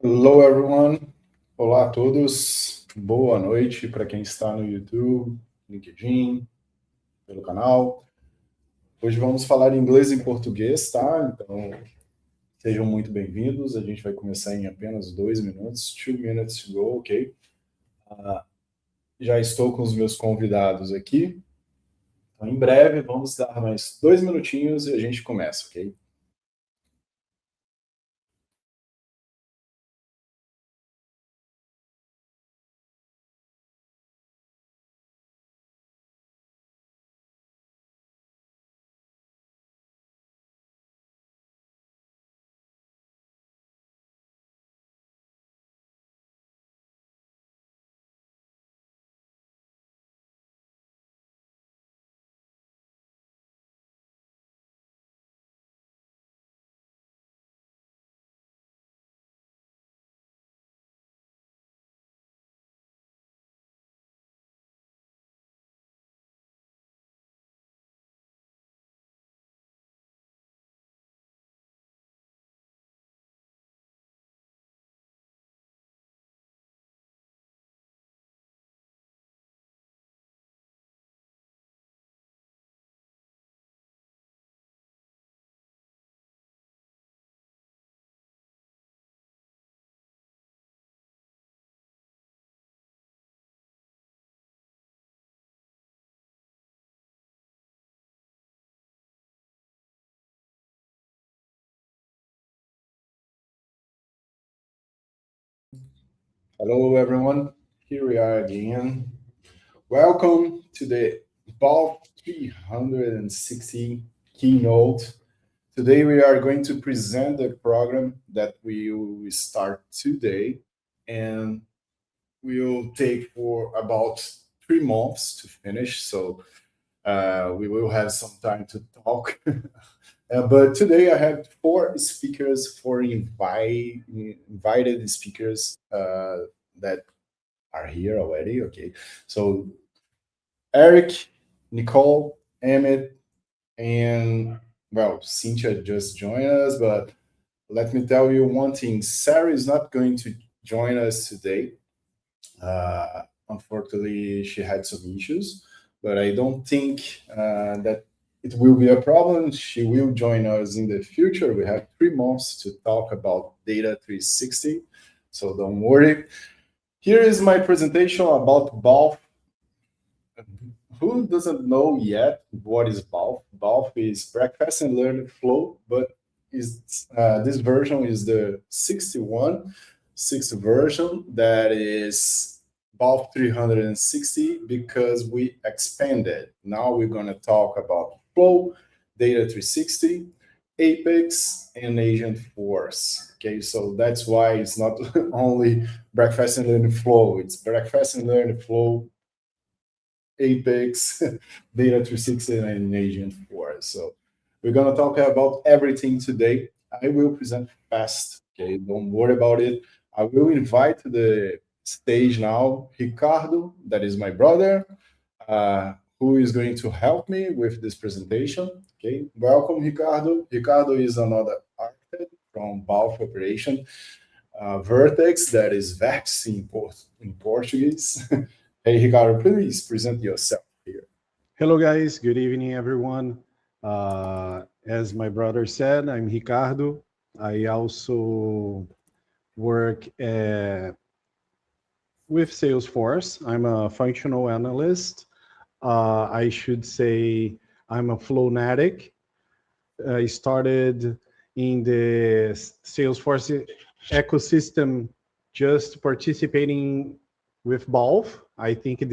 Hello, everyone. Olá a todos. Boa noite para quem está no YouTube, LinkedIn, pelo canal. Hoje vamos falar inglês e português, tá? Então, sejam muito bem-vindos. A gente vai começar em apenas 2 minutos. 2 minutes to go, ok? Já estou com os meus convidados aqui. Então, em breve, vamos dar mais 2 minutinhos e a gente começa, ok? Hello, everyone. Here we are again. Welcome to the BALF 360 keynote. Today we are going to present the program that we will start today, and will take for about 3 months to finish. So we will have some time to talk. But today I have four speakers, invited speakers that are here already. Okay, so Eric, Nicole, Emmett, and well, Cynthia just joined us, but let me tell you one thing: Sarah is not going to join us today. Unfortunately, she had some issues, but I don't think that it will be a problem. She will join us in the future. We have 3 months to talk about Data 360, so don't worry. Here is my presentation about BALF. Who doesn't know yet what is BALF? BALF is Breakfast and Learn Flow, but this version is the 61, sixth version that is BALF 360 because we expanded. Now we're going to talk about Flow, Data 360, Apex, and Agent Force. Okay, so that's why it's not only Breakfast and Learn Flow, it's Breakfast and Learn Flow, Apex, Data 360, and Agent Force. So we're going to talk about everything today. I will present fast, okay? Don't worry about it. I will invite to the stage now Ricardo, that is my brother, who is going to help me with this presentation. Okay, welcome, Ricardo. Ricardo is another architect from BALF Operation, Vertex, that is VEX in Portuguese. Hey, Ricardo, please present yourself here. Hello, guys. Good evening, everyone. As my brother said, I'm Ricardo. I also work with Salesforce. I'm a functional analyst. I should say I'm a Flownatic. I started in the Salesforce ecosystem just participating with BALF. I think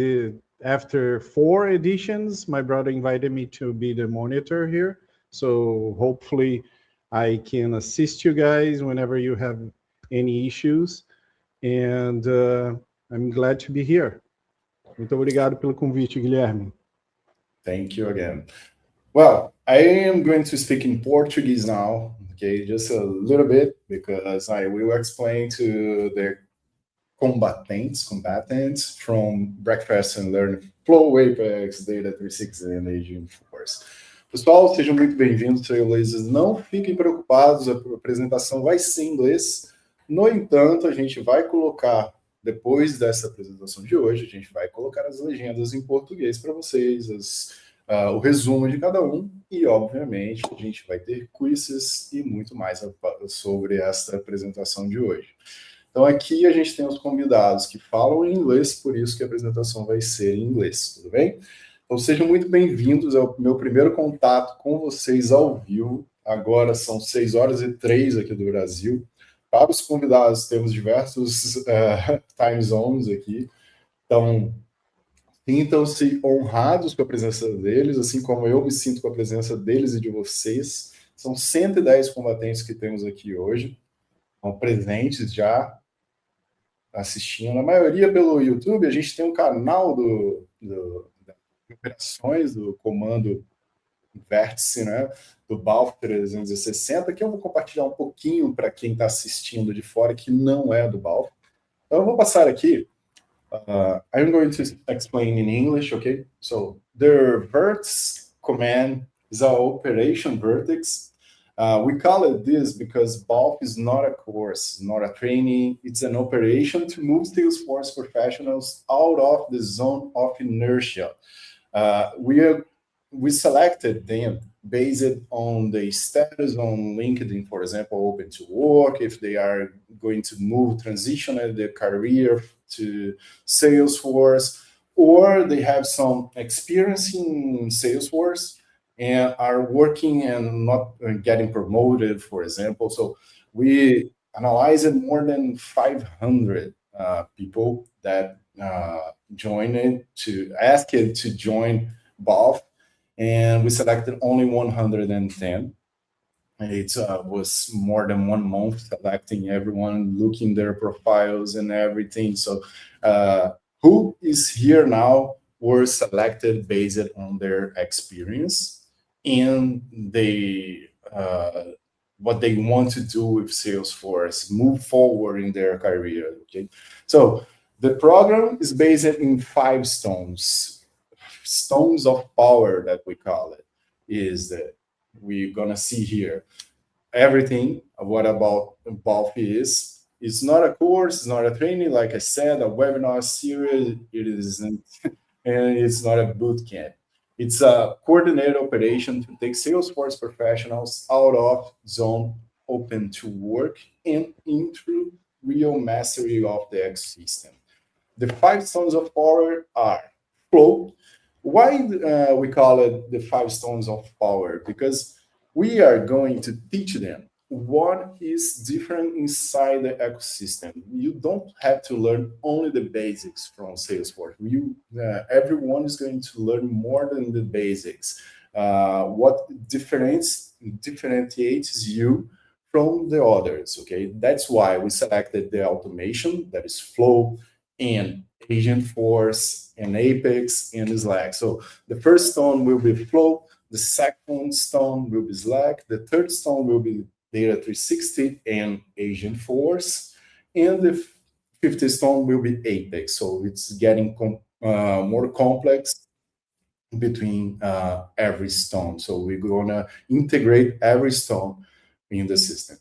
after 4 editions, my brother invited me to be the monitor here. So hopefully I can assist you guys whenever you have any issues. And I'm glad to be here. Muito obrigado pelo convite, Guilherme. Thank you again. Well, I am going to speak in Portuguese now, okay, just a little bit, because I will explain to the combatants from Breakfast and Learn Flow, Apex, Data 360 and Agent Force. Pessoal, sejam muito bem-vindos, trailblazers. Não fiquem preocupados, a apresentação vai ser em inglês, No entanto, a gente vai colocar, depois dessa apresentação de hoje, a gente vai colocar as legendas em português para vocês, o resumo de cada um, e, obviamente, a gente vai ter quizzes e muito mais sobre esta apresentação de hoje. Então, aqui a gente tem os convidados que falam em inglês, por isso que a apresentação vai ser em inglês, tudo bem? Então, sejam muito bem-vindos ao meu primeiro contato com vocês ao vivo. Agora são 6h03 aqui do Brasil. Para os convidados, temos diversos time zones aqui. Então, sintam-se honrados com a presença deles, assim como eu me sinto com a presença deles e de vocês. São 110 combatentes que temos aqui hoje. Estão presentes já, assistindo. A maioria pelo YouTube. A gente tem um canal de operações do comando vértice, né, do BALF 360, que eu vou compartilhar um pouquinho para quem está assistindo de fora, que não é do BALF. Então, eu vou passar aqui. I'm going to explain in English, okay? So, the vertex command is our operation vertex. We call it this because BALF is not a course, not a training. It's an operation to move Salesforce professionals out of the zone of inertia. We selected them based on the status on LinkedIn, for example, open to work, if they are going to transition their career to Salesforce, or they have some experience in Salesforce and are working and not getting promoted, for example. So we analyzed more than 500 people that joined to ask it to join BALF, and we selected only 110. It was more than 1 month selecting everyone, looking their profiles and everything. So who is here now were selected based on their experience and what they want to do with Salesforce, move forward in their career. Okay, so the program is based in 5 stones of power, that we call it, is that we're gonna see here everything. What about BALF is? It's not a course, it's not a training, like I said, a webinar series. It isn't, and it's not a boot camp. It's a coordinated operation to take Salesforce professionals out of zone open to work and into real mastery of the ecosystem. The 5 stones of power are flow. Why we call it the 5 stones of power? Because we are going to teach them what is different inside the ecosystem. You don't have to learn only the basics from Salesforce. Everyone is going to learn more than the basics. What differentiates you from the others, okay? That's why we selected the automation, that is Flow, and Agentforce, and Apex, and Slack. So the first stone will be Flow, the second stone will be Slack, the third stone will be Data 360 and Agentforce, and the fifth stone will be Apex. So it's getting more complex between every stone. So we're gonna integrate every stone in the system.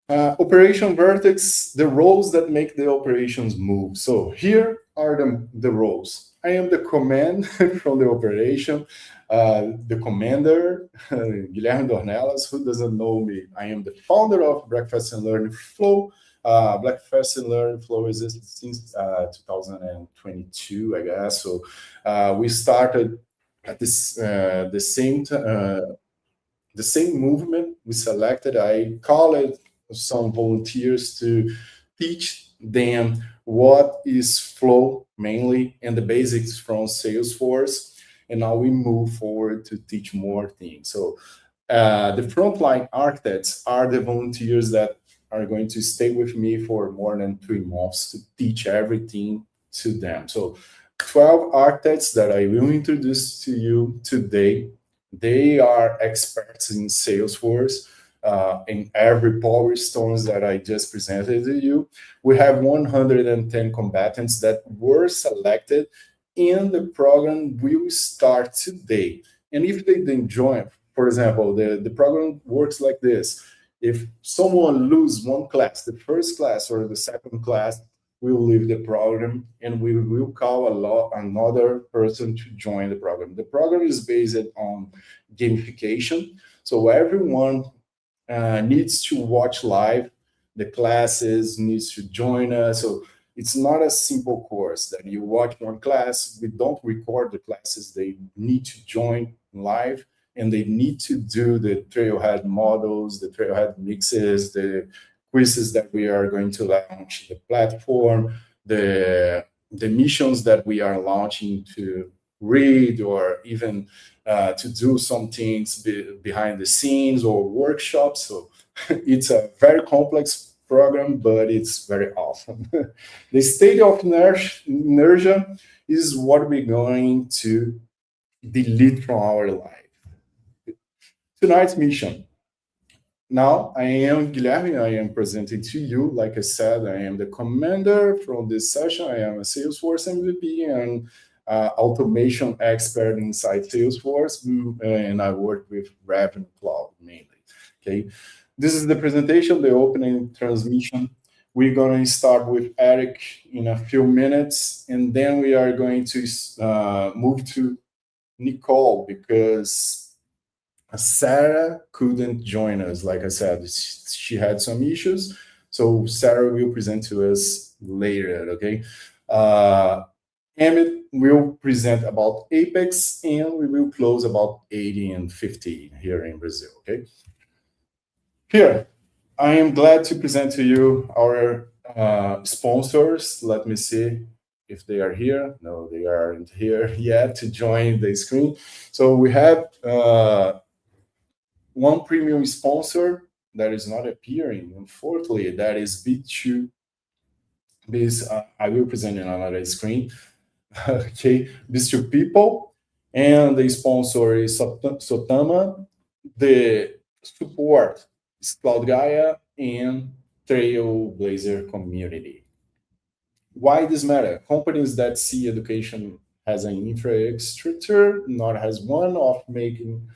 Operation vertex, the roles that make the operations move. So here are the roles. I am the command from the operation, the commander, Guilherme Dornelas. Who doesn't know me? I am the founder of Breakfast and Learning Flow. Breakfast and Learning Flow exists since 2022, I guess. So we started at the same movement. We selected, I call it, some volunteers to teach them what is Flow mainly and the basics from Salesforce. And now we move forward to teach more things. So the frontline architects are the volunteers that are going to stay with me for more than 3 months to teach everything to them. So 12 architects that I will introduce to you today. They are experts in Salesforce. In every power stones that I just presented to you. We have 110 combatants that were selected, and the program will start today. And if they didn't join, for example, the program works like this. If someone lose one class, the first class or the second class, we will leave the program and we will call another person to join the program. The program is based on gamification. So everyone needs to watch live the classes, needs to join us. So it's not a simple course that you watch one class. We don't record the classes. They need to join live and they need to do the trailhead models, the trailhead mixes, the quizzes that we are going to launch, the platform, the missions that we are launching to read or even to do some things behind the scenes or workshops. So it's a very complex program, but it's very awesome. The state of inertia is what we're going to delete from our life. Tonight's mission. Now, I am Guilherme, I am presenting to you. Like I said, I am the commander from this session. I am a Salesforce MVP and automation expert inside Salesforce, and I work with Revenue Cloud mainly, okay? This is the presentation, the opening transmission. We're going to start with Erick in a few minutes, and then we are going to move to Nicole because Sarah couldn't join us. Like I said, she had some issues. So Sarah will present to us later, okay? Emmett will present about Apex, and we will close about 80 and 50 here in Brazil, okay? Here, I am glad to present to you our sponsors. Let me see if they are here. No, they aren't here yet to join the screen. So we have one premium sponsor that is not appearing, unfortunately, that is B2. This I will present in another screen. Okay, these two people, and the sponsor is Sotama. The support is Cloud Gaia and Trailblazer community. Why this matter? Companies that see education as an infrastructure, not as one of making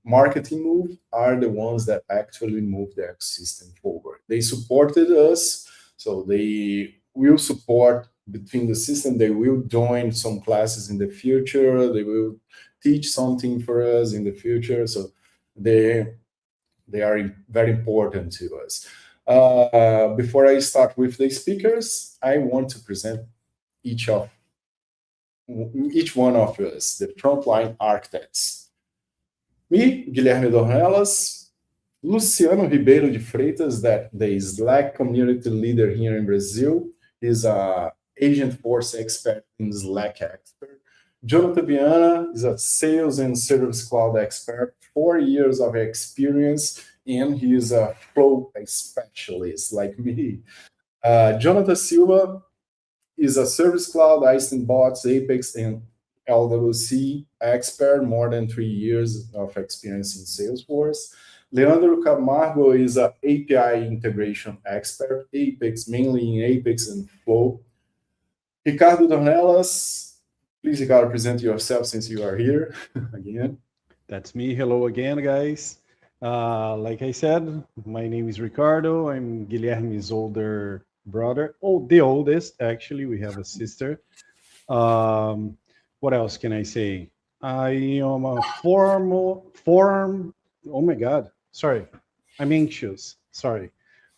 marketing move, are the ones that actually move the ecosystem forward. They supported us, so they will support between the system. They will join some classes in the future. They will teach something for us in the future. So they are very important to us. Before I start with the speakers, I want to present each one of us, the frontline architects. Me, Guilherme Dornelas, Luciano Ribeiro de Freitas, that the Slack community leader here in Brazil. He's a Agentforce expert in Slack expert. Jonathan Viana is a sales and service cloud expert, 4 years of experience, and he is a flow specialist like me. Jonathan Silva is a service cloud, Einstein bots, Apex, and LWC expert, more than 3 years of experience in Salesforce. Leandro Camargo is an API integration expert, Apex, mainly in Apex and Flow. Ricardo Dornelas, please, Ricardo, present yourself since you are here again. That's me. Hello again, guys. Like I said, my name is Ricardo. I'm Guilherme's older brother. Oh, the oldest, actually. We have a sister. What else can I say? I am a oh my God, sorry. I'm anxious, sorry.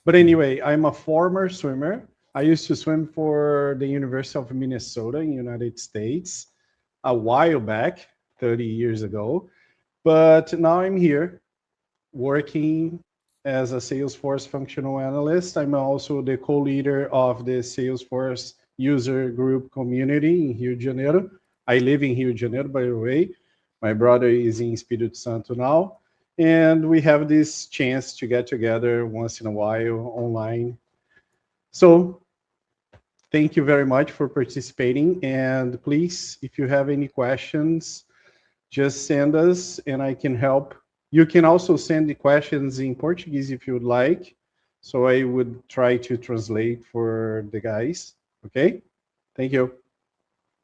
But anyway, I'm a former swimmer. I used to swim for the University of Minnesota in the United States a while back, 30 years ago. But now I'm here working as a Salesforce functional analyst. I'm also the co-leader of the Salesforce user group community in Rio de Janeiro. I live in Rio de Janeiro, by the way. My brother is in Espírito Santo now. And we have this chance to get together once in a while online. So thank you very much for participating. And please, if you have any questions, just send us and I can help. You can also send the questions in Portuguese if you would like. So I would try to translate for the guys. Okay? Thank you.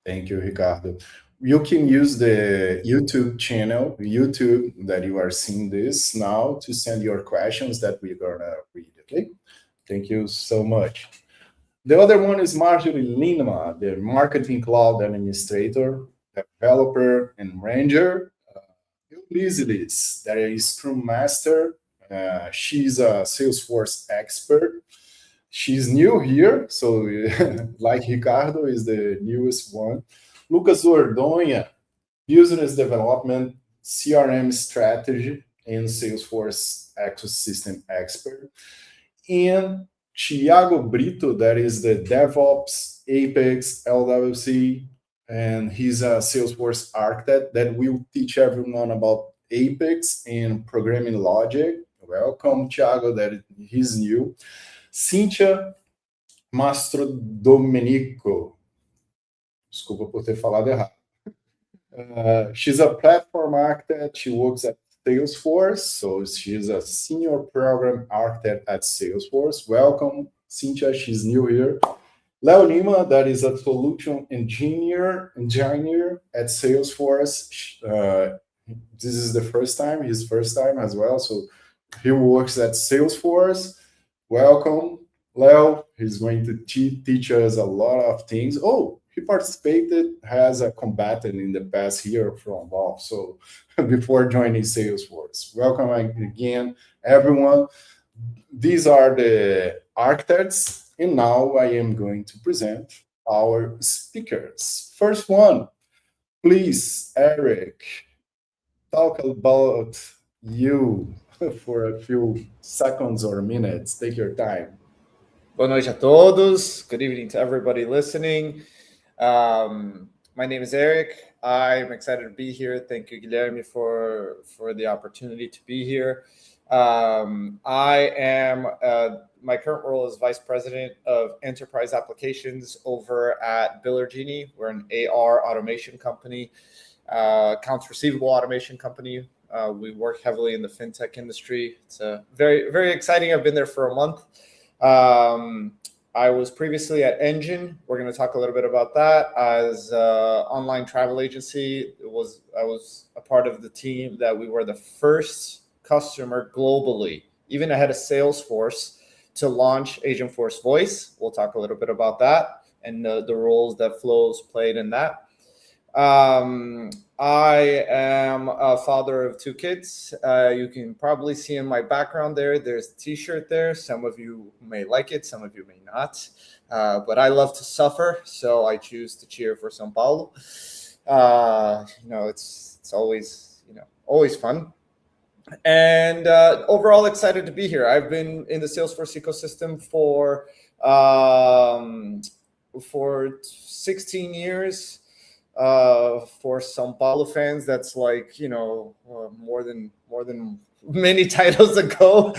Thank you, Ricardo. You can use the YouTube channel, YouTube that you are seeing this now, to send your questions that we're gonna read. Okay, thank you so much. The other one is Marjorie Linema, the Marketing Cloud Administrator, Developer, and Ranger. Ulysses, that is Scrum Master. She's a Salesforce expert. She's new here, so like Ricardo is the newest one. Lucas Ordonha, Business Development, CRM Strategy, and Salesforce Ecosystem Expert. And Thiago Brito, that is the DevOps, Apex, LWC, and he's a Salesforce architect that will teach everyone about Apex and programming logic. Welcome, Thiago, that he's new. Cíntia Mastro Domenico, desculpa por ter falado errado. She's a platform architect. She works at Salesforce, so she's a senior program architect at Salesforce. Welcome, Cynthia. She's new here. Leo Lima, that is a solution engineer at Salesforce. This is the first time, his first time as well. So he works at Salesforce. Welcome, Leo. He's going to teach us a lot of things. Oh, he participated as a combatant in the past here from BALF, so before joining Salesforce. Welcome again, everyone. These are the architects, and now I am going to present our speakers. First one, please, Erick, talk about you for a few seconds or minutes. Take your time. Boa noite a todos. Good evening to everybody listening. My name is Erick. I'm excited to be here. Thank you, Guilherme, for the opportunity to be here. I am, my current role is Vice President of Enterprise Applications over at Billergini. We're an AR automation company, accounts receivable automation company. We work heavily in the fintech industry. It's very, very exciting. I've been there for a month. I was previously at Engine. We're going to talk a little bit about that as an online travel agency. I was a part of the team that we were the first customer globally, even ahead of Salesforce, to launch Agentforce Voice. We'll talk a little bit about that and the roles that Flows played in that. I am a father of 2 kids. You can probably see in my background there's a t-shirt there. Some of you may like it, some of you may not. But I love to suffer, so I choose to cheer for São Paulo. It's always, always fun. And overall excited to be here. I've been in the Salesforce ecosystem for 16 years. For São Paulo fans, that's like, more than many titles ago.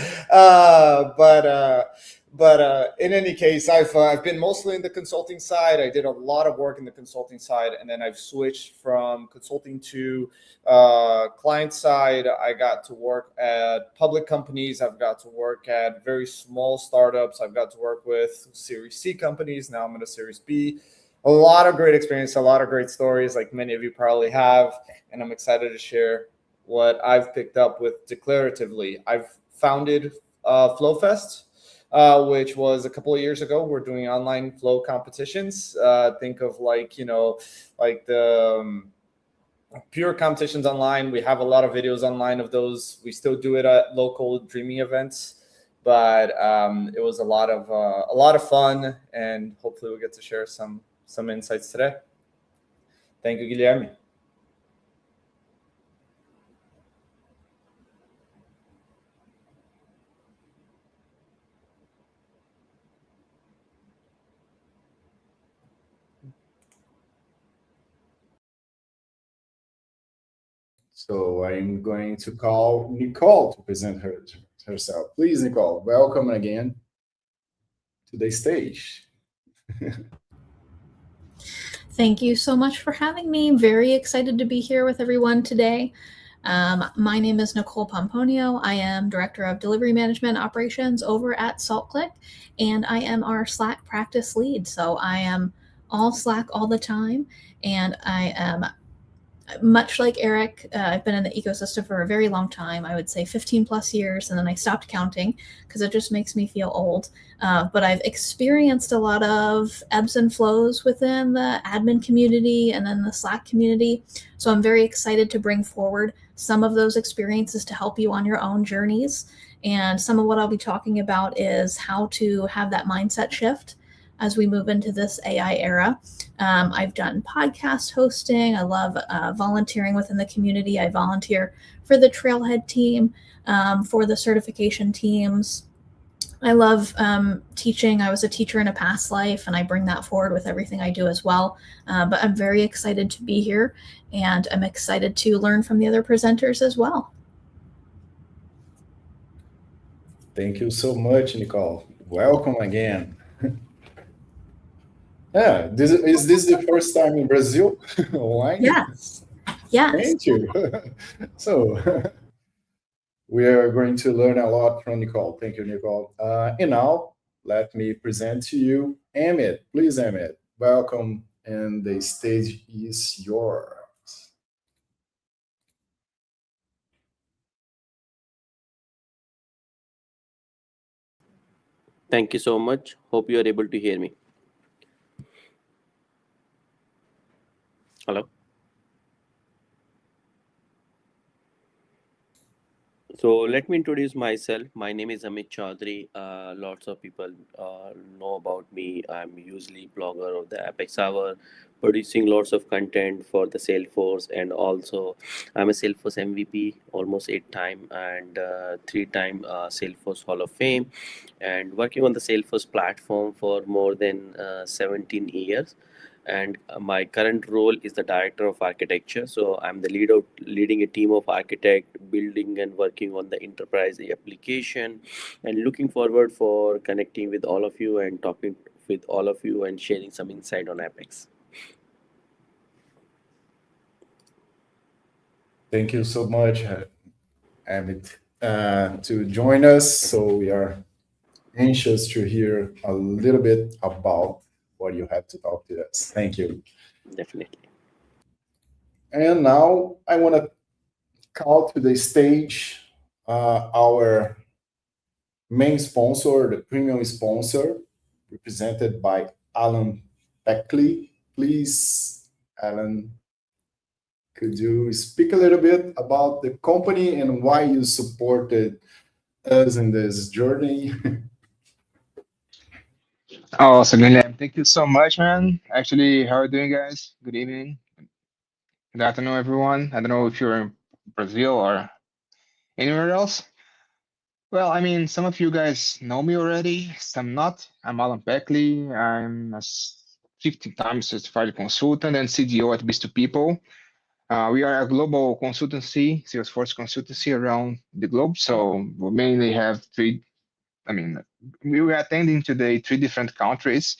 But in any case, I've been mostly in the consulting side. I did a lot of work in the consulting side, and then I've switched from consulting to client side. I got to work at public companies. I've got to work at very small startups. I've got to work with Series C companies. Now I'm at a Series B. A lot of great experience, a lot of great stories, like many of you probably have, and I'm excited to share what I've picked up with declaratively. I've founded FlowFest, which was a couple of years ago. We're doing online flow competitions. Think of like the pure competitions online. We have a lot of videos online of those. We still do it at local dreaming events, but it was a lot of fun, and hopefully we'll get to share some insights today. Thank you, Guilherme. So I'm going to call Nicole to present herself. Please, Nicole, welcome again to the stage. Thank you so much for having me. Very excited to be here with everyone today. My name is Nicole Pomponio. I am Director of Delivery Management Operations over at SaltClick, and I am our Slack practice lead. So I am all Slack all the time, and I am much like Eric, I've been in the ecosystem for a very long time. I would say 15 plus years, and then I stopped counting because it just makes me feel old. But I've experienced a lot of ebbs and flows within the admin community and then the Slack community. So I'm very excited to bring forward some of those experiences to help you on your own journeys. And some of what I'll be talking about is how to have that mindset shift as we move into this AI era. I've done podcast hosting. I love volunteering within the community. I volunteer for the Trailhead team, for the certification teams. I love teaching. I was a teacher in a past life, and I bring that forward with everything I do as well. But I'm very excited to be here, and I'm excited to learn from the other presenters as well. Thank you so much, Nicole. Welcome again. Yeah, is this the first time in Brazil online? Yes. Yes. Thank you. So we are going to learn a lot from Nicole. Thank you, Nicole. And now let me present to you Amit. Please, Amit, welcome, and the stage is yours. Thank you so much. Hope you are able to hear me. Hello. So let me introduce myself. My name is Amit Chaudhary. Lots of people know about me. I'm usually blogger of the Apex Hour, producing lots of content for the Salesforce, and also I'm a Salesforce MVP, almost 8-time and 3-time Salesforce Hall of Fame, and working on the Salesforce platform for more than 17 years. And my current role is the director of architecture. So I'm the leading a team of architect, building and working on the enterprise application, and looking forward for connecting with all of you and talking with all of you and sharing some insight on Apex. Thank you so much, Amit, to join us. So we are anxious to hear a little bit about what you have to talk to us. Thank you. Definitely. And now I want to call to the stage our main sponsor, the premium sponsor, represented by Alan Beckley. Please, Alan, could you speak a little bit about the company and why you supported us in this journey? Oh, so Guilherme, thank you so much, man. Actually, how are you doing, guys? Good evening. Good afternoon, everyone. I don't know if you're in Brazil or anywhere else. Well, I mean, some of you guys know me already, some not. I'm Alan Beckley. I'm a 15-time certified consultant and CDO at Beast to People. We are a global consultancy, Salesforce consultancy around the globe. So we mainly have we were attending today 3 different countries.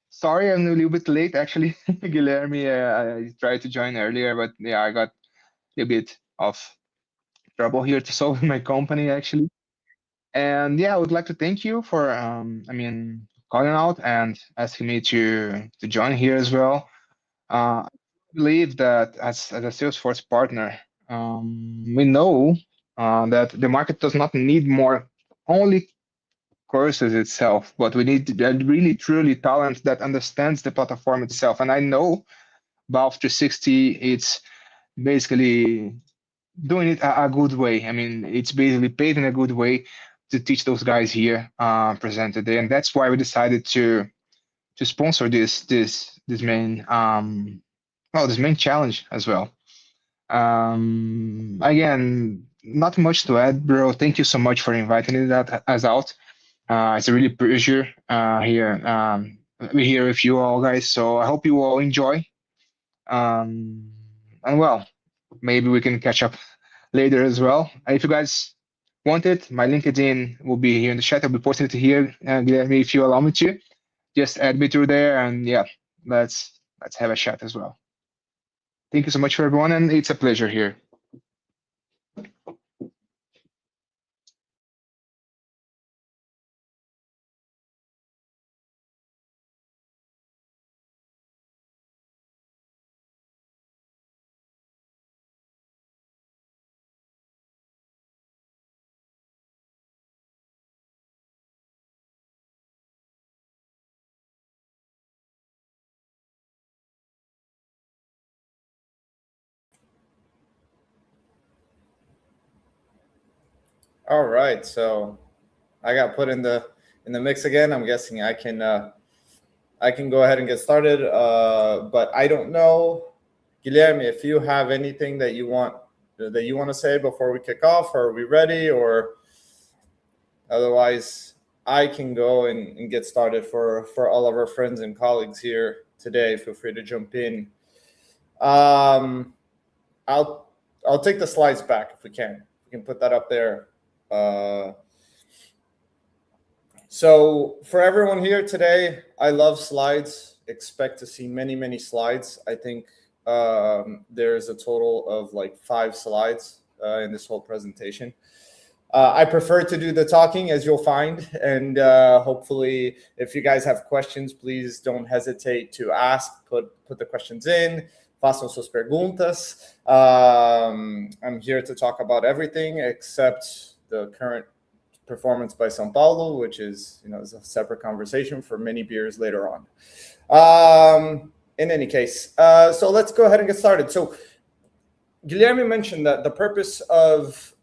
Sorry, I'm a little bit late, actually. Guilherme, I tried to join earlier, but yeah, I got a bit of trouble here to solve in my company, actually. And yeah, I would like to thank you for, calling out and asking me to join here as well. I believe that as a Salesforce partner, we know that the market does not need more only courses itself, but we need really truly talent that understands the platform itself. And I know BALF 360, it's basically doing it a good way. I mean, it's basically paving a good way to teach those guys here present today, and that's why we decided to sponsor this main this main challenge as well. Again, not much to add, bro. Thank you so much for inviting us out. It's a really pleasure here with you all, guys. So I hope you all enjoy. And well, maybe we can catch up later as well. If you guys want it, my LinkedIn will be here in the chat. I'll be posting it here, Guilherme, if you allow me to. Just add me through there, and yeah, let's have a chat as well. Thank you so much for everyone, and it's a pleasure here. All right, so I got put in the mix again. I'm guessing I can go ahead and get started. But I don't know, Guilherme, if you have anything that you want to say before we kick off. Are we ready? Or otherwise, I can go and get started for all of our friends and colleagues here today. Feel free to jump in. I'll take the slides back if we can. We can put that up there. So for everyone here today, I love slides. Expect to see many, many slides. I think there's a total of like 5 slides in this whole presentation. I prefer to do the talking, as you'll find, and hopefully if you guys have questions, please don't hesitate to ask. Put the questions in. Façam suas perguntas. I'm here to talk about everything except the current performance by São Paulo, which is, is a separate conversation for many beers later on. In any case, so let's go ahead and get started. So Guilherme mentioned that the purpose of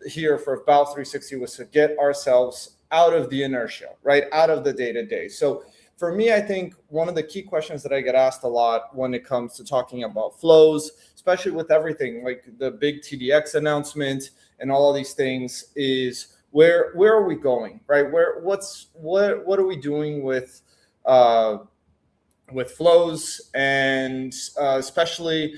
here for BALF 360 was to get ourselves out of the inertia, right? Out of the day-to-day. So for me, I think one of the key questions that I get asked a lot when it comes to talking about flows, especially with everything like the big TDX announcement and all of these things, is where are we going, right? What are we doing with flows, and especially,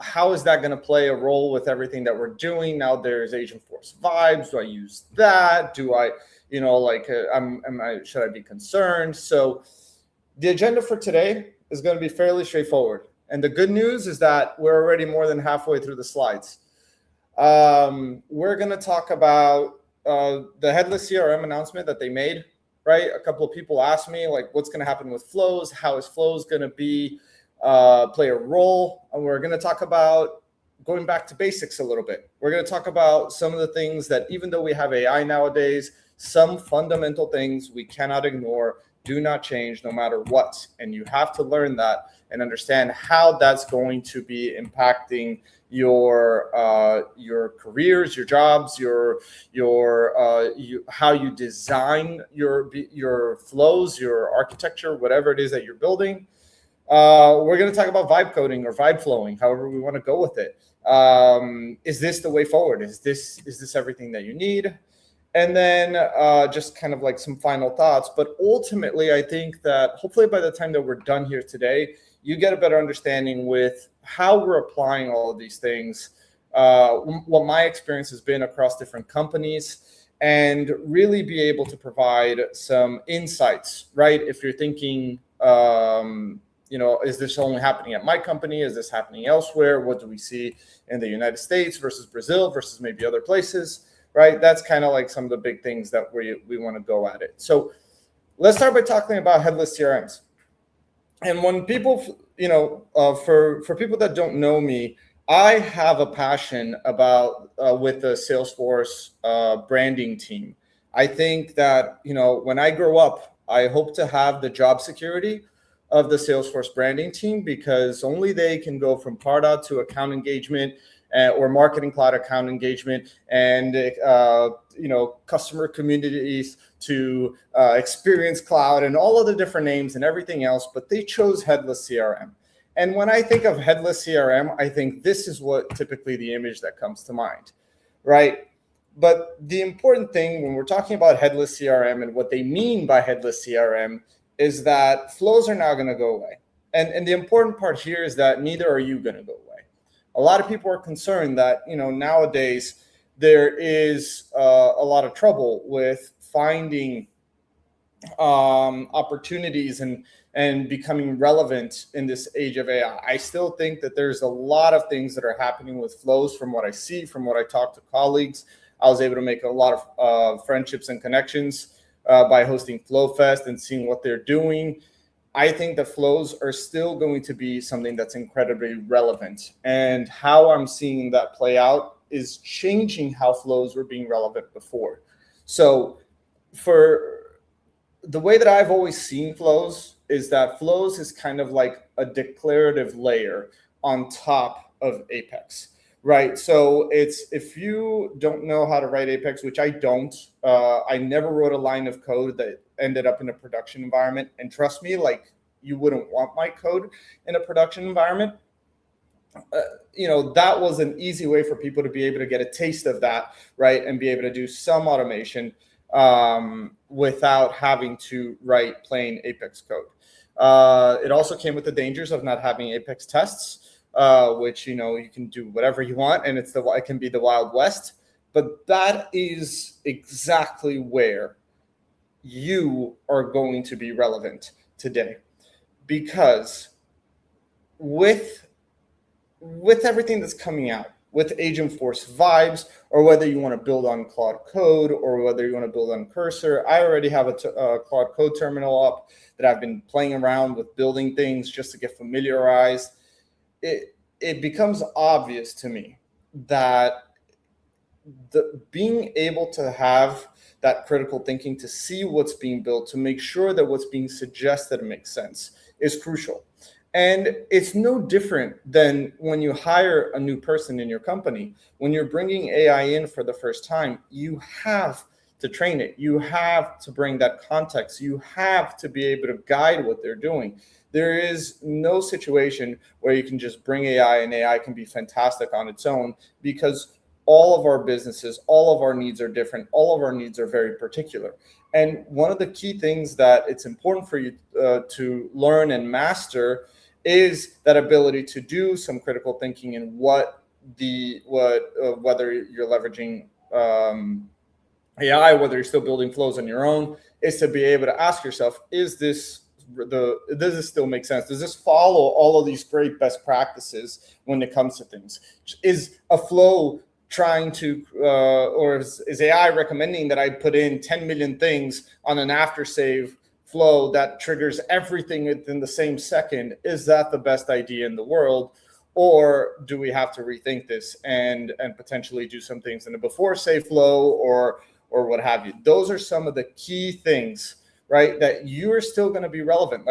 how is that going to play a role with everything that we're doing now? There's Agent Force vibes. Do I use that? Do I, should I be concerned? So the agenda for today is going to be fairly straightforward, and the good news is that we're already more than halfway through the slides. We're going to talk about the headless CRM announcement that they made, right? A couple of people asked me, like, what's going to happen with flows? How is flows going to play a role? And we're going to talk about going back to basics a little bit. We're going to talk about some of the things that, even though we have AI nowadays, some fundamental things we cannot ignore, do not change no matter what. And you have to learn that and understand how that's going to be impacting your careers, your jobs, how you design your flows, your architecture, whatever it is that you're building. We're going to talk about vibe coding or vibe flowing, however we want to go with it. Is this the way forward? Is this everything that you need? And then just kind of like some final thoughts. But ultimately, I think that hopefully by the time that we're done here today, you get a better understanding with how we're applying all of these things, what my experience has been across different companies, and really be able to provide some insights, right? If you're thinking, is this only happening at my company? Is this happening elsewhere? What do we see in the United States versus Brazil versus maybe other places, right? That's kind of like some of the big things that we want to go at it. So let's start by talking about headless CRMs. And when people, for people that don't know me, I have a passion about with the Salesforce branding team. I think that, when I grow up, I hope to have the job security of the Salesforce branding team, because only they can go from Pardot to account engagement or marketing cloud account engagement and, customer communities to experience cloud and all of the different names and everything else. But they chose headless CRM. And when I think of headless CRM, I think this is what typically the image that comes to mind, right? But the important thing when we're talking about headless CRM and what they mean by headless CRM is that flows are now going to go away. And the important part here is that neither are you going to go away. A lot of people are concerned that, nowadays there is a lot of trouble with finding opportunities and becoming relevant in this age of AI. I still think that there's a lot of things that are happening with flows from what I see, from what I talk to colleagues. I was able to make a lot of friendships and connections by hosting FlowFest and seeing what they're doing. I think the flows are still going to be something that's incredibly relevant. And how I'm seeing that play out is changing how flows were being relevant before. So for the way that I've always seen flows is that flows is kind of like a declarative layer on top of Apex, right? So it's, if you don't know how to write Apex, which I don't, I never wrote a line of code that ended up in a production environment. And trust me, like, you wouldn't want my code in a production environment. That was an easy way for people to be able to get a taste of that, right? And be able to do some automation without having to write plain Apex code. It also came with the dangers of not having Apex tests, which, you can do whatever you want, and it can be the Wild West. But that is exactly where you are going to be relevant today, because with everything that's coming out, with Agentforce vibes, or whether you want to build on Claude Code, or whether you want to build on Cursor, I already have a Claude Code terminal up that I've been playing around with, building things just to get familiarized. It becomes obvious to me that being able to have that critical thinking, to see what's being built, to make sure that what's being suggested makes sense, is crucial. And it's no different than when you hire a new person in your company. When you're bringing AI in for the first time, you have to train it. You have to bring that context. You have to be able to guide what they're doing. There is no situation where you can just bring AI and AI can be fantastic on its own, because all of our businesses, all of our needs are different. All of our needs are very particular. And one of the key things that it's important for you to learn and master is that ability to do some critical thinking in whether you're leveraging AI, whether you're still building flows on your own, is to be able to ask yourself, does this still make sense? Does this follow all of these great best practices when it comes to things? Is a flow trying to, or is AI recommending that I put in 10 million things on an after save flow that triggers everything within the same second? Is that the best idea in the world? Or do we have to rethink this and potentially do some things in a before save flow or what have you? Those are some of the key things, right, that you're still going to be relevant,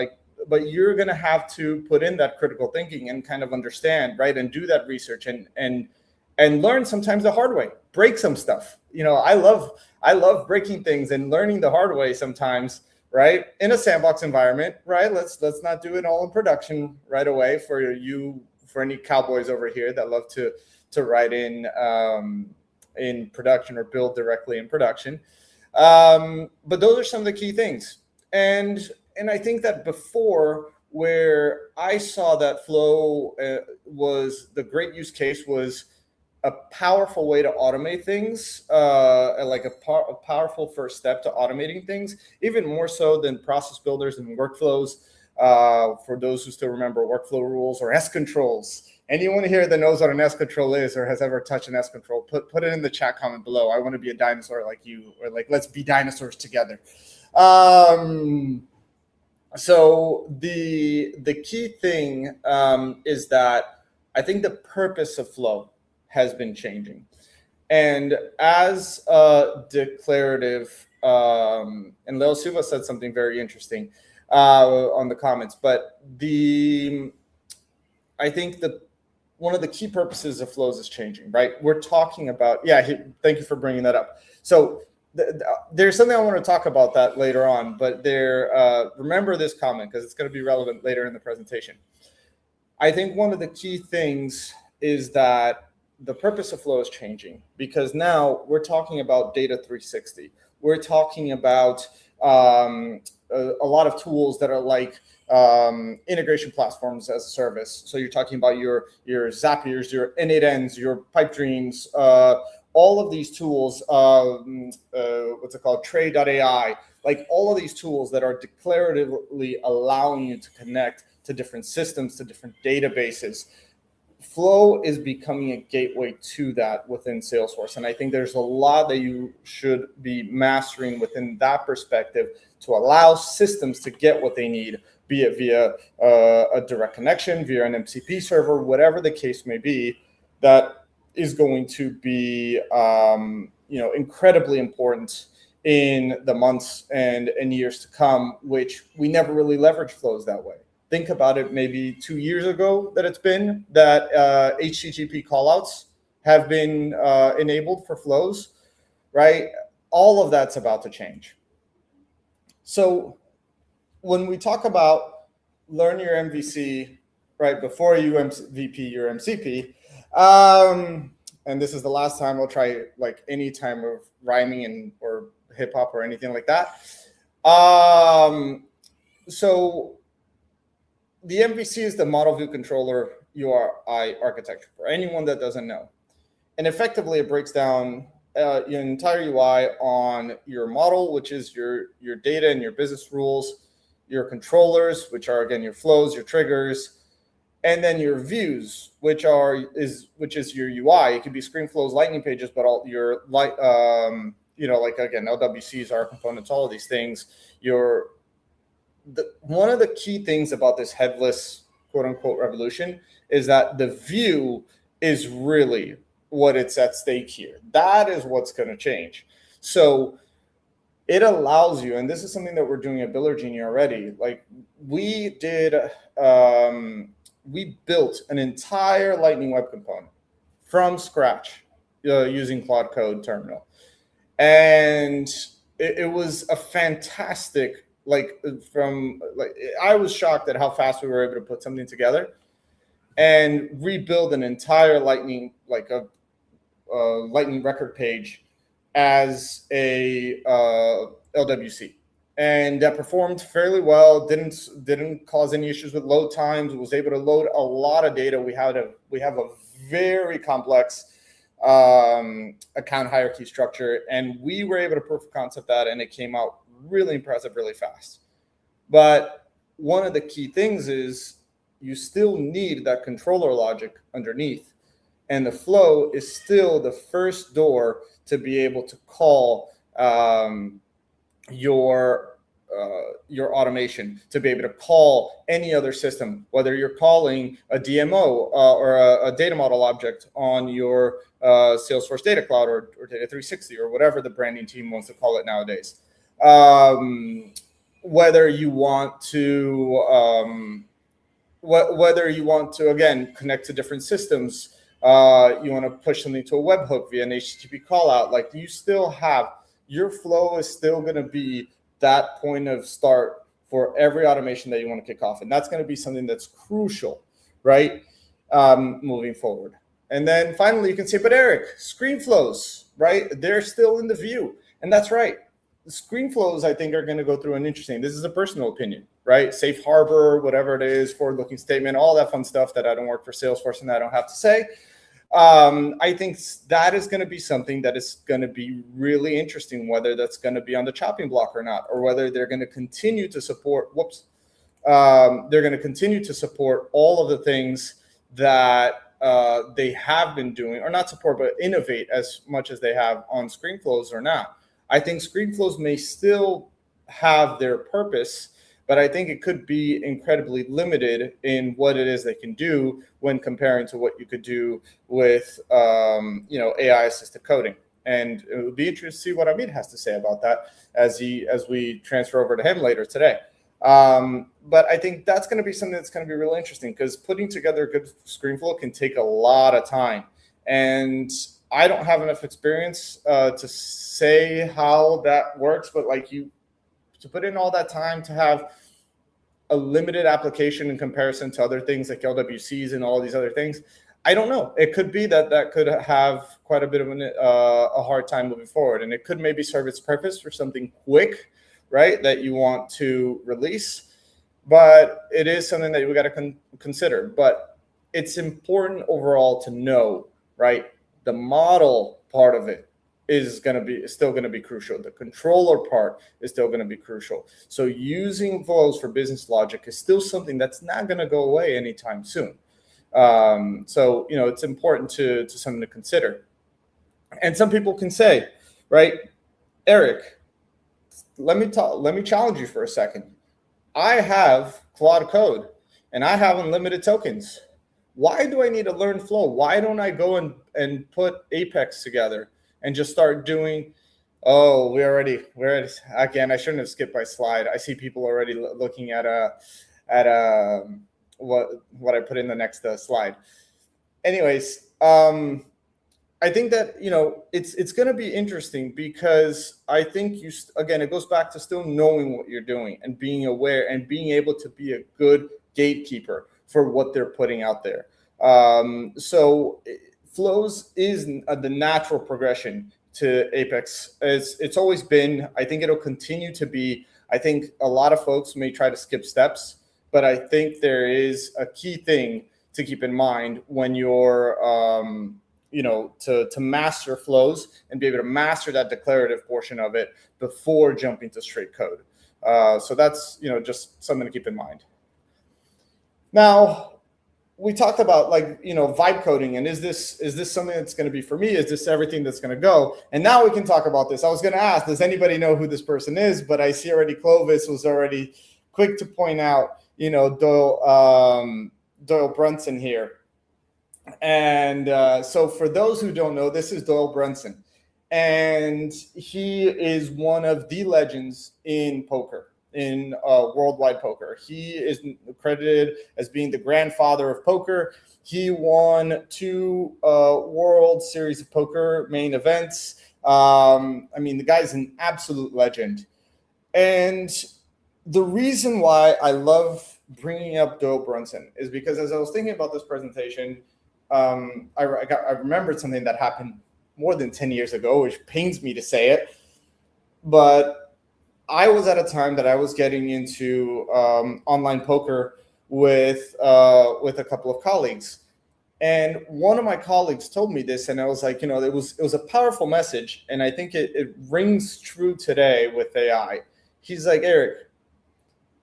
but you're going to have to put in that critical thinking and kind of understand, right, and do that research and learn sometimes the hard way, break some stuff. I love breaking things and learning the hard way sometimes, right, in a sandbox environment, right? Let's not do it all in production right away for any cowboys over here that love to write in production or build directly in production. But those are some of the key things. And I think that before, where I saw that flow was the great use case, was a powerful way to automate things, like a powerful first step to automating things, even more so than process builders and workflows. For those who still remember workflow rules or S controls. Anyone here that knows what an S control is or has ever touched an S control, put it in the chat comment below. I want to be a dinosaur like you, or like, let's be dinosaurs together. So the key thing is that I think the purpose of flow has been changing. And as declarative, and Leo Silva said something very interesting on the comments, but I think one of the key purposes of flows is changing, right? We're talking about, thank you for bringing that up. So there's something I want to talk about that later on, but remember this comment because it's going to be relevant later in the presentation. I think one of the key things is that the purpose of flow is changing, because now we're talking about data 360. We're talking about a lot of tools that are like integration platforms as a service. So you're talking about your Zapiers, your N8Ns, your pipe dreams, all of these tools, what's it called, Trade.ai, like all of these tools that are declaratively allowing you to connect to different systems, to different databases. Flow is becoming a gateway to that within Salesforce. And I think there's a lot that you should be mastering within that perspective to allow systems to get what they need, be it via a direct connection, via an MCP server, whatever the case may be. That is going to be incredibly important in the months and years to come, which we never really leverage flows that way. Think about it, maybe 2 years ago that it's been that HTTP callouts have been enabled for flows, right? All of that's about to change. So when we talk about learn your MVC, right, before you MVP your MCP, and this is the last time I'll try like any time of rhyming and or hip hop or anything like that. So the MVC is the model view controller URI architecture for anyone that doesn't know. And effectively it breaks down your entire UI on your model, which is your data and your business rules, your controllers, which are again your flows, your triggers, and then your views, which is your UI. It could be screen flows, lightning pages, but all your like like again LWCs, R components, all of these things. One of the key things about this headless quote unquote revolution is that the view is really what it's at stake here. That is what's going to change. So it allows you, and this is something that we're doing at Builder Genie already. Like we did, we built an entire Lightning Web component from scratch using Claude Code Terminal, and it was a fantastic. I was shocked at how fast we were able to put something together and rebuild an entire Lightning, like a Lightning record page as a LWC, and that performed fairly well. Didn't cause any issues with load times. Was able to load a lot of data. We have a very complex account hierarchy structure, and we were able to proof of concept that, and it came out really impressive, really fast. But one of the key things is you still need that controller logic underneath, and the flow is still the first door to be able to call your automation, to be able to call any other system, whether you're calling a DMO or a data model object on your Salesforce Data Cloud or Data 360 or whatever the branding team wants to call it nowadays. Whether you want to again connect to different systems, you want to push something to a webhook via an HTTP callout, like you still have your flow is still going to be that point of start for every automation that you want to kick off, and that's going to be something that's crucial, right? Moving forward. And then finally, you can say, but Eric, screen flows, right? They're still in the view, and that's right. The screen flows, I think, are going to go through an interesting, this is a personal opinion, right? Safe harbor, whatever it is, forward-looking statement, all that fun stuff that I don't work for Salesforce and I don't have to say. I think that is going to be something that is going to be really interesting, whether that's going to be on the chopping block or not, or whether they're going to continue to support, they're going to continue to support all of the things that they have been doing, or not support, but innovate as much as they have on screen flows or not. I think screen flows may still have their purpose, but I think it could be incredibly limited in what it is they can do when comparing to what you could do with, AI assisted coding. And it would be interesting to see what Amit has to say about that as we transfer over to him later today. But I think that's going to be something that's going to be really interesting, because putting together a good screen flow can take a lot of time. And I don't have enough experience to say how that works, but to put in all that time to have a limited application in comparison to other things like LWCs and all these other things, I don't know. It could be that could have quite a bit of a hard time moving forward, and it could maybe serve its purpose for something quick, right, that you want to release. But it is something that we got to consider. But it's important overall to know, right, the model part of it is still going to be crucial. The controller part is still going to be crucial. So using flows for business logic is still something that's not going to go away anytime soon. So it's important to something to consider. And some people can say, right, Eric, let me challenge you for a second. I have Claude Code and I have unlimited tokens. Why do I need to learn flow? Why don't I go and put Apex together and just start doing, we're already, again, I shouldn't have skipped my slide. I see people already looking at what I put in the next slide. Anyways, I think that, it's going to be interesting because I think again, it goes back to still knowing what you're doing and being aware and being able to be a good gatekeeper for what they're putting out there. So flows is the natural progression to Apex. It's always been. I think it'll continue to be. I think a lot of folks may try to skip steps, but I think there is a key thing to keep in mind when you're, to master flows and be able to master that declarative portion of it before jumping to straight code. So that's, just something to keep in mind. Now, we talked about vibe coding, and is this something that's going to be for me? Is this everything that's going to go? And now we can talk about this. I was going to ask, does anybody know who this person is? But I see already Clovis was already quick to point out, Doyle Brunson here. And so for those who don't know, this is Doyle Brunson, and he is one of the legends in poker. In worldwide poker. He is credited as being the grandfather of poker. He won 2 World Series of Poker main events. The guy's an absolute legend. And the reason why I love bringing up Doyle Brunson is because as I was thinking about this presentation, I remembered something that happened more than 10 years ago, which pains me to say it, but I was at a time that I was getting into online poker with a couple of colleagues, and one of my colleagues told me this, and I was like, it was a powerful message, and I think it rings true today with AI. He's like, Eric,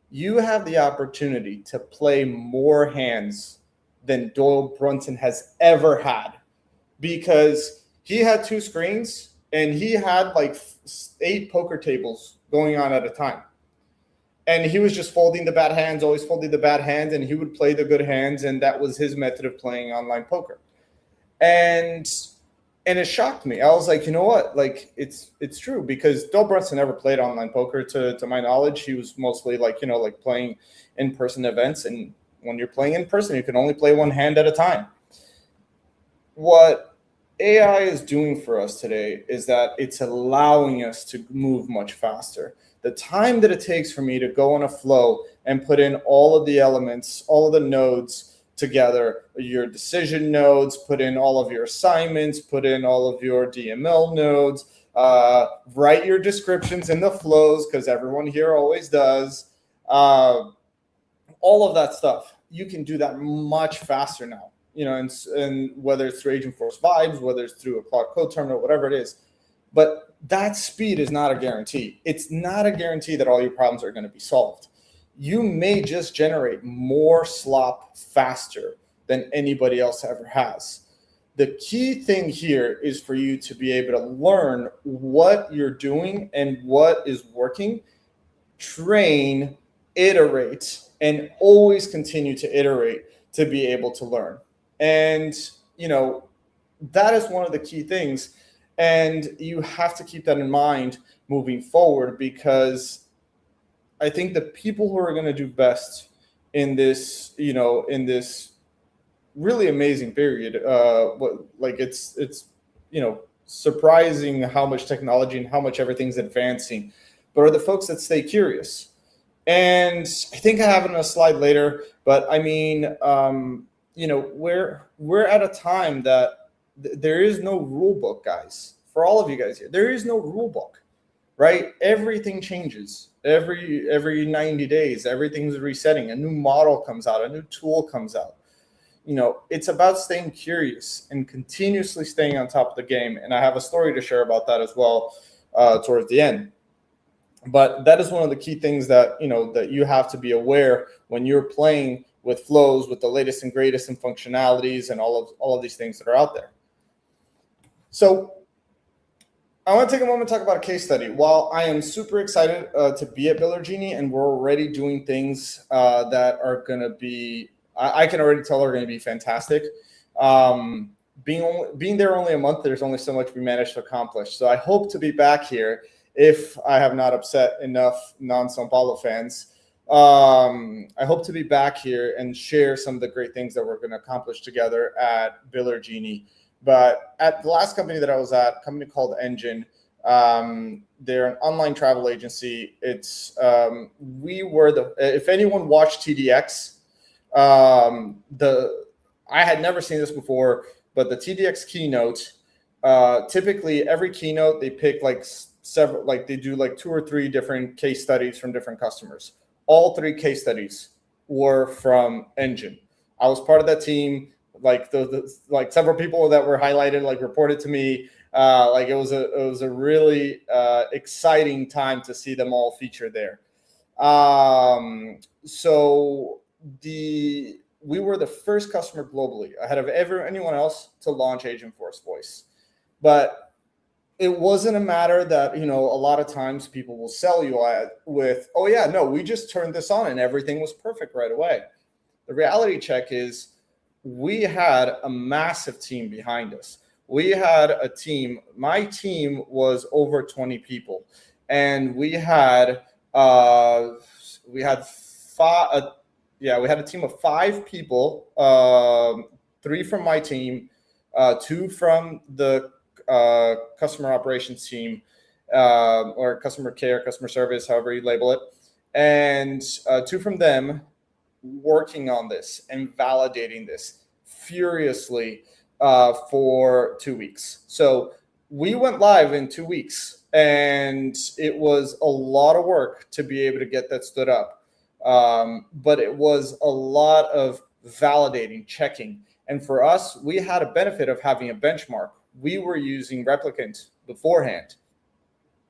you have the opportunity to play more hands than Doyle Brunson has ever had, because he had 2 screens and he had 8 poker tables going on at a time. And he was just folding the bad hands, always folding the bad hands, and he would play the good hands, and that was his method of playing online poker. And it shocked me. I was like, you know what? It's true, because Doyle Brunson never played online poker to my knowledge. He was mostly playing in-person events, and when you're playing in person, you can only play 1 hand at a time. What AI is doing for us today is that it's allowing us to move much faster. The time that it takes for me to go on a flow and put in all of the elements, all of the nodes together, your decision nodes, put in all of your assignments, put in all of your DML nodes, write your descriptions in the flows, because everyone here always does, all of that stuff. You can do that much faster now. And whether it's through Agentforce Vibes, whether it's through a Cloud Code Terminal, whatever it is. But that speed is not a guarantee. It's not a guarantee that all your problems are going to be solved. You may just generate more slop faster than anybody else ever has. The key thing here is for you to be able to learn what you're doing and what is working, train, iterate, and always continue to iterate to be able to learn. And, that is one of the key things. And you have to keep that in mind moving forward, because I think the people who are going to do best in this, in this really amazing period, it's surprising how much technology and how much everything's advancing, but are the folks that stay curious. And I think I have it on a slide later, but we're at a time that there is no rule book, guys. For all of you guys here, there is no rule book, right? Everything changes every 90 days. Everything's resetting. A new model comes out. A new tool comes out. It's about staying curious and continuously staying on top of the game. And I have a story to share about that as well towards the end. But that is one of the key things that that you have to be aware when you're playing with flows, with the latest and greatest in functionalities and all of these things that are out there. So I want to take a moment to talk about a case study. While I am super excited to be at Builder Genie, and we're already doing things that are going to be, I can already tell are going to be fantastic. Being there only a month, there's only so much we managed to accomplish. So I hope to be back here if I have not upset enough non-São Paulo fans. I hope to be back here and share some of the great things that we're going to accomplish together at Builder Genie But at the last company that I was at, a company called Engine, they're an online travel agency. It's we were the, if anyone watched TDX, I had never seen this before, but the TDX keynote, typically every keynote they pick like several, like they do like 2 or 3 different case studies from different customers. All 3 case studies were from Engine. I was part of that team. Like like several people that were highlighted, like reported to me. Like it was a really exciting time to see them all featured there. So we were the first customer globally, ahead of anyone else, to launch Agentforce Voice. But it wasn't a matter that, you know, a lot of times people will sell you with, oh yeah, no, we just turned this on and everything was perfect right away. The reality check is we had a massive team behind us. We had a team, my team was over 20 people, and we had a team of 5 people, 3 from my team, 2 from the customer operations team, or customer care, customer service, however you label it, and 2 from them working on this and validating this furiously for 2 weeks. So we went live in 2 weeks, and it was a lot of work to be able to get that stood up. But it was a lot of validating, checking. And for us, we had a benefit of having a benchmark. We were using Replicant beforehand,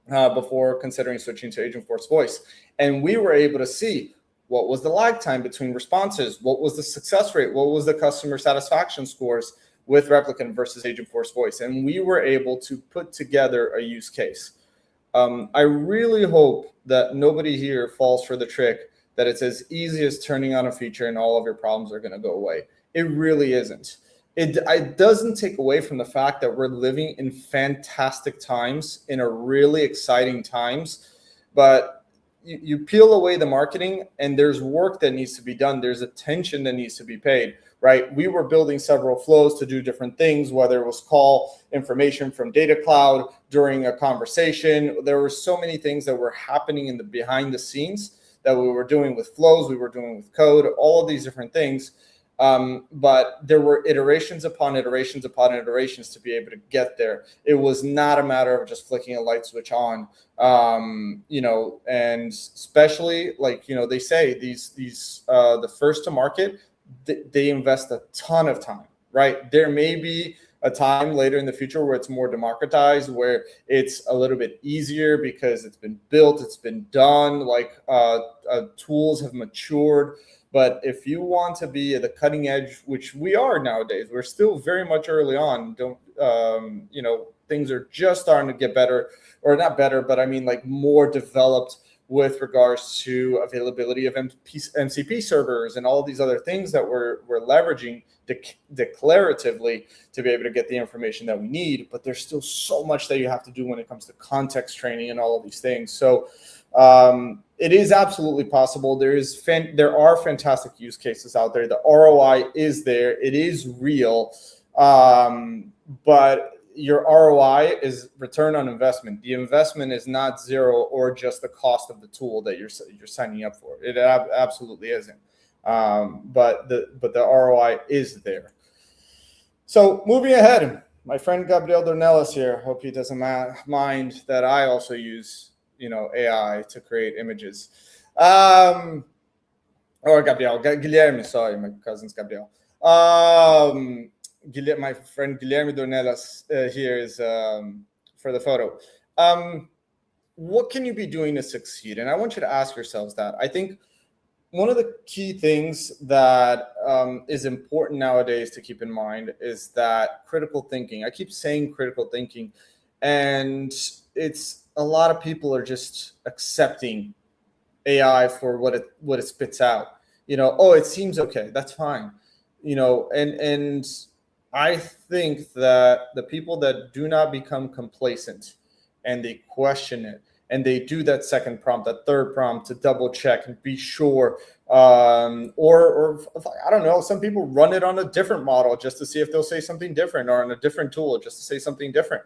before considering switching to Agentforce Voice. And we were able to see what was the lag time between responses, what was the success rate, what was the customer satisfaction scores with Replicant versus Agentforce Voice. And we were able to put together a use case. I really hope that nobody here falls for the trick that it's as easy as turning on a feature and all of your problems are going to go away. It really isn't. It doesn't take away from the fact that we're living in fantastic times, in a really exciting times, but you peel away the marketing and there's work that needs to be done. There's attention that needs to be paid, right? We were building several flows to do different things, whether it was call information from Data Cloud during a conversation. There were so many things that were happening in the behind the scenes that we were doing with flows, we were doing with code, all of these different things. But there were iterations upon iterations upon iterations to be able to get there. It was not a matter of just flicking a light switch on, you know, and especially like, you know, they say these the first to market, they invest a ton of time, right? There may be a time later in the future where it's more democratized, where it's a little bit easier because it's been built, it's been done, like tools have matured. But if you want to be at the cutting edge, which we are nowadays, we're still very much early on. You know, things are just starting to get better, or not better, but I mean like more developed with regards to availability of MCP servers and all of these other things that we're leveraging declaratively to be able to get the information that we need. But there's still so much that you have to do when it comes to context training and all of these things. So it is absolutely possible. There are fantastic use cases out there. The ROI is there. It is real. But your ROI is return on investment. The investment is not zero or just the cost of the tool that you're signing up for. It absolutely isn't. But the ROI is there. So moving ahead, my friend Gabriel Dornelas here. Hope he doesn't mind that I also use, you know, AI to create images. Or Guilherme, sorry, my cousin's Gabriel. My friend Guilherme Dornelas here is for the photo. What can you be doing to succeed? And I want you to ask yourselves that. I think one of the key things that is important nowadays to keep in mind is that critical thinking. I keep saying critical thinking, and it's a lot of people are just accepting AI for what it spits out. You know, oh, it seems okay, that's fine. You know, and I think that the people that do not become complacent and they question it and they do that second prompt, that third prompt to double check and be sure. Or I don't know, some people run it on a different model just to see if they'll say something different, or on a different tool just to say something different.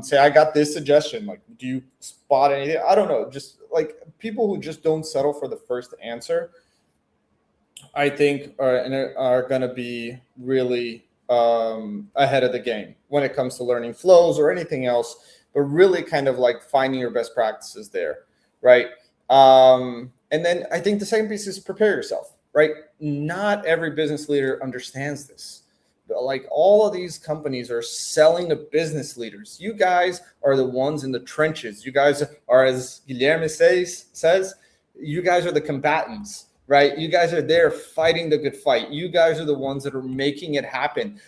Say, I got this suggestion, like, do you spot anything? I don't know, just like people who just don't settle for the first answer, I think are going to be really ahead of the game when it comes to learning flows or anything else, but really kind of like finding your best practices there, right? And then I think the second piece is prepare yourself, right? Not every business leader understands this. Like, all of these companies are selling to business leaders. You guys are the ones in the trenches. You guys are, as Guilherme says, you guys are the combatants, right? You guys are there fighting the good fight. You guys are the ones that are making it happen.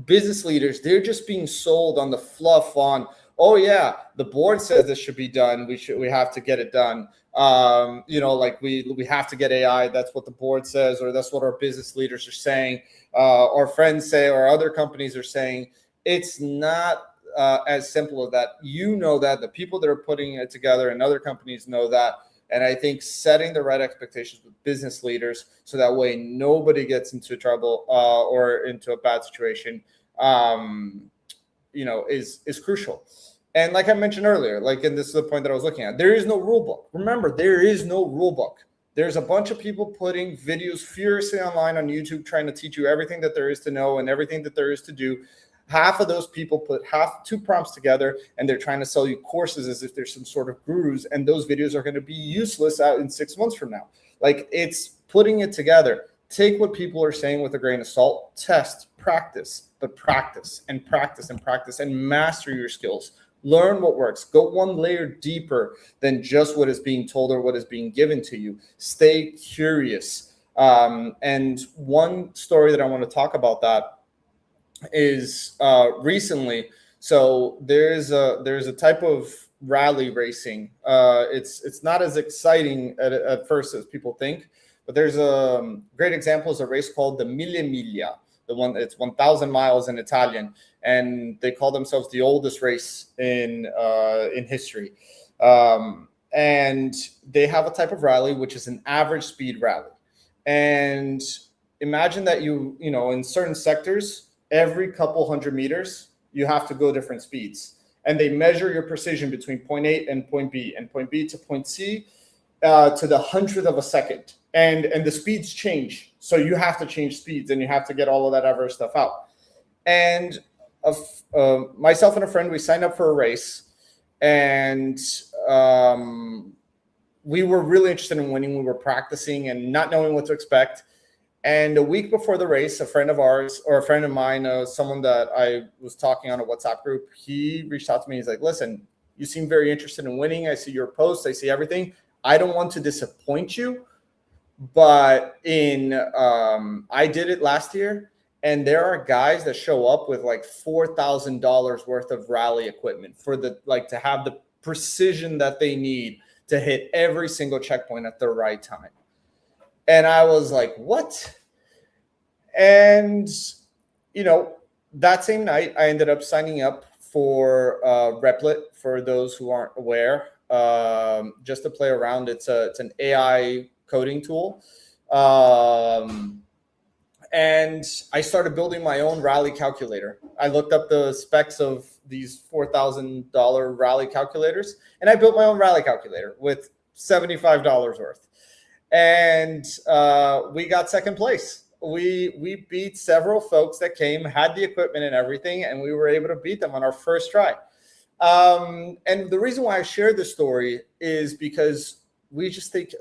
Business leaders, they're just being sold on the fluff on, oh yeah, the board says this should be done. We have to get it done. Like we have to get AI. That's what the board says, or that's what our business leaders are saying. Our friends say, or other companies are saying. It's not as simple as that. You know that, the people that are putting it together and other companies know that. And I think setting the right expectations with business leaders, so that way nobody gets into trouble or into a bad situation, is crucial. And like I mentioned earlier, and this is the point that I was looking at, there is no rule book. Remember, there is no rule book. There's a bunch of people putting videos furiously online on YouTube trying to teach you everything that there is to know and everything that there is to do. Half of those people put two prompts together, and they're trying to sell you courses as if there's some sort of gurus, and those videos are going to be useless out in 6 months from now. Like, it's putting it together. Take what people are saying with a grain of salt, test, practice, but practice and practice and practice and master your skills. Learn what works. Go one layer deeper than just what is being told or what is being given to you. Stay curious. And one story that I want to talk about that is recently. So there's a type of rally racing. It's not as exciting at first as people think, but there's a great example is a race called the Mille Miglia. The one, it's 1,000 miles in Italian, and they call themselves the oldest race in history. And they have a type of rally which is an average speed rally. And imagine that you in certain sectors, every couple hundred meters, you have to go different speeds, and they measure your precision between point A and point B, and point B to point C to the 100th of a second. And the speeds change. So you have to change speeds, and you have to get all of that other stuff out. And myself and a friend, we signed up for a race, and we were really interested in winning. We were practicing and not knowing what to expect. And a week before the race, a friend of ours, or a friend of mine, someone that I was talking on a WhatsApp group, he reached out to me. He's like, listen, you seem very interested in winning. I see your posts. I see everything. I don't want to disappoint you, but I did it last year, and there are guys that show up with like $4,000 worth of rally equipment for to have the precision that they need to hit every single checkpoint at the right time. And I was like, what? And, that same night, I ended up signing up for Replit, for those who aren't aware, just to play around. It's an AI coding tool. And I started building my own rally calculator. I looked up the specs of these $4,000 rally calculators, and I built my own rally calculator with $75 worth. And we got second place. We beat several folks that came, had the equipment and everything, and we were able to beat them on our first try. And the reason why I share this story is because we just think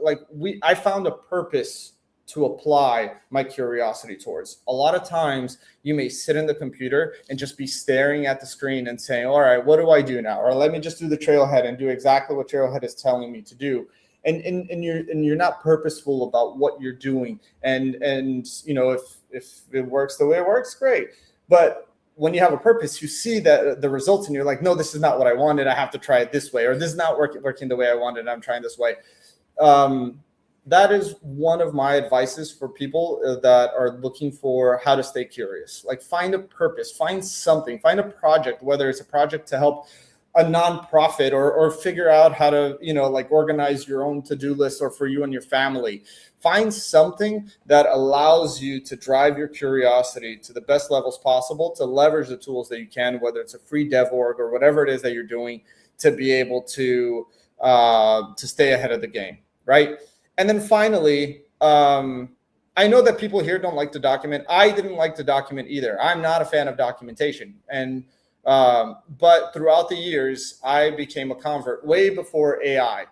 I found a purpose to apply my curiosity towards. A lot of times you may sit in the computer and just be staring at the screen and saying, all right, what do I do now? Or let me just do the trailhead and do exactly what trailhead is telling me to do. And you're not purposeful about what you're doing. And if it works the way it works, great. But when you have a purpose, you see that the results, and you're like, no, this is not what I wanted. I have to try it this way, or this is not working the way I wanted. I'm trying this way. that is one of my advices for people that are looking for how to stay curious. Like, find a purpose, find something, find a project, whether it's a project to help a nonprofit or figure out how to, like organize your own to-do list, or for you and your family. Find something that allows you to drive your curiosity to the best levels possible, to leverage the tools that you can, whether it's a free dev org or whatever it is that you're doing, to be able to stay ahead of the game, right? And then finally, I know that people here don't like to document. I didn't like to document either. I'm not a fan of documentation. But throughout the years, I became a convert way before AI,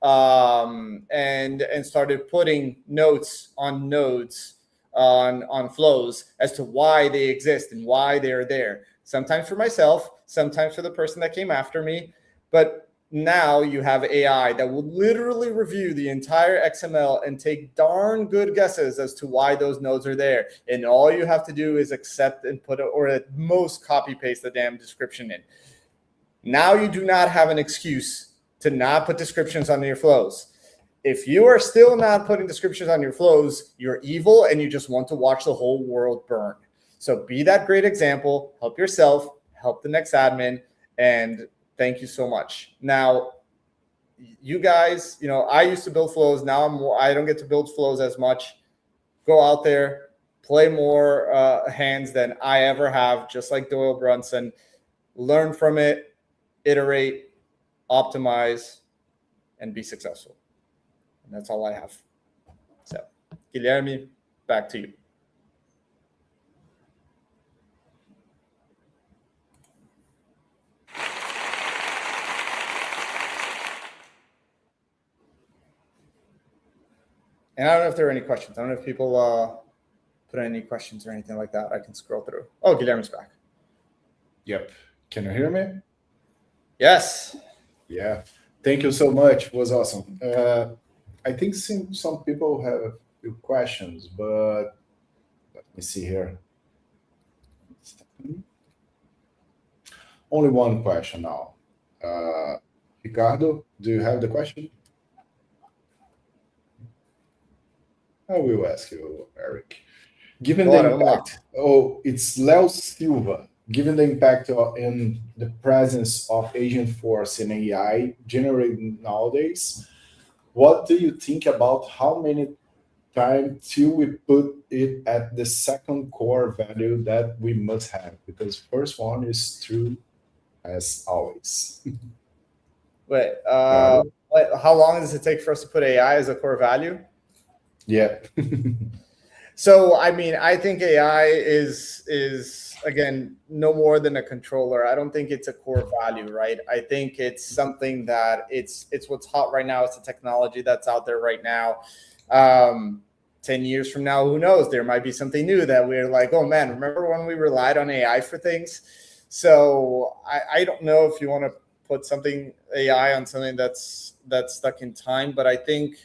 and started putting notes on nodes on flows as to why they exist and why they are there. Sometimes for myself, sometimes for the person that came after me. But now you have AI that will literally review the entire XML and take darn good guesses as to why those nodes are there. And all you have to do is accept and put, or at most copy paste the damn description in. Now you do not have an excuse to not put descriptions on your flows. If you are still not putting descriptions on your flows, you're evil and you just want to watch the whole world burn. So be that great example, help yourself, help the next admin, and thank you so much. Now, you guys, I used to build flows. Now I don't get to build flows as much. Go out there, play more hands than I ever have, just like Doyle Brunson. Learn from it, iterate, optimize, and be successful. And that's all I have. So, Guilherme, back to you. And I don't know if there are any questions. I don't know if people put any questions or anything like that. I can scroll through. Oh, Guilherme's back. Yep. Can you hear me? Yes. Yeah. Thank you so much. It was awesome. I think some people have a few questions, but let me see here. Only one question now. Ricardo, do you have the question? I will ask you, Eric. Given the impact, it's Leo Silva. Given the impact in the presence of agent force and AI generated nowadays, what do you think about how many time till we put it at the second core value that we must have? Because first one is true as always. Wait, how long does it take for us to put AI as a core value? Yeah. So, I mean, I think AI is again, no more than a controller. I don't think it's a core value, right? I think it's something that it's what's hot right now. It's a technology that's out there right now. 10 years from now, who knows? There might be something new that we're like, oh man, remember when we relied on AI for things? So I don't know if you want to put something AI on something that's stuck in time, but I think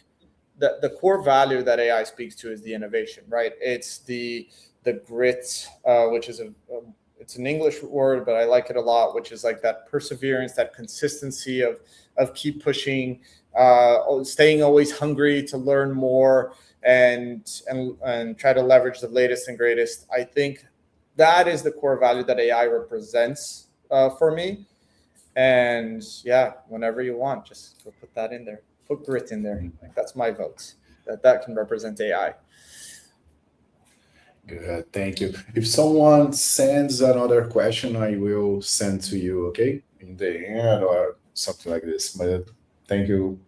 the core value that AI speaks to is the innovation, right? It's the grit, which is it's an English word, but I like it a lot, which is like that perseverance, that consistency of keep pushing, staying always hungry to learn more and try to leverage the latest and greatest. I think that is the core value that AI represents for me. And yeah, whenever you want, just go put that in there. Put grit in there. Like, that's my vote. That can represent AI. Good, thank you. If someone sends another question, I will send to you, okay? In the end or something like this. But thank you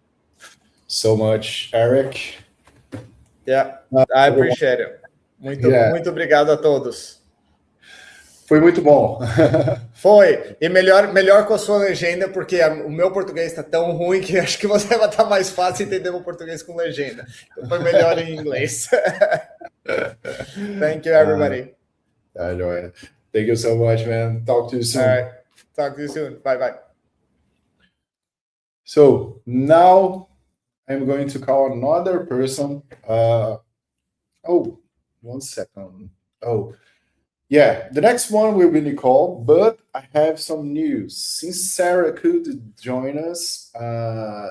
so much, Eric. Yeah, I appreciate it. Muito obrigado a todos. Foi muito bom. Foi. E melhor com a sua legenda, porque o meu português está tão ruim que acho que você vai estar mais fácil entender o português com legenda. Então foi melhor em inglês. Thank you, everybody. Thank you so much, man. Talk to you soon. All right. Talk to you soon. Bye-bye. So now I'm going to call another person. Oh, 1 second. Oh, yeah, the next one will be Nicole, but I have some news. Since Sarah could join us,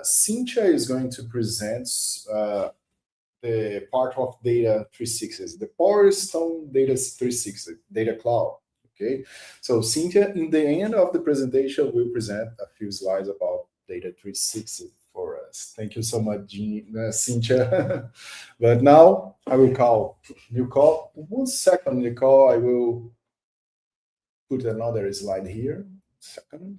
Cynthia is going to present the part of data 360, the Power Stone Data 360, Data Cloud. Okay, so Cynthia, in the end of the presentation, will present a few slides about Data 360 for us. Thank you so much, Cynthia. But now I will call Nicole. 1 second, Nicole. I will put another slide here. Second.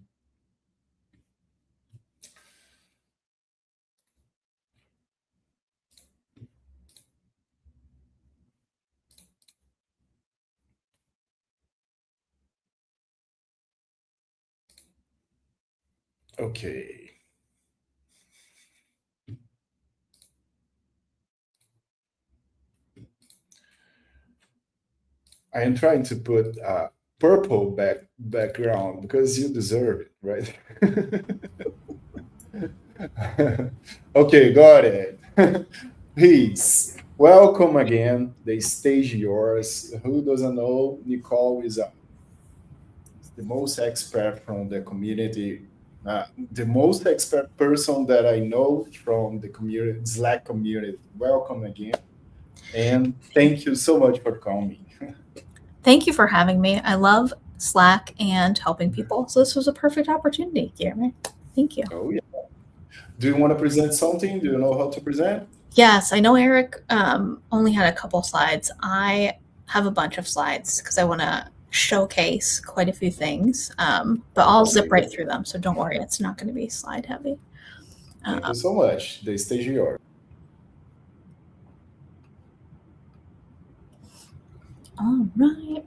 Okay. I am trying to put a purple background because you deserve it, right? Okay, got it. Please, welcome again. The stage is yours. Who doesn't know, Nicole is the most expert from the community, the most expert person that I know from the community, Slack community. Welcome again. And thank you so much for coming. Thank you for having me. I love Slack and helping people. So this was a perfect opportunity, Guillermo. Thank you. Oh, yeah. Do you want to present something? Do you know how to present? Yes, I know Eric only had a couple slides. I have a bunch of slides because I want to showcase quite a few things, but I'll zip right through them. So don't worry, it's not going to be slide heavy. Thank you so much. The stage is yours. All right.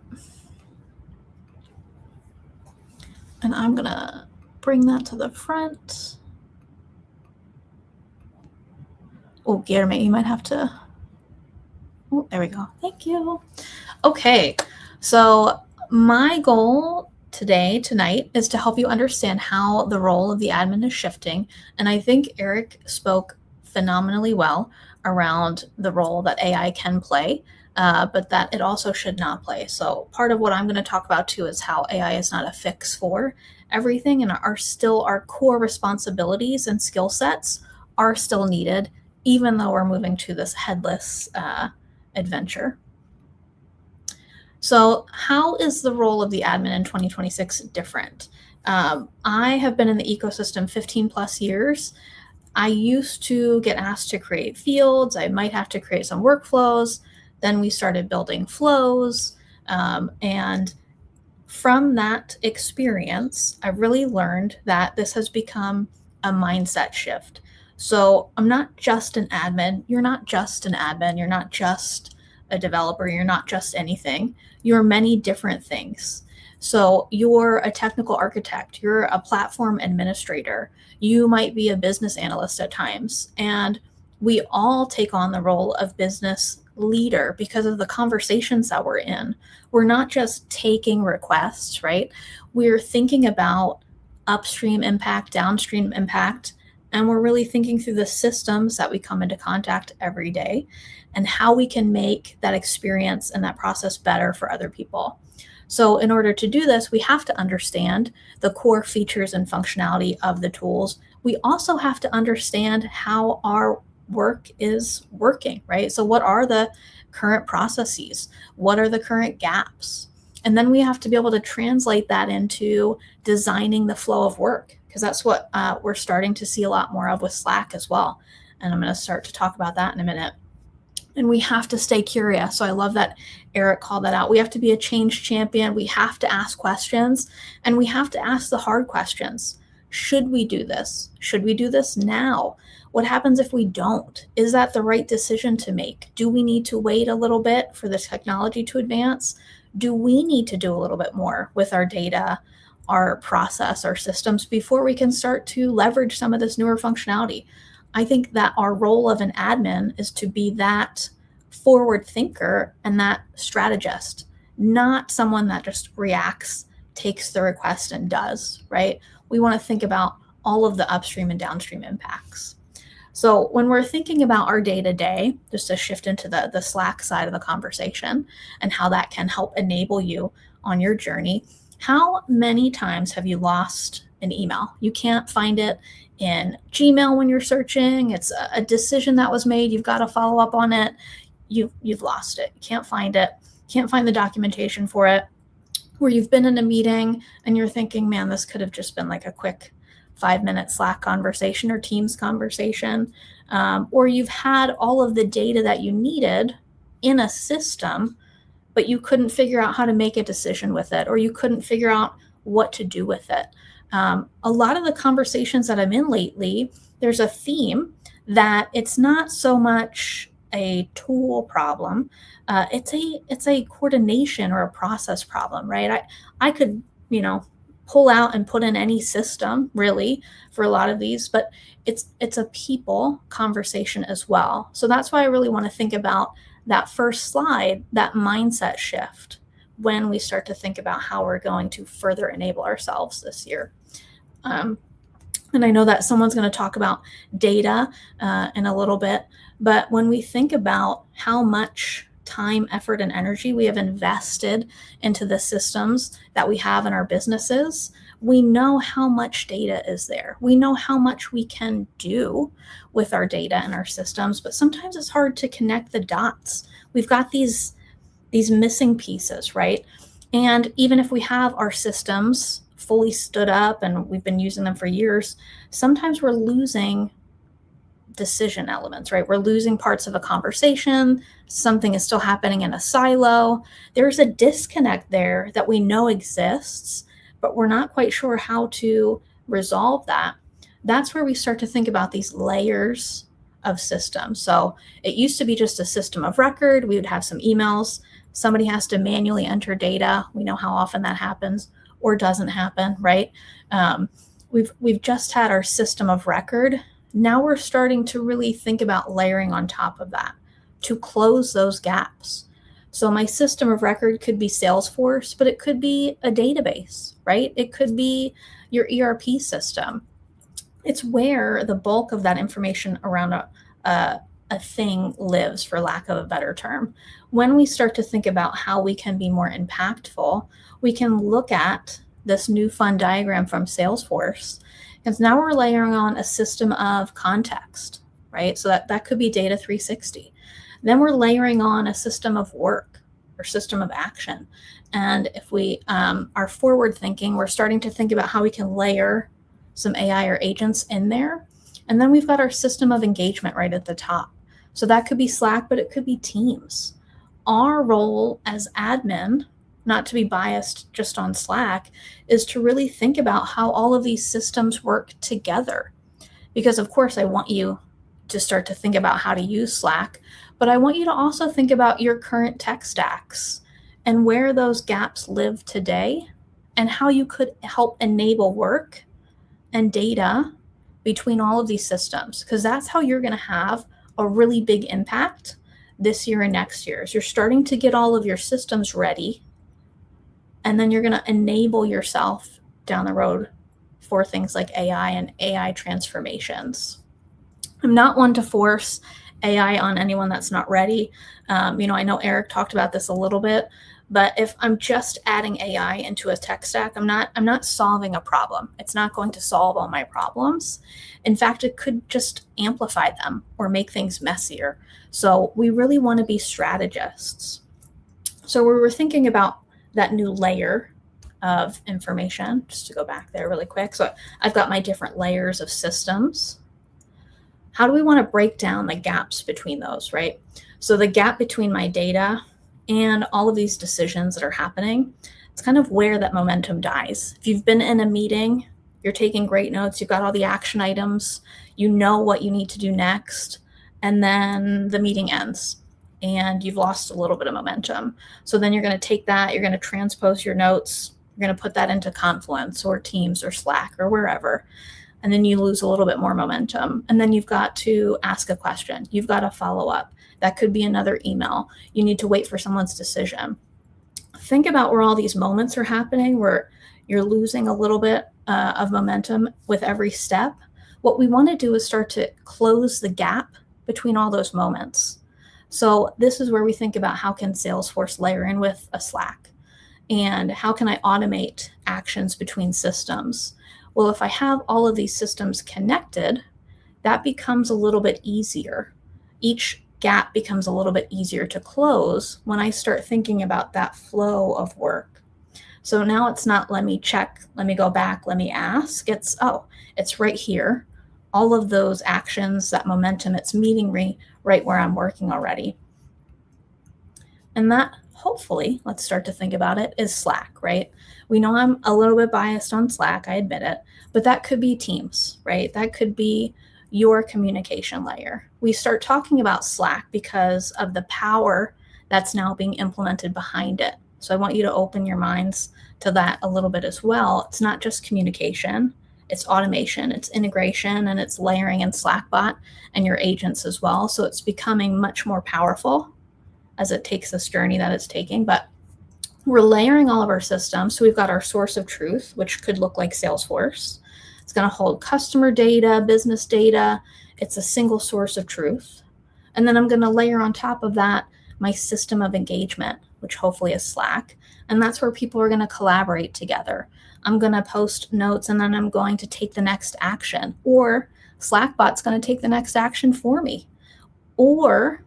And I'm going to bring that to the front. Oh, Guillermo, you might have to. Oh, there we go. Thank you. Okay. So my goal tonight, is to help you understand how the role of the admin is shifting. And I think Eric spoke phenomenally well around the role that AI can play, but that it also should not play. So part of what I'm going to talk about too is how AI is not a fix for everything, and our core responsibilities and skill sets are still needed, even though we're moving to this headless adventure. So how is the role of the admin in 2026 different? I have been in the ecosystem 15 plus years. I used to get asked to create fields. I might have to create some workflows. Then we started building flows. And from that experience, I really learned that this has become a mindset shift. So I'm not just an admin. You're not just an admin. You're not just a developer. You're not just anything. You're many different things. So you're a technical architect. You're a platform administrator. You might be a business analyst at times. And we all take on the role of business leader because of the conversations that we're in. We're not just taking requests, right? We're thinking about upstream impact, downstream impact, and we're really thinking through the systems that we come into contact every day and how we can make that experience and that process better for other people. So in order to do this, we have to understand the core features and functionality of the tools. We also have to understand how our work is working, right? So what are the current processes? What are the current gaps? And then we have to be able to translate that into designing the flow of work, because that's what we're starting to see a lot more of with Slack as well. And I'm going to start to talk about that in a minute. And we have to stay curious. So I love that Eric called that out. We have to be a change champion. We have to ask questions, and we have to ask the hard questions. Should we do this? Should we do this now? What happens if we don't? Is that the right decision to make? Do we need to wait a little bit for the technology to advance? Do we need to do a little bit more with our data, our process, our systems before we can start to leverage some of this newer functionality? I think that our role of an admin is to be that forward thinker and that strategist, not someone that just reacts, takes the request and does, right? We want to think about all of the upstream and downstream impacts. So when we're thinking about our day-to-day, just to shift into the Slack side of the conversation and how that can help enable you on your journey, how many times have you lost an email? You can't find it in Gmail when you're searching. It's a decision that was made. You've got to follow up on it. You've lost it. You can't find it. Can't find the documentation for it. Where you've been in a meeting and you're thinking, man, this could have just been like a quick 5-minute Slack conversation or Teams conversation. Or you've had all of the data that you needed in a system, but you couldn't figure out how to make a decision with it, or you couldn't figure out what to do with it. A lot of the conversations that I'm in lately, there's a theme that it's not so much a tool problem. It's a coordination or a process problem, right? I could, pull out and put in any system really for a lot of these, but it's a people conversation as well. So that's why I really want to think about that first slide, that mindset shift, when we start to think about how we're going to further enable ourselves this year. And I know that someone's going to talk about data in a little bit, but when we think about how much time, effort, and energy we have invested into the systems that we have in our businesses, we know how much data is there. We know how much we can do with our data and our systems, but sometimes it's hard to connect the dots. We've got these missing pieces, right? And even if we have our systems fully stood up and we've been using them for years, sometimes we're losing decision elements, right? We're losing parts of a conversation. Something is still happening in a silo. There's a disconnect there that we know exists, but we're not quite sure how to resolve that. That's where we start to think about these layers of systems. So it used to be just a system of record. We would have some emails. Somebody has to manually enter data. We know how often that happens or doesn't happen, right? We've just had our system of record. Now we're starting to really think about layering on top of that to close those gaps. So my system of record could be Salesforce, but it could be a database, right? It could be your ERP system. It's where the bulk of that information around a thing lives, for lack of a better term. When we start to think about how we can be more impactful, we can look at this new fun diagram from Salesforce, because now we're layering on a system of context, right? So that could be data 360. Then we're layering on a system of work or system of action. And if we are forward thinking, we're starting to think about how we can layer some AI or agents in there. And then we've got our system of engagement right at the top. So that could be Slack, but it could be Teams. Our role as admin, not to be biased just on Slack, is to really think about how all of these systems work together. Because of course, I want you to start to think about how to use Slack, but I want you to also think about your current tech stacks and where those gaps live today and how you could help enable work and data between all of these systems, because that's how you're going to have a really big impact this year and next year. As you're starting to get all of your systems ready, and then you're going to enable yourself down the road for things like AI and AI transformations. I'm not one to force AI on anyone that's not ready. I know Eric talked about this a little bit, but if I'm just adding AI into a tech stack, I'm not solving a problem. It's not going to solve all my problems. In fact, it could just amplify them or make things messier. So we really want to be strategists. So we were thinking about that new layer of information, just to go back there really quick. So I've got my different layers of systems. How do we want to break down the gaps between those, right? So the gap between my data and all of these decisions that are happening, it's kind of where that momentum dies. If you've been in a meeting, you're taking great notes, you've got all the action items, you know what you need to do next, and then the meeting ends and you've lost a little bit of momentum. So then you're going to take that, you're going to transpose your notes, you're going to put that into Confluence or Teams or Slack or wherever. And then you lose a little bit more momentum. And then you've got to ask a question. You've got to follow up. That could be another email. You need to wait for someone's decision. Think about where all these moments are happening, where you're losing a little bit of momentum with every step. What we want to do is start to close the gap between all those moments. So this is where we think about how can Salesforce layer in with a Slack, and how can I automate actions between systems? Well, if I have all of these systems connected, that becomes a little bit easier. Each gap becomes a little bit easier to close when I start thinking about that flow of work. So now it's not, let me check, let me go back, let me ask. It's, oh, it's right here. All of those actions, that momentum, it's meeting me right where I'm working already. And that, hopefully, let's start to think about it, is Slack, right? We know I'm a little bit biased on Slack, I admit it, but that could be Teams, right? That could be your communication layer. We start talking about Slack because of the power that's now being implemented behind it. So I want you to open your minds to that a little bit as well. It's not just communication, it's automation, it's integration, and it's layering in Slackbot and your agents as well. So it's becoming much more powerful as it takes this journey that it's taking. But we're layering all of our systems. So we've got our source of truth, which could look like Salesforce. It's going to hold customer data, business data. It's a single source of truth. And then I'm going to layer on top of that my system of engagement, which hopefully is Slack. And that's where people are going to collaborate together. I'm going to post notes and then I'm going to take the next action. Or Slackbot's going to take the next action for me. Or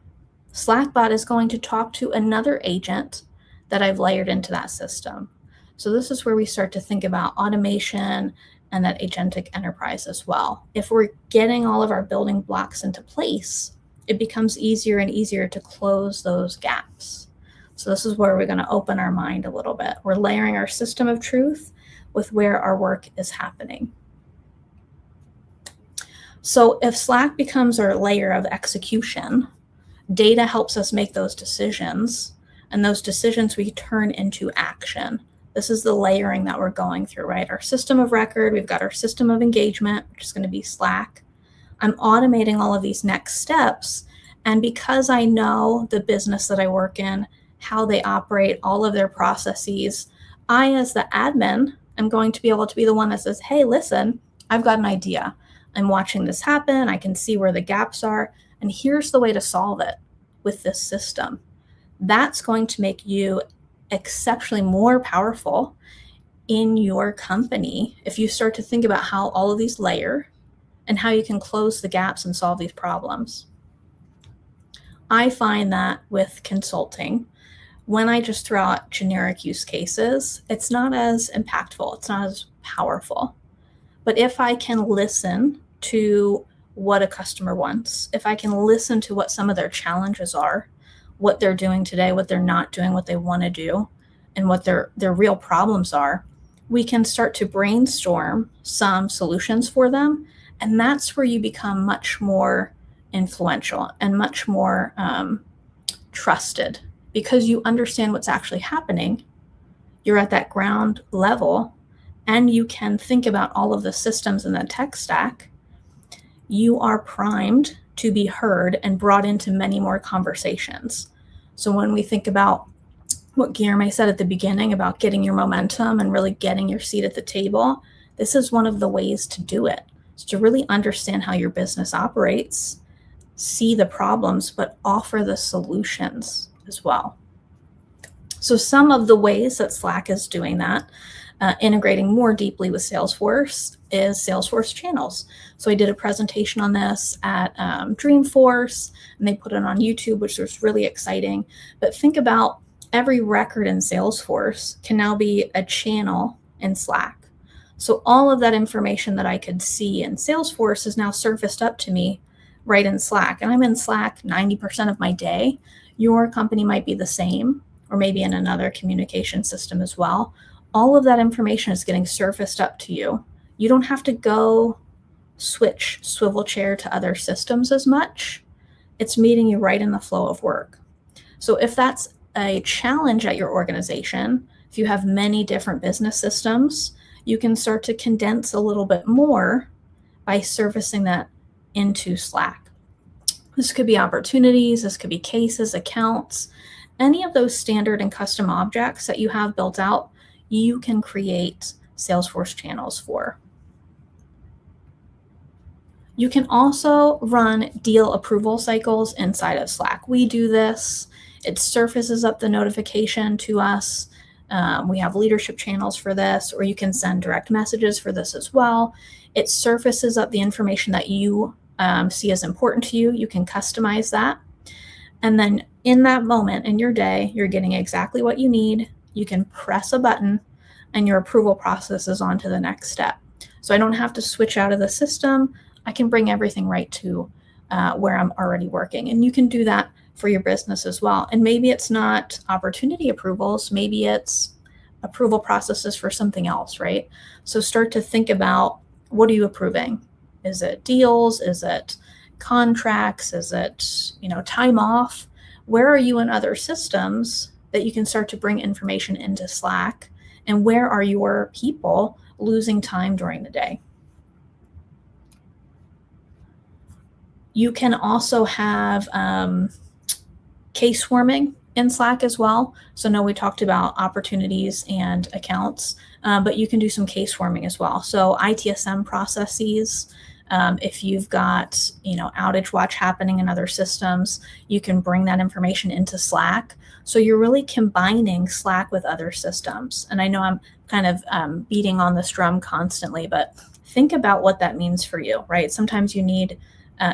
Slackbot is going to talk to another agent that I've layered into that system. So this is where we start to think about automation and that agentic enterprise as well. If we're getting all of our building blocks into place, it becomes easier and easier to close those gaps. So this is where we're going to open our mind a little bit. We're layering our system of truth with where our work is happening. So if Slack becomes our layer of execution, data helps us make those decisions, and those decisions we turn into action. This is the layering that we're going through, right? Our system of record, we've got our system of engagement, which is going to be Slack. I'm automating all of these next steps. And because I know the business that I work in, how they operate, all of their processes, I, as the admin, am going to be able to be the one that says, hey, listen, I've got an idea. I'm watching this happen. I can see where the gaps are. And here's the way to solve it with this system. That's going to make you exceptionally more powerful in your company if you start to think about how all of these layer and how you can close the gaps and solve these problems. I find that with consulting, when I just throw out generic use cases, it's not as impactful, it's not as powerful. But if I can listen to what a customer wants, if I can listen to what some of their challenges are, what they're doing today, what they're not doing, what they want to do, and what their real problems are, we can start to brainstorm some solutions for them. And that's where you become much more influential and much more trusted, because you understand what's actually happening. You're at that ground level and you can think about all of the systems in the tech stack. You are primed to be heard and brought into many more conversations. So when we think about what Guilherme said at the beginning about getting your momentum and really getting your seat at the table, this is one of the ways to do it. It's to really understand how your business operates, see the problems, but offer the solutions as well. So some of the ways that Slack is doing that, integrating more deeply with Salesforce, is Salesforce channels. So I did a presentation on this at Dreamforce, and they put it on YouTube, which was really exciting. But think about every record in Salesforce can now be a channel in Slack. So all of that information that I could see in Salesforce is now surfaced up to me right in Slack. And I'm in Slack 90% of my day. Your company might be the same, or maybe in another communication system as well. All of that information is getting surfaced up to you. You don't have to go switch swivel chair to other systems as much. It's meeting you right in the flow of work. So if that's a challenge at your organization, if you have many different business systems, you can start to condense a little bit more by surfacing that into Slack. This could be opportunities, this could be cases, accounts, any of those standard and custom objects that you have built out, you can create Salesforce channels for. You can also run deal approval cycles inside of Slack. We do this. It surfaces up the notification to us We have leadership channels for this, or you can send direct messages for this as well. It surfaces up the information that you see as important to you. You can customize that. And then in that moment in your day, you're getting exactly what you need. You can press a button and your approval process is on to the next step. So I don't have to switch out of the system. I can bring everything right to where I'm already working. And you can do that for your business as well. And maybe it's not opportunity approvals. Maybe it's approval processes for something else, right? So start to think about, what are you approving? Is it deals? Is it contracts? Is it, time off? Where are you in other systems that you can start to bring information into Slack? And where are your people losing time during the day? You can also have case swarming in Slack as well. So now we talked about opportunities and accounts, but you can do some case swarming as well. So ITSM processes, if you've got, outage watch happening in other systems, you can bring that information into Slack. So you're really combining Slack with other systems. And I know I'm kind of beating on this drum constantly, but think about what that means for you, right? Sometimes you need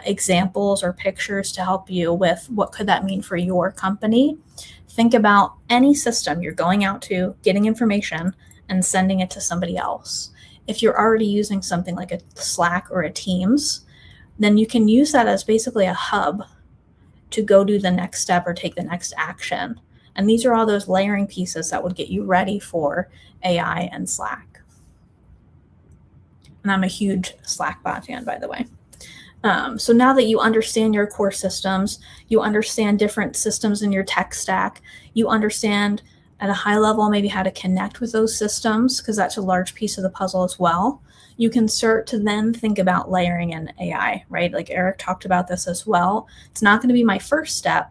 examples or pictures to help you with what could that mean for your company. Think about any system you're going out to, getting information and sending it to somebody else. If you're already using something like a Slack or a Teams, then you can use that as basically a hub to go do the next step or take the next action. And these are all those layering pieces that would get you ready for AI and Slack. And I'm a huge Slackbot fan, by the way. So now that you understand your core systems, you understand different systems in your tech stack, you understand at a high level maybe how to connect with those systems, because that's a large piece of the puzzle as well. You can start to then think about layering in AI, right? Like Eric talked about this as well. It's not going to be my first step,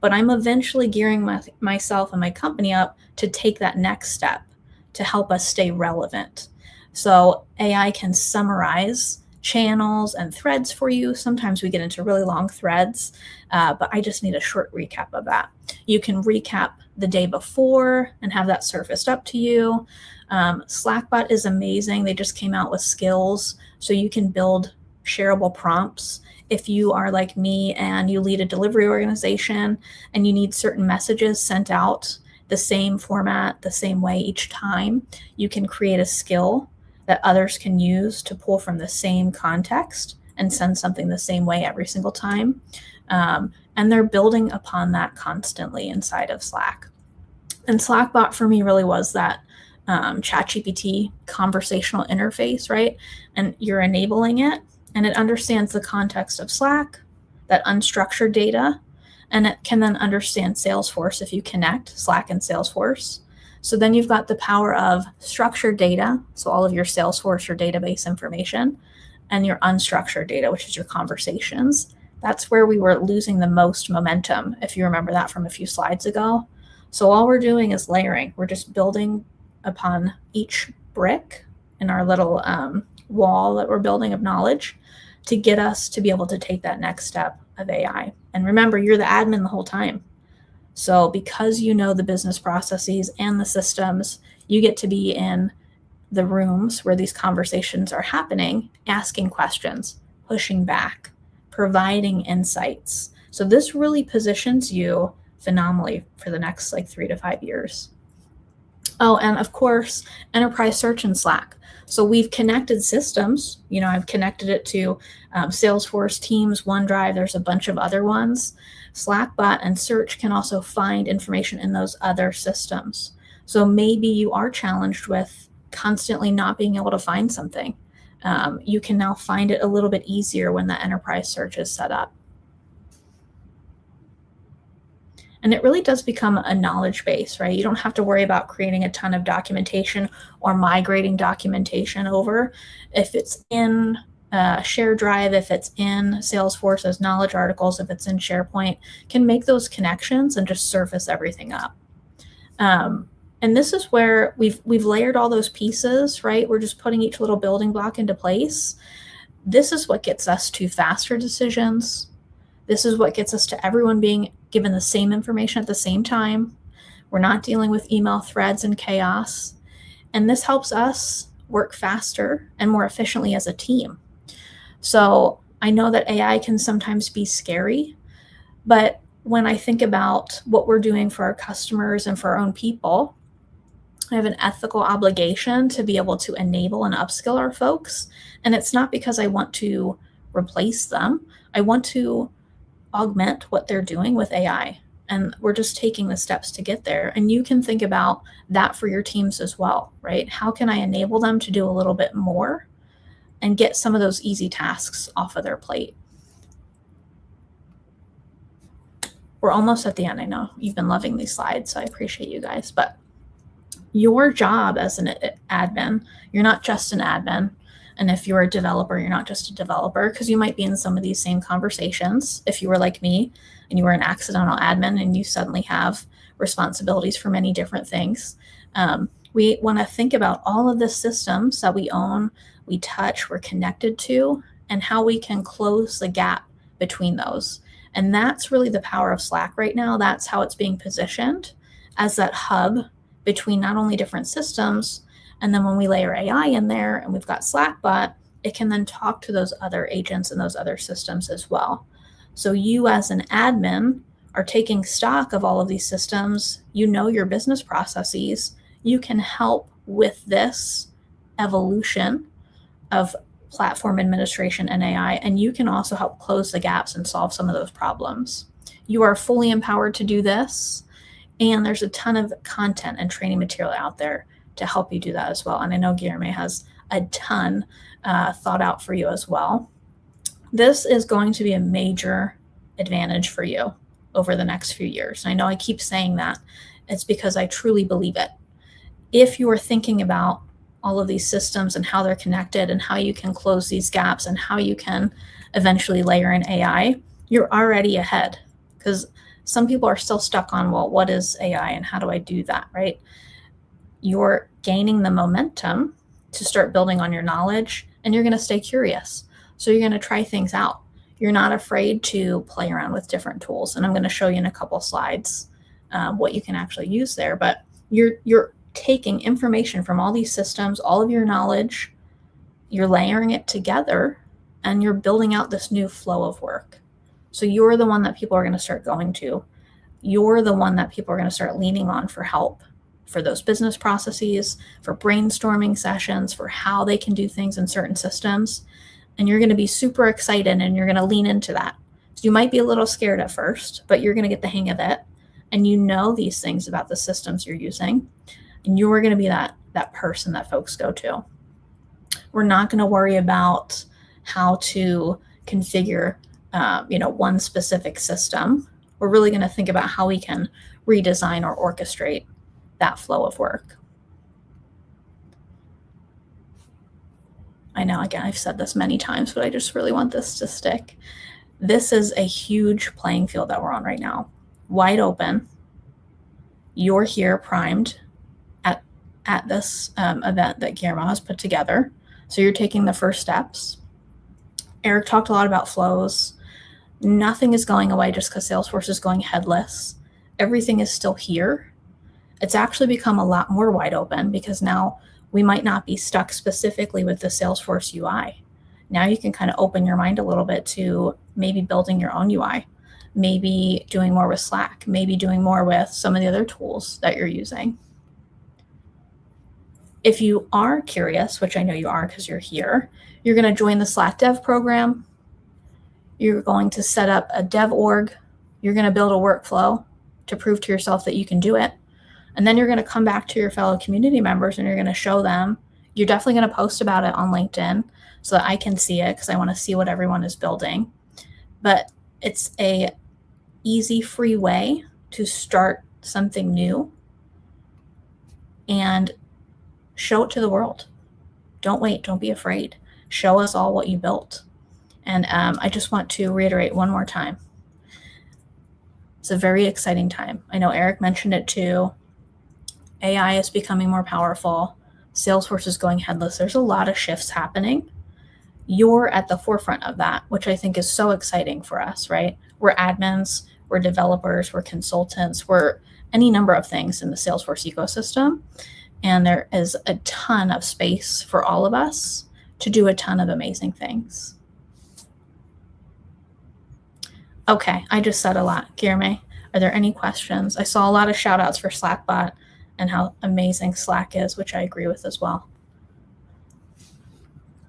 but I'm eventually gearing myself and my company up to take that next step to help us stay relevant. So AI can summarize channels and threads for you. Sometimes we get into really long threads, but I just need a short recap of that. You can recap the day before and have that surfaced up to you. Slackbot is amazing. They just came out with skills, so you can build shareable prompts. If you are like me and you lead a delivery organization and you need certain messages sent out the same format, the same way each time, you can create a skill that others can use to pull from the same context and send something the same way every single time. And they're building upon that constantly inside of Slack. And Slackbot for me really was that ChatGPT conversational interface, right? And you're enabling it, and it understands the context of Slack, that unstructured data, and it can then understand Salesforce if you connect Slack and Salesforce. So then you've got the power of structured data, so all of your Salesforce or database information, and your unstructured data, which is your conversations. That's where we were losing the most momentum, if you remember that from a few slides ago. So all we're doing is layering. We're just building upon each brick in our little wall that we're building of knowledge to get us to be able to take that next step of AI. And remember, you're the admin the whole time. So because you know the business processes and the systems, you get to be in the rooms where these conversations are happening, asking questions, pushing back, providing insights. So this really positions you phenomenally for the next 3 to 5 years. Oh, and of course, enterprise search in Slack. So we've connected systems. I've connected it to Salesforce, Teams, OneDrive. There's a bunch of other ones. Slackbot and search can also find information in those other systems. So maybe you are challenged with constantly not being able to find something. You can now find it a little bit easier when the enterprise search is set up. And it really does become a knowledge base, right? You don't have to worry about creating a ton of documentation or migrating documentation over. If it's in Share Drive, if it's in Salesforce as knowledge articles, if it's in SharePoint, can make those connections and just surface everything up. And this is where we've layered all those pieces, right? We're just putting each little building block into place. This is what gets us to faster decisions. This is what gets us to everyone being given the same information at the same time. We're not dealing with email threads and chaos. And this helps us work faster and more efficiently as a team. So I know that AI can sometimes be scary, but when I think about what we're doing for our customers and for our own people, I have an ethical obligation to be able to enable and upskill our folks. And it's not because I want to replace them. I want to augment what they're doing with AI. And we're just taking the steps to get there. And you can think about that for your teams as well, right? How can I enable them to do a little bit more and get some of those easy tasks off of their plate? We're almost at the end. I know you've been loving these slides, so I appreciate you guys. But your job as an admin, you're not just an admin. And if you're a developer, you're not just a developer, because you might be in some of these same conversations. If you were like me and you were an accidental admin and you suddenly have responsibilities for many different things, we want to think about all of the systems that we own, we touch, we're connected to, and how we can close the gap between those. And that's really the power of Slack right now. That's how it's being positioned, as that hub between not only different systems, and then when we layer AI in there and we've got Slackbot, it can then talk to those other agents and those other systems as well. So you as an admin are taking stock of all of these systems. You know your business processes. You can help with this evolution of platform administration and AI, and you can also help close the gaps and solve some of those problems. You are fully empowered to do this, and there's a ton of content and training material out there to help you do that as well. And I know Guilherme has a ton thought out for you as well. This is going to be a major advantage for you over the next few years. And I know I keep saying that. It's because I truly believe it. If you are thinking about all of these systems and how they're connected and how you can close these gaps and how you can eventually layer in AI, you're already ahead. Because some people are still stuck on, well, what is AI and how do I do that, right? You're gaining the momentum to start building on your knowledge, and you're going to stay curious. So you're going to try things out. You're not afraid to play around with different tools. And I'm going to show you in a couple slides what you can actually use there. But you're taking information from all these systems, all of your knowledge, you're layering it together, and you're building out this new flow of work. So you're the one that people are going to start going to. You're the one that people are going to start leaning on for help, for those business processes, for brainstorming sessions, for how they can do things in certain systems. And you're going to be super excited and you're going to lean into that. So you might be a little scared at first, but you're going to get the hang of it. And you know these things about the systems you're using. And you're going to be that person that folks go to. We're not going to worry about how to configure one specific system. We're really going to think about how we can redesign or orchestrate that flow of work. I know, again, I've said this many times, but I just really want this to stick. This is a huge playing field that we're on right now. Wide open. You're here primed at this event that Guillermo has put together. So you're taking the first steps. Eric talked a lot about flows. Nothing is going away just because Salesforce is going headless. Everything is still here. It's actually become a lot more wide open because now we might not be stuck specifically with the Salesforce UI. Now you can kind of open your mind a little bit to maybe building your own UI, maybe doing more with Slack, maybe doing more with some of the other tools that you're using. If you are curious, which I know you are because you're here, you're going to join the Slack Dev program. You're going to set up a dev org. You're going to build a workflow to prove to yourself that you can do it. And then you're going to come back to your fellow community members and you're going to show them. You're definitely going to post about it on LinkedIn so that I can see it because I want to see what everyone is building. But it's a easy, free way to start something new and show it to the world. Don't wait. Don't be afraid. Show us all what you built. And I just want to reiterate one more time. It's a very exciting time. I know Eric mentioned it too. AI is becoming more powerful. Salesforce is going headless. There's a lot of shifts happening. You're at the forefront of that, which I think is so exciting for us, right? We're admins, we're developers, we're consultants, we're any number of things in the Salesforce ecosystem. And there is a ton of space for all of us to do a ton of amazing things. Okay, I just said a lot. Guilherme, are there any questions? I saw a lot of shout outs for Slackbot and how amazing Slack is, which I agree with as well.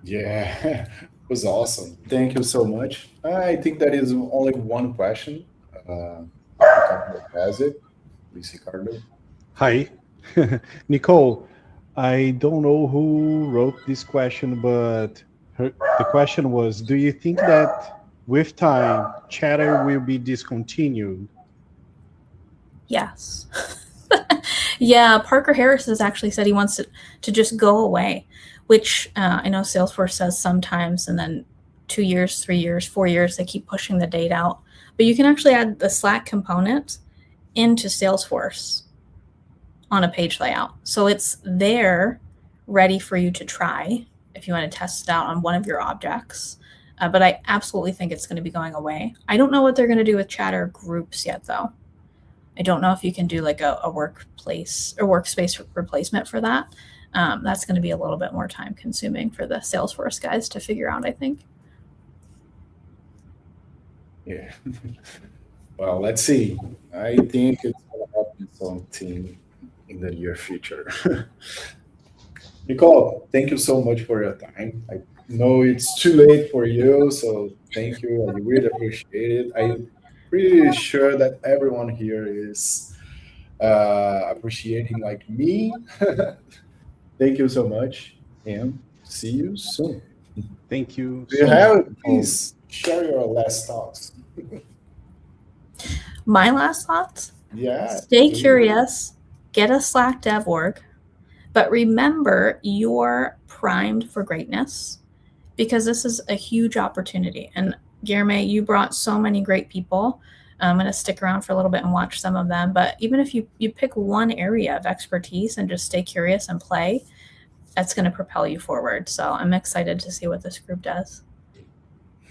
Yeah, it was awesome. Thank you so much. I think that is only one question. Ricardo has it. Please, Ricardo. Hi, Nicole. I don't know who wrote this question, but the question was, do you think that with time, chatter will be discontinued? Yes. Yeah, Parker Harris has actually said he wants it to just go away, which I know Salesforce says sometimes, and then 2 years, 3 years, 4 years, they keep pushing the date out. But you can actually add the Slack component into Salesforce on a page layout. So it's there ready for you to try if you want to test it out on one of your objects. But I absolutely think it's going to be going away. I don't know what they're going to do with chatter groups yet, though. I don't know if you can do like a workplace or workspace replacement for that. That's going to be a little bit more time consuming for the Salesforce guys to figure out, I think. Yeah. Well, let's see. I think it's going to happen something in the near future. Nicole, thank you so much for your time. I know it's too late for you, so thank you. I really appreciate it. I'm pretty sure that everyone here is appreciating like me. Thank you so much, and see you soon. Thank you. Do you have, please share your last thoughts. My last thoughts? Yeah. Stay curious, get a Slack dev org, but remember you're primed for greatness because this is a huge opportunity. And Guilherme, you brought so many great people. I'm going to stick around for a little bit and watch some of them. But even if you pick one area of expertise and just stay curious and play, that's going to propel you forward. So I'm excited to see what this group does.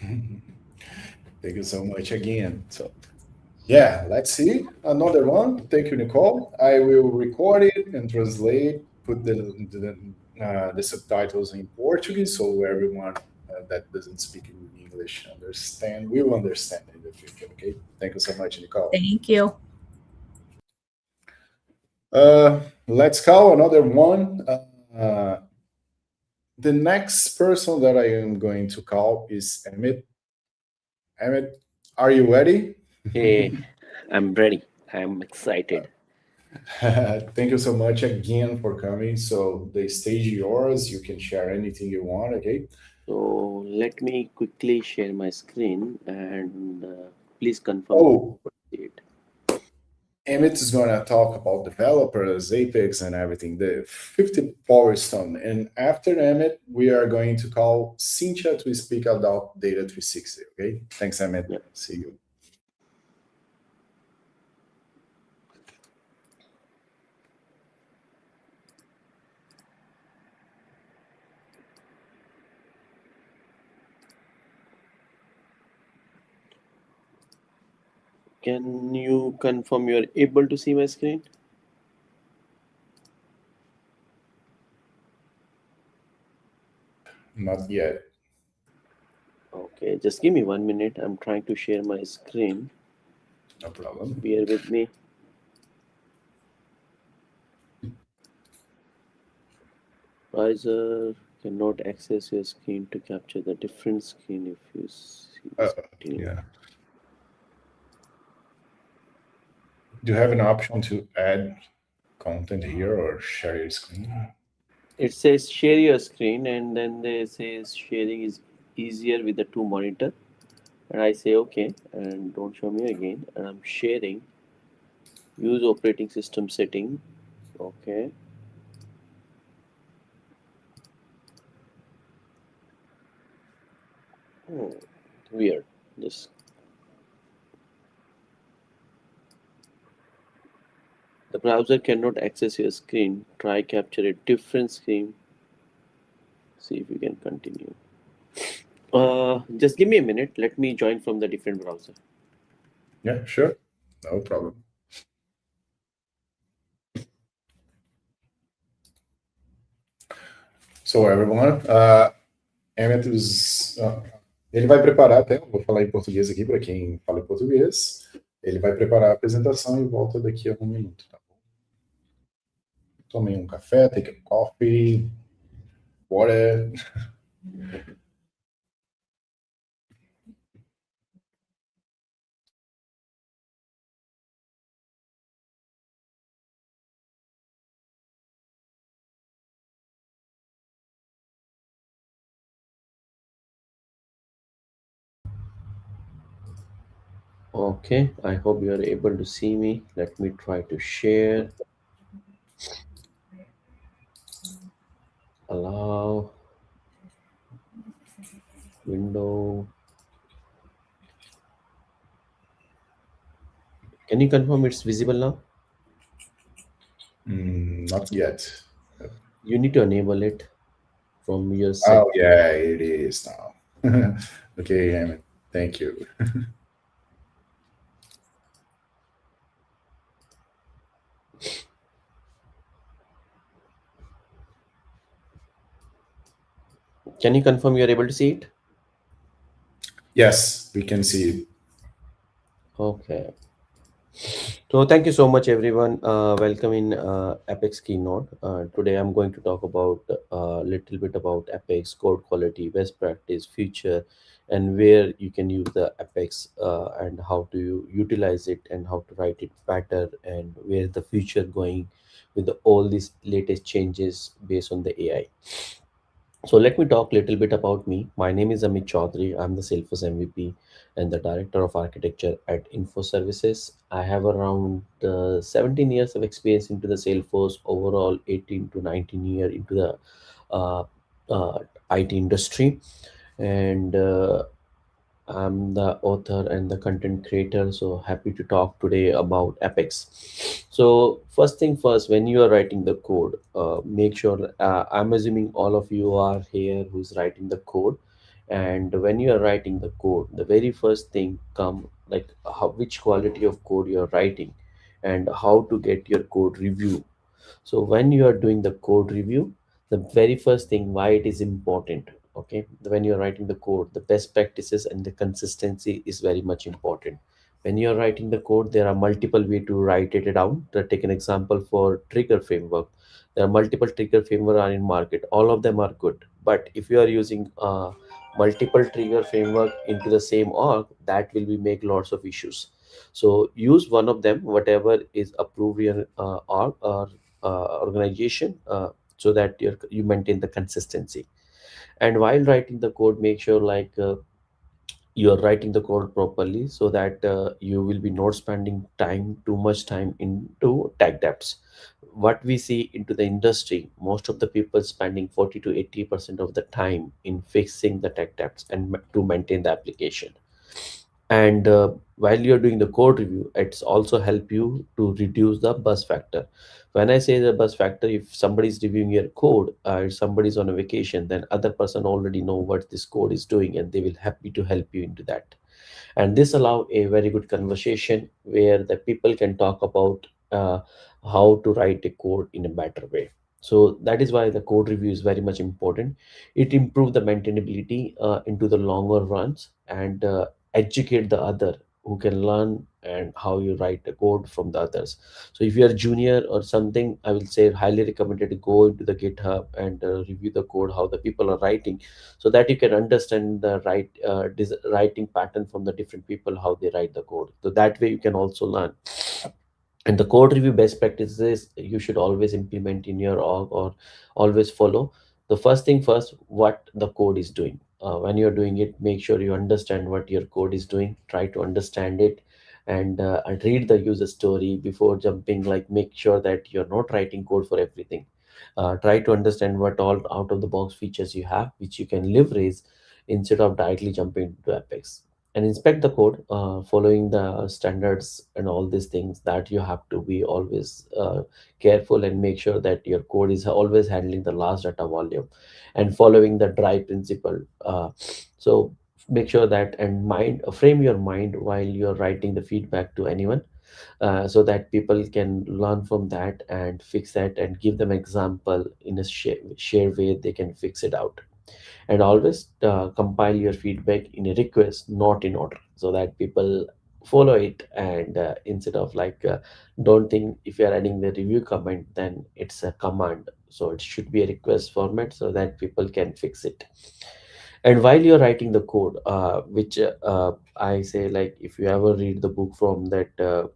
Thank you so much again. So yeah, let's see another one. Thank you, Nicole. I will record it and translate, put the subtitles in Portuguese so everyone that doesn't speak English will understand in the future. Okay. Thank you so much, Nicole. Thank you. Let's call another one. The next person that I am going to call is Emmett. Emmett, are you ready? Hey, I'm ready. I'm excited. Thank you so much again for coming. So the stage is yours. You can share anything you want, okay? So let me quickly share my screen and please confirm. Oh, it. Emmett is going to talk about developers, Apex, and everything, the 50 Power Stone. And after Emmett, we are going to call Cynthia to speak about Data 360, okay? Thanks, Emmett. Yeah. See you. Can you confirm you're able to see my screen? Not yet. Okay, just give me 1 minute. I'm trying to share my screen. No problem. Bear with me. Browser cannot access your screen to capture the different screen if you see the screen. Yeah. Do you have an option to add content here or share your screen? It says share your screen, and then they says sharing is easier with the two monitor. And I say okay, and don't show me again. And I'm sharing. Use operating system setting. Okay. Weird. This. The browser cannot access your screen. Try capture a different screen. See if you can continue. Just give me a minute. Let me join from the different browser. Yeah, sure. No problem. So everyone, Emmett ele vai preparar até, eu vou falar em português aqui para quem fala em português. Ele vai preparar a apresentação e volta daqui a um minuto, tá bom? Tomem um café, take a coffee, water. Okay, I hope you are able to see me. Let me try to share. Allow. Window. Can you confirm it's visible now? Not yet. You need to enable it from your side. Oh, yeah, it is now. Okay, Emmett, thank you. Can you confirm you're able to see it? Yes, we can see it. Okay. So thank you so much, everyone. Welcome in Apex Keynote. Today I'm going to talk about a little bit about Apex code quality, best practice, future, and where you can use the Apex and how to utilize it and how to write it better and where the future going with all these latest changes based on the AI. So let me talk a little bit about me. My name is Amit Chaudhary. I'm the Salesforce MVP and the Director of Architecture at Info Services. I have around 17 years of experience into the Salesforce, overall 18 to 19 year into the uh, uh, IT industry. And I'm the author and the content creator, so happy to talk today about Apex. So first thing first, when you are writing the code, make sure I'm assuming all of you are here who's writing the code, and when you are writing the code, the very first thing come like which quality of code you're writing, and how to get your code review. So when you are doing the code review, the very first thing why it is important, okay, when you're writing the code, the best practices and the consistency is very much important. When you're writing the code, there are multiple way to write it down. To take an example for trigger framework, there are multiple trigger framework are in market, all of them are good, but if you are using multiple trigger framework into the same org, that will be make lots of issues. So use one of them, whatever is approved in org or organization, so that you maintain the consistency. And while writing the code, make sure you're writing the code properly so that you will be not spending time too much time into tech depths. What we see into the industry, most of the people spending 40 to 80% of the time in fixing the tech depths and to maintain the application. And while you're doing the code review, it's also help you to reduce the buzz factor. When I say the buzz factor, if somebody's reviewing your code, if somebody's on a vacation, then other person already know what this code is doing and they will happy to help you into that. And this allow a very good conversation where the people can talk about how to write a code in a better way. So that is why the code review is very much important. It improve the maintainability into the longer runs, and educate the other who can learn and how you write the code from the others. So if you are junior or something, I will say highly recommended to go into the GitHub and review the code how the people are writing, so that you can understand the writing pattern from the different people how they write the code. So that way you can also learn. And the code review best practices you should always implement in your org or always follow. The first thing first, what the code is doing. When you're doing it, make sure you understand what your code is doing, try to understand it, and read the user story before jumping. Like, make sure that you're not writing code for everything. Try to understand what all out of the box features you have which you can leverage instead of directly jumping into Apex. And inspect the code following the standards and all these things, that you have to be always careful and make sure that your code is always handling the last data volume and following the dry principle. So make sure that, and mind frame your mind while you're writing the feedback to anyone. so that people can learn from that and fix that, and give them example in a share way they can fix it out. And always compile your feedback in a request, not in order, so that people follow it. And instead of like don't think if you are adding the review comment then it's a command, so it should be a request format so that people can fix it. And while you're writing the code, which I say, like if you ever read the book from that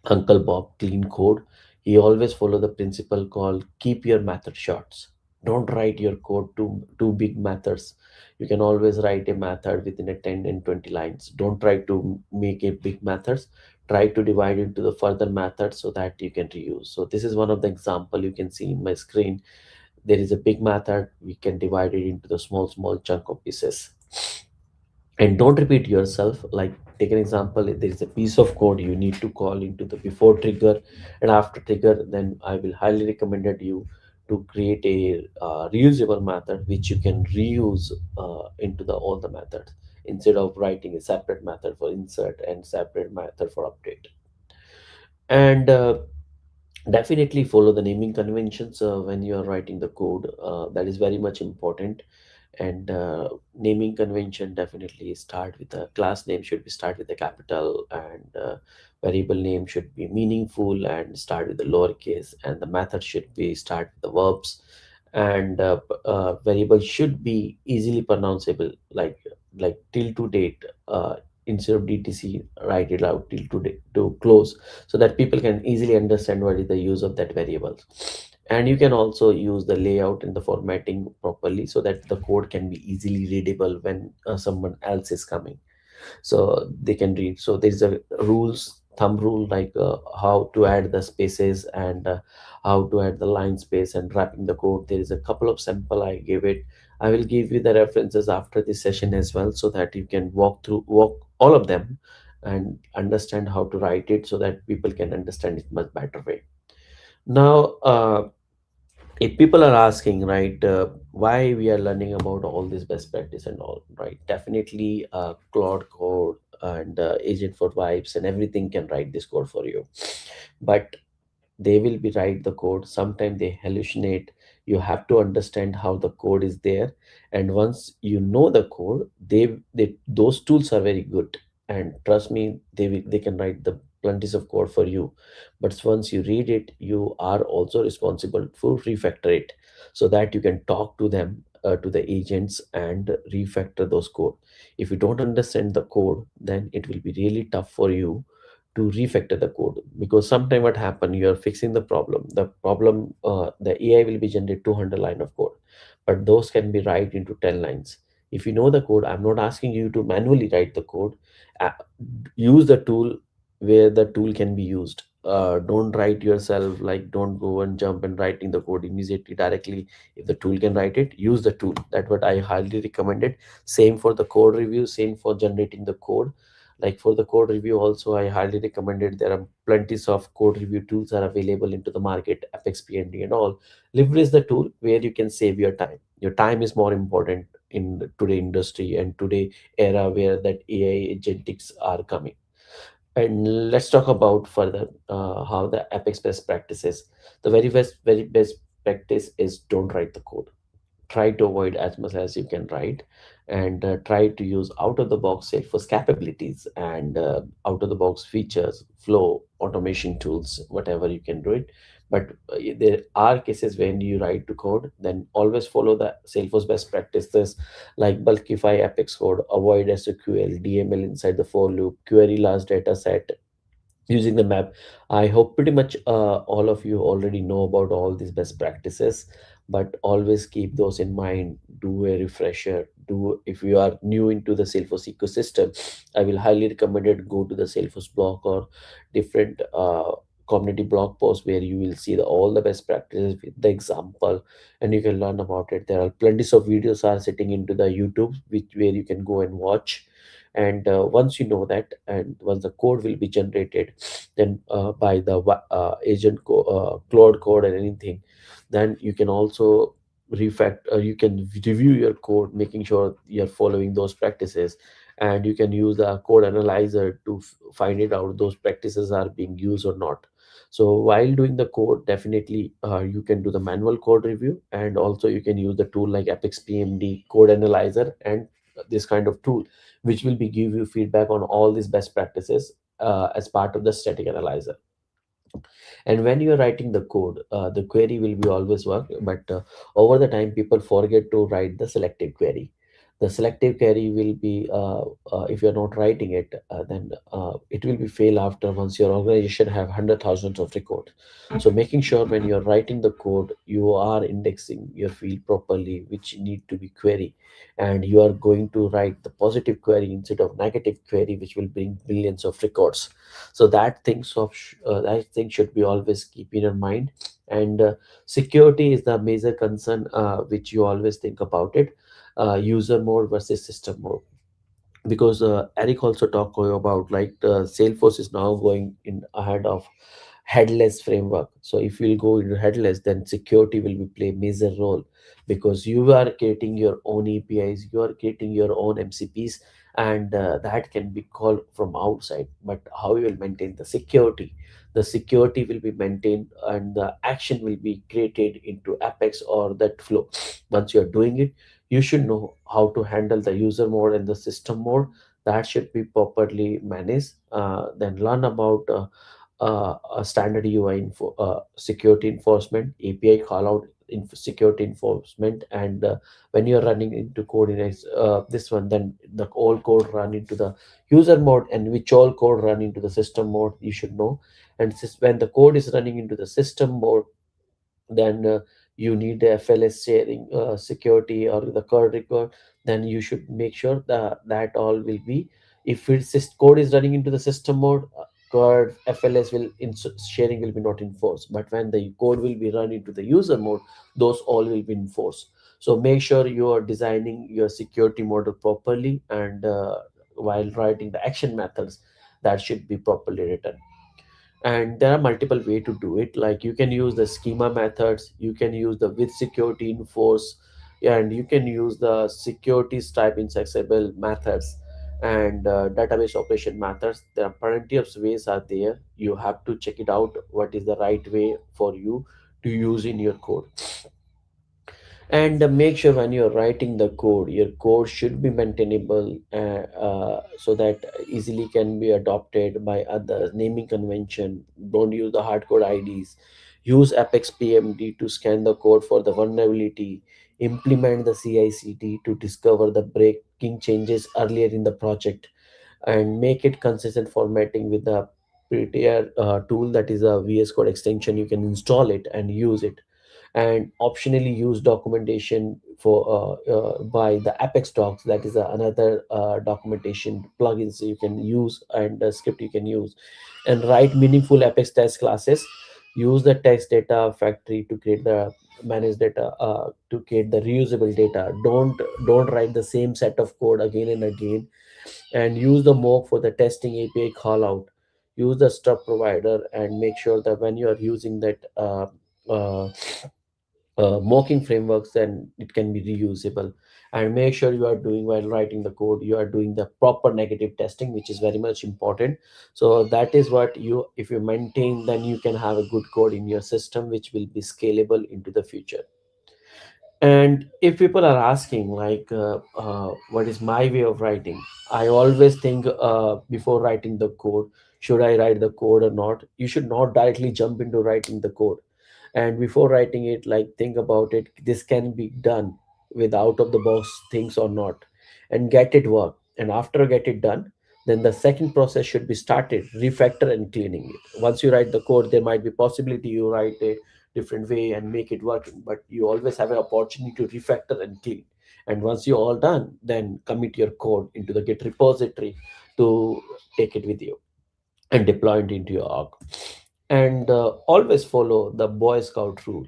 Uncle Bob Clean Code, he always follow the principle called keep your method shorts. Don't write your code too big methods. You can always write a method within a 10 and 20 lines. Don't try to make it big methods. Try to divide into the further methods so that you can reuse. So this is one of the example you can see in my screen. There is a big method. We can divide it into the small chunk of pieces. And don't repeat yourself. Like take an example, if there is a piece of code you need to call into the before trigger and after trigger, then I will highly recommended you to create a reusable method which you can reuse into the all the methods, instead of writing a separate method for insert and separate method for update. And definitely follow the naming conventions when you are writing the code. That is very much important. And naming convention definitely start with a class name should be start with a capital, and variable name should be meaningful and start with the lowercase, and the method should be start with the verbs. And variable should be easily pronounceable, like till to date, instead of DTC, write it out till to date to close, so that people can easily understand what is the use of that variable. And you can also use the layout and the formatting properly so that the code can be easily readable when someone else is coming, so they can read. So there's a rules thumb rule, like how to add the spaces, and how to add the line space and wrapping the code. There is a couple of sample I gave it. I will give you the references after this session as well, so that you can walk all of them and understand how to write it, so that people can understand it much better way. Now if people are asking, right, why we are learning about all this best practice and all, right, definitely Claude code and agent for vibes and everything can write this code for you. But they will be write the code, sometimes they hallucinate. You have to understand how the code is there. And once you know the code, they those tools are very good, and trust me, they can write the plenties of code for you. But once you read it, you are also responsible for refactor it, so that you can talk to them, to the agents, and refactor those code. If you don't understand the code, then it will be really tough for you to refactor the code. Because sometime what happen, you are fixing the problem, the AI will be generate 200 line of code, but those can be write into 10 lines. If you know the code, I'm not asking you to manually write the code. uh, Use the tool where the tool can be used. Don't write yourself, like don't go and jump and writing the code immediately directly. If the tool can write it, use the tool. That what I highly recommended. Same for the code review, same for generating the code. Like for the code review also, I highly recommended. There are plenties of code review tools are available into the market, Apex PND and all. Leverage the tool where you can save your time. Your time is more important in today industry and today era where that AI agentics are coming. And let's talk about further how the Apex best practices. The very best practice is don't write the code. Try to avoid as much as you can write, and try to use out of the box Salesforce capabilities and out of the box features, flow, automation tools, whatever you can do it. But there are cases when you write to code, then always follow the Salesforce best practices, like bulkify Apex code, avoid SQL, DML inside the for loop, query large data set using the map. I hope pretty much all of you already know about all these best practices, but always keep those in mind. Do a refresher. Do, if you are new into the Salesforce ecosystem, I will highly recommend it. Go to the Salesforce blog or different community blog posts where you will see all the best practices with the example, and you can learn about it. There are plenty of videos are sitting into the YouTube, which where you can go and watch. And once you know that, and once the code will be generated, then by the Claude code and anything, then you can also you can review your code, making sure you're following those practices. and you can use the code analyzer to find it out those practices are being used or not. So while doing the code, definitely you can do the manual code review, and also you can use the tool like Apex PMD code analyzer and this kind of tool, which will be give you feedback on all these best practices as part of the static analyzer. And when you're writing the code, the query will be always work, but over the time people forget to write the selective query. The selective query will be if you're not writing it, then it will be fail after once your organization have hundred thousands of records. So making sure when you're writing the code, you are indexing your field properly which need to be query, and you are going to write the positive query instead of negative query which will bring billions of records. So that thing should be always keep in your mind. And security is the major concern which you always think about it. User mode versus system mode, because Eric also talked about like Salesforce is now going in ahead of headless framework. So if you'll go into headless, then security will be play major role, because you are creating your own APIs, you are creating your own MCPs, and that can be called from outside. But how you will maintain the security? The security will be maintained, and the action will be created into Apex or that flow. Once you are doing it, you should know how to handle the user mode and the system mode. That should be properly managed. Then learn about a standard UI security enforcement, API callout security enforcement, and when you're running into code in this one, then the all code run into the user mode, and which all code run into the system mode, you should know. And when the code is running into the system mode, then you need the FLS sharing security or the code record. Then you should make sure that that all will be, if it's code is running into the system mode, code FLS will sharing will be not enforced. But when the code will be run into the user mode, those all will be enforced. So make sure you are designing your security model properly, and while writing the action methods, that should be properly written. And there are multiple way to do it, like you can use the schema methods, you can use the with security enforce, and you can use the security type inaccessible methods, and database operation methods. There are plenty of ways are there, you have to check it out what is the right way for you to use in your code. And make sure when you're writing the code, your code should be maintainable, so that easily can be adopted by others. Naming convention, don't use the hard code IDs. Use Apex PMD to scan the code for the vulnerability. Implement the CI/CD to discover the breaking changes earlier in the project, and make it consistent formatting with the prettier tool, that is a VS Code extension. You can install it and use it. And optionally use documentation for by the Apex docs, that is another documentation plugins you can use, and script you can use. And write meaningful Apex test classes. Use the text data factory to create the manage data, to create the reusable data. Don't write the same set of code again and again. And use the mock for the testing API call out. Use the stub provider, and make sure that when you are using that uh, mocking frameworks, then it can be reusable. And make sure you are doing, while writing the code, you are doing the proper negative testing, which is very much important. So that is what you, if you maintain, then you can have a good code in your system which will be scalable into the future. And if people are asking like what is my way of writing, I always think before writing the code, should I write the code or not? You should not directly jump into writing the code. And before writing it, like think about it, this can be done with out of the box things or not, and get it work. And after get it done, then the second process should be started, refactor and cleaning it. Once you write the code, there might be possibility you write a different way and make it working, but you always have an opportunity to refactor and clean. And once you're all done, then commit your code into the Git repository to take it with you and deploy it into your org. And always follow the Boy Scout rule.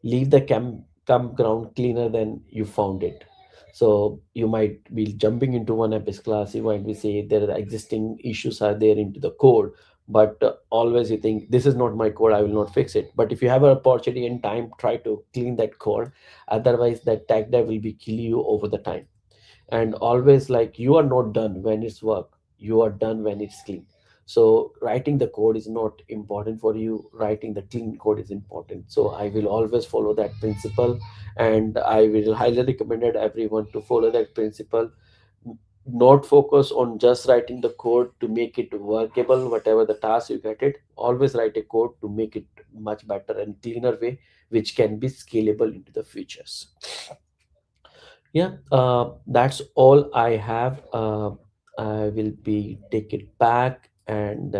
Leave the campground cleaner than you found it. So you might be jumping into one Apex class, you might be say there are existing issues are there into the code, but always you think this is not my code, I will not fix it. But if you have an opportunity and time, try to clean that code. Otherwise that tag dev will be kill you over the time. And always, like, you are not done when it's work, you are done when it's clean. So writing the code is not important for you, writing the clean code is important. So I will always follow that principle, and I will highly recommend everyone to follow that principle. Not focus on just writing the code to make it workable, whatever the task you get it. Always write a code to make it much better and cleaner way, which can be scalable into the futures. Yeah, that's all I have. I will be take it back, and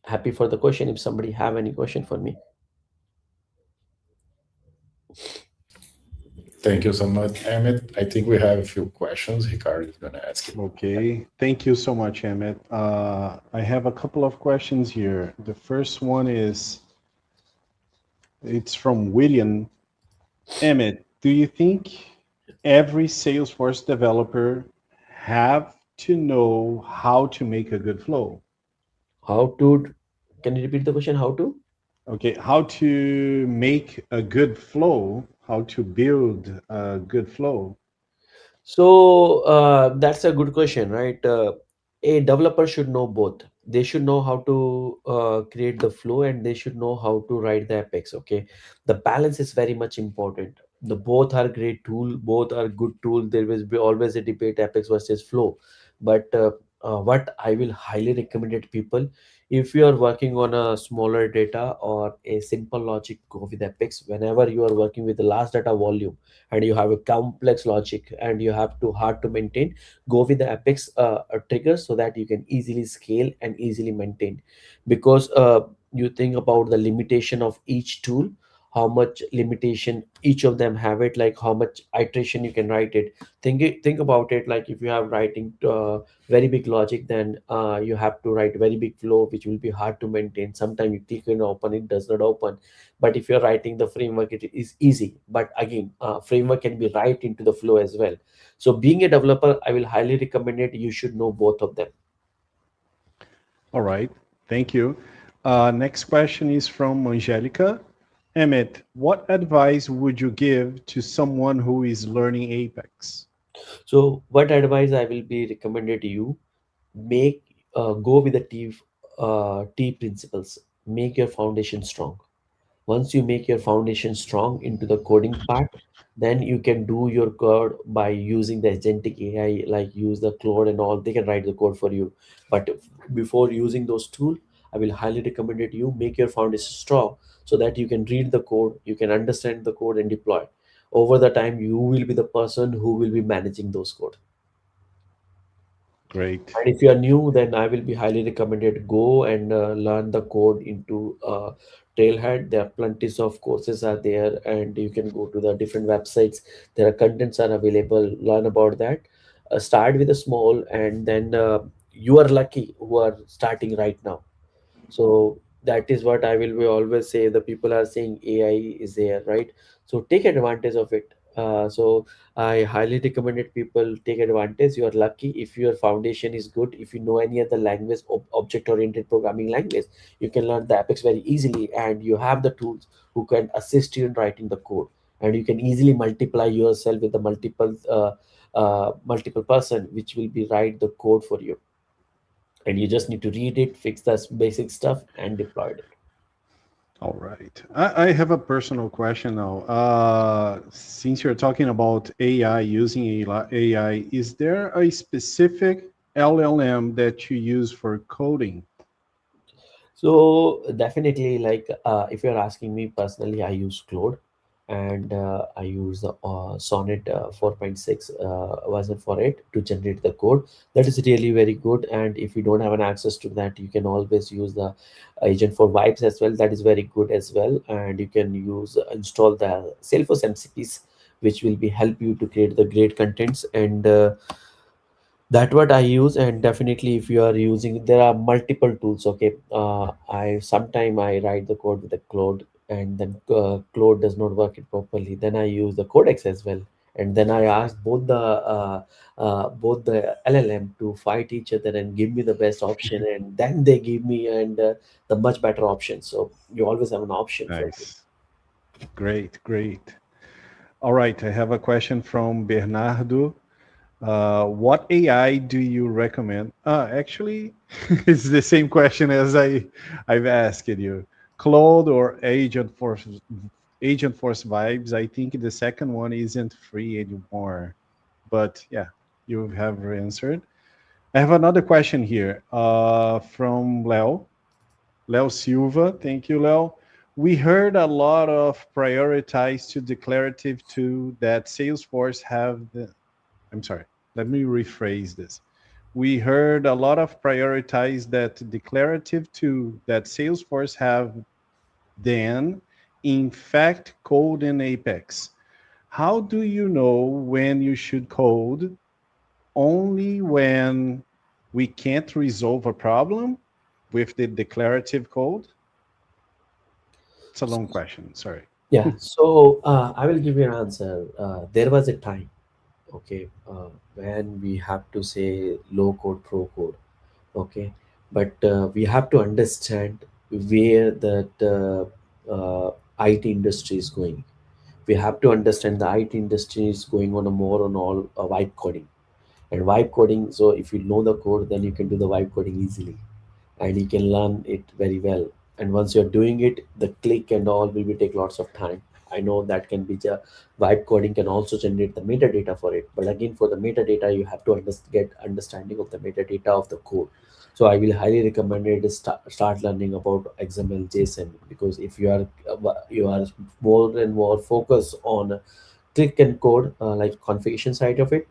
happy for the question if somebody have any question for me. Thank you so much, Emmett. I think we have a few questions. Ricardo is going to ask you. Okay, thank you so much, Emmett. I have a couple of questions here. The first one is, it's from William. Emmett, do you think every Salesforce developer have to know how to make a good flow? How to, can you repeat the question? How to? Okay, how to make a good flow, how to build a good flow. So that's a good question, right? A developer should know both. They should know how to create the flow, and they should know how to write the Apex. Okay, the balance is very much important. The both are great tool, both are good tool. There will be always a debate Apex versus flow, but what I will highly recommend it people, if you are working on a smaller data or a simple logic, go with Apex. Whenever you are working with the large data volume and you have a complex logic and you have to hard to maintain, go with the Apex triggers so that you can easily scale and easily maintain. Because you think about the limitation of each tool, how much limitation each of them have it, like how much iteration you can write it. Think about it, like if you have writing very big logic, then you have to write very big flow, which will be hard to maintain. Sometimes you click and open, it does not open. But if you're writing the framework, it is easy. But again, framework can be right into the flow as well. So being a developer, I will highly recommend it. You should know both of them. All right, thank you. Next question is from Angelica. Emmett, what advice would you give to someone who is learning Apex? So what advice I will be recommended to you, make go with the T principles. Make your foundation strong. Once you make your foundation strong into the coding part, then you can do your code by using the agentic AI, like use the Claude and all. They can write the code for you. But before using those tools, I will highly recommend it you make your foundation strong so that you can read the code, you can understand the code and deploy. Over the time, you will be the person who will be managing those code. Great. And if you are new, then I will be highly recommended go and learn the code into Trailhead. There are plenties of courses are there, and you can go to the different websites. There are contents are available. Learn about that. Start with a small, and then you are lucky who are starting right now. So that is what I will be always say. The people are saying AI is there, right? So take advantage of it. So I highly recommended people take advantage. You are lucky if your foundation is good. If you know any other language, object-oriented programming language, you can learn the Apex very easily, and you have the tools who can assist you in writing the code, and you can easily multiply yourself with the multiple person, which will be write the code for you, and you just need to read it, fix the basic stuff, and deploy it. All right. I have a personal question now. Since you're talking about AI, using AI, is there a specific LLM that you use for coding? So definitely, like if you're asking me personally, I use Claude, and I use the Sonnet 4.6 version for it to generate the code. That is really very good. And if you don't have an access to that, you can always use the agent for vibes as well. That is very good as well. And you can use install the Salesforce MCPs, which will be help you to create the great contents. And that what I use. And definitely if you are using, there are multiple tools. Okay, I sometime I write the code with the Claude, and then Claude does not work it properly, then I use the Codex as well. And then I ask both the LLM to fight each other and give me the best option, and then they give me and the much better option. So you always have an option for it. Nice. Great, great. All right, I have a question from Bernardo. What AI do you recommend? Actually, it's the same question as I've asked you. Claude or Agent Force vibes. I think the second one isn't free anymore. But yeah, you have answered. I have another question here from Leo Silva. Thank you, Leo. We heard a lot of prioritize to declarative to that Salesforce have the. I'm sorry. Let me rephrase this. We heard a lot of prioritize that declarative to that Salesforce have then in fact code in Apex. How do you know when you should code only when we can't resolve a problem with the declarative code? It's a long question, sorry. Yeah, so I will give you an answer. There was a time, okay, when we have to say low code, pro code, okay, but we have to understand where that IT industry is going. We have to understand the IT industry is going on a more on all vibe coding and vibe coding. So if you know the code, then you can do the vibe coding easily and you can learn it very well. And once you're doing it, the click and all will be take lots of time. I know that can be vibe coding can also generate the metadata for it, but again for the metadata you have to get understanding of the metadata of the code. So I will highly recommend it to start learning about XML JSON, because if you are more and more focused on click and code, like configuration side of it,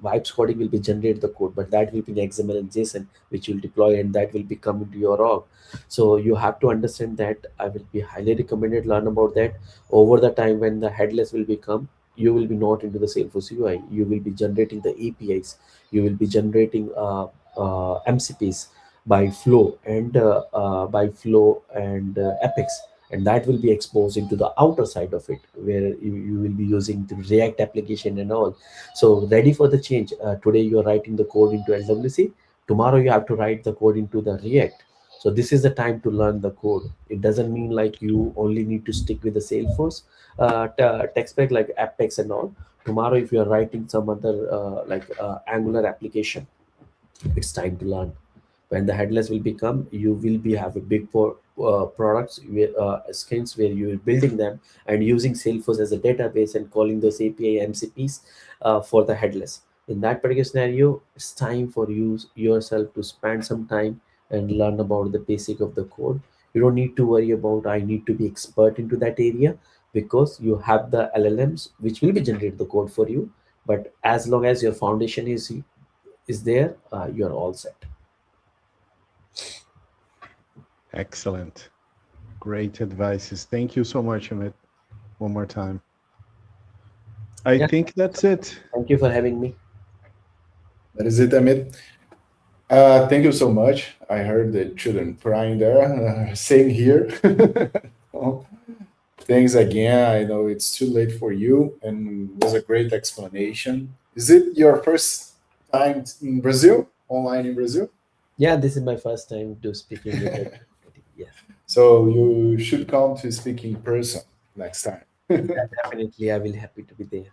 vibes coding will be generate the code, but that will be in XML and JSON, which you'll deploy and that will be come into your org. So you have to understand that. I will be highly recommended learn about that. Over the time when the headless will become, you will be not into the Salesforce UI. You will be generating the APIs. You will be generating MCPs by Flow and Apex, and that will be exposed into the outer side of it, where you will be using the React application and all. So ready for the change. Today you are writing the code into LWC. Tomorrow you have to write the code into the React. So this is the time to learn the code. It doesn't mean like you only need to stick with the Salesforce tech spec like Apex and all. Tomorrow, if you are writing some other Angular application, it's time to learn. When the headless will become, you will be have a big products skins where you are building them and using Salesforce as a database and calling those API MCPs for the headless. In that particular scenario, it's time for you yourself to spend some time and learn about the basic of the code. You don't need to worry about I need to be expert into that area, because you have the LLMs which will be generate the code for you. But as long as your foundation is there, you're all set. Excellent. Great advices. Thank you so much, Amit. One more time. I think that's it. Thank you for having me. That is it, Amit. Thank you so much. I heard the children crying there. Same here. Thanks again. I know it's too late for you, and it was a great explanation. Is it your first time in Brazil, online in Brazil? Yeah, this is my first time to speak English. Yeah. So you should come to speak in person next time. Yeah, definitely, I will happy to be there.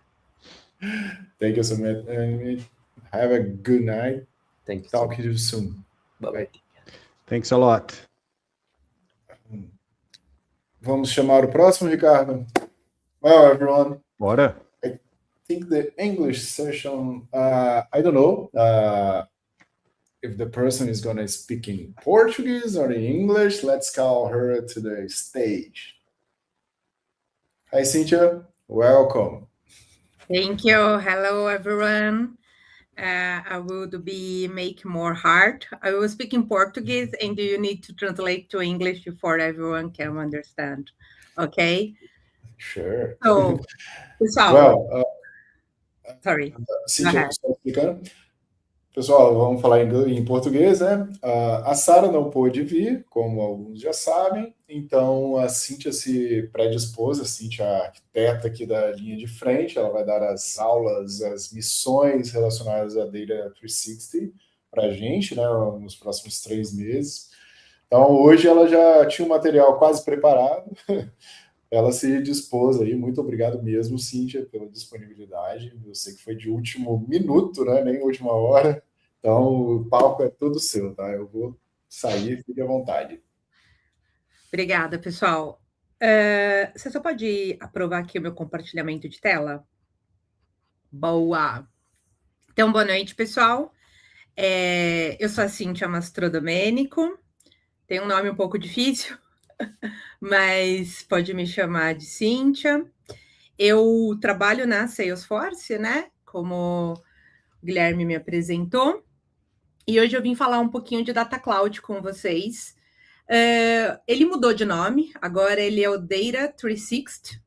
Thank you so much. And have a good night. Thank you. Talk to you soon. Bye-bye. Thanks a lot. Vamos chamar o próximo, Ricardo. Well, everyone. Bora. I think the English session, I don't know if the person is going to speak in Portuguese or in English. Let's call her to the stage. Hi, Cynthia. Welcome. Thank you. Hello, everyone. I would make more hard. I will speak in Portuguese, and you need to translate to English for everyone can understand. Okay? Sure. So, pessoal. Well, sorry. Cynthia, só explicando. Pessoal, vamos falar em português, né? A Sara não pôde vir, como alguns já sabem, então a Cynthia se predispôs, a Cynthia, a arquiteta aqui da linha de frente, ela vai dar as aulas, as missões relacionadas à Data 360 para a gente, né, nos próximos 3 meses. Então, hoje ela já tinha o material quase preparado, ela se dispôs aí. Muito obrigado mesmo, Cíntia, pela disponibilidade. Eu sei que foi de último minuto, né? Nem última hora. Então, o palco é todo seu, tá? Eu vou sair, fique à vontade. Obrigada, pessoal. Você só pode aprovar aqui o meu compartilhamento de tela? Boa! Então, boa noite, pessoal. Eu sou a Cíntia Mastrodomênico. Tem um nome um pouco difícil, mas pode me chamar de Cíntia. Eu trabalho na Salesforce, né? Como o Guilherme me apresentou. E hoje eu vim falar um pouquinho de Data Cloud com vocês. Ele mudou de nome, agora ele é o Data 360.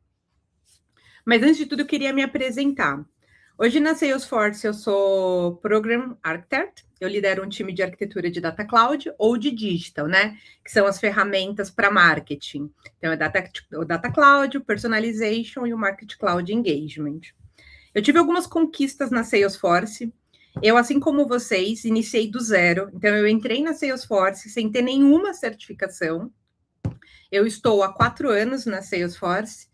Mas antes de tudo, eu queria me apresentar. Hoje na Salesforce eu sou Program Architect, eu lidero um time de arquitetura de Data Cloud ou de Digital, né? Que são as ferramentas para marketing. Então, o Data Cloud, o Personalization e o Market Cloud Engagement. Eu tive algumas conquistas na Salesforce. Eu, assim como vocês, iniciei do zero. Então, eu entrei na Salesforce sem ter nenhuma certificação. Eu estou há 4 anos na Salesforce.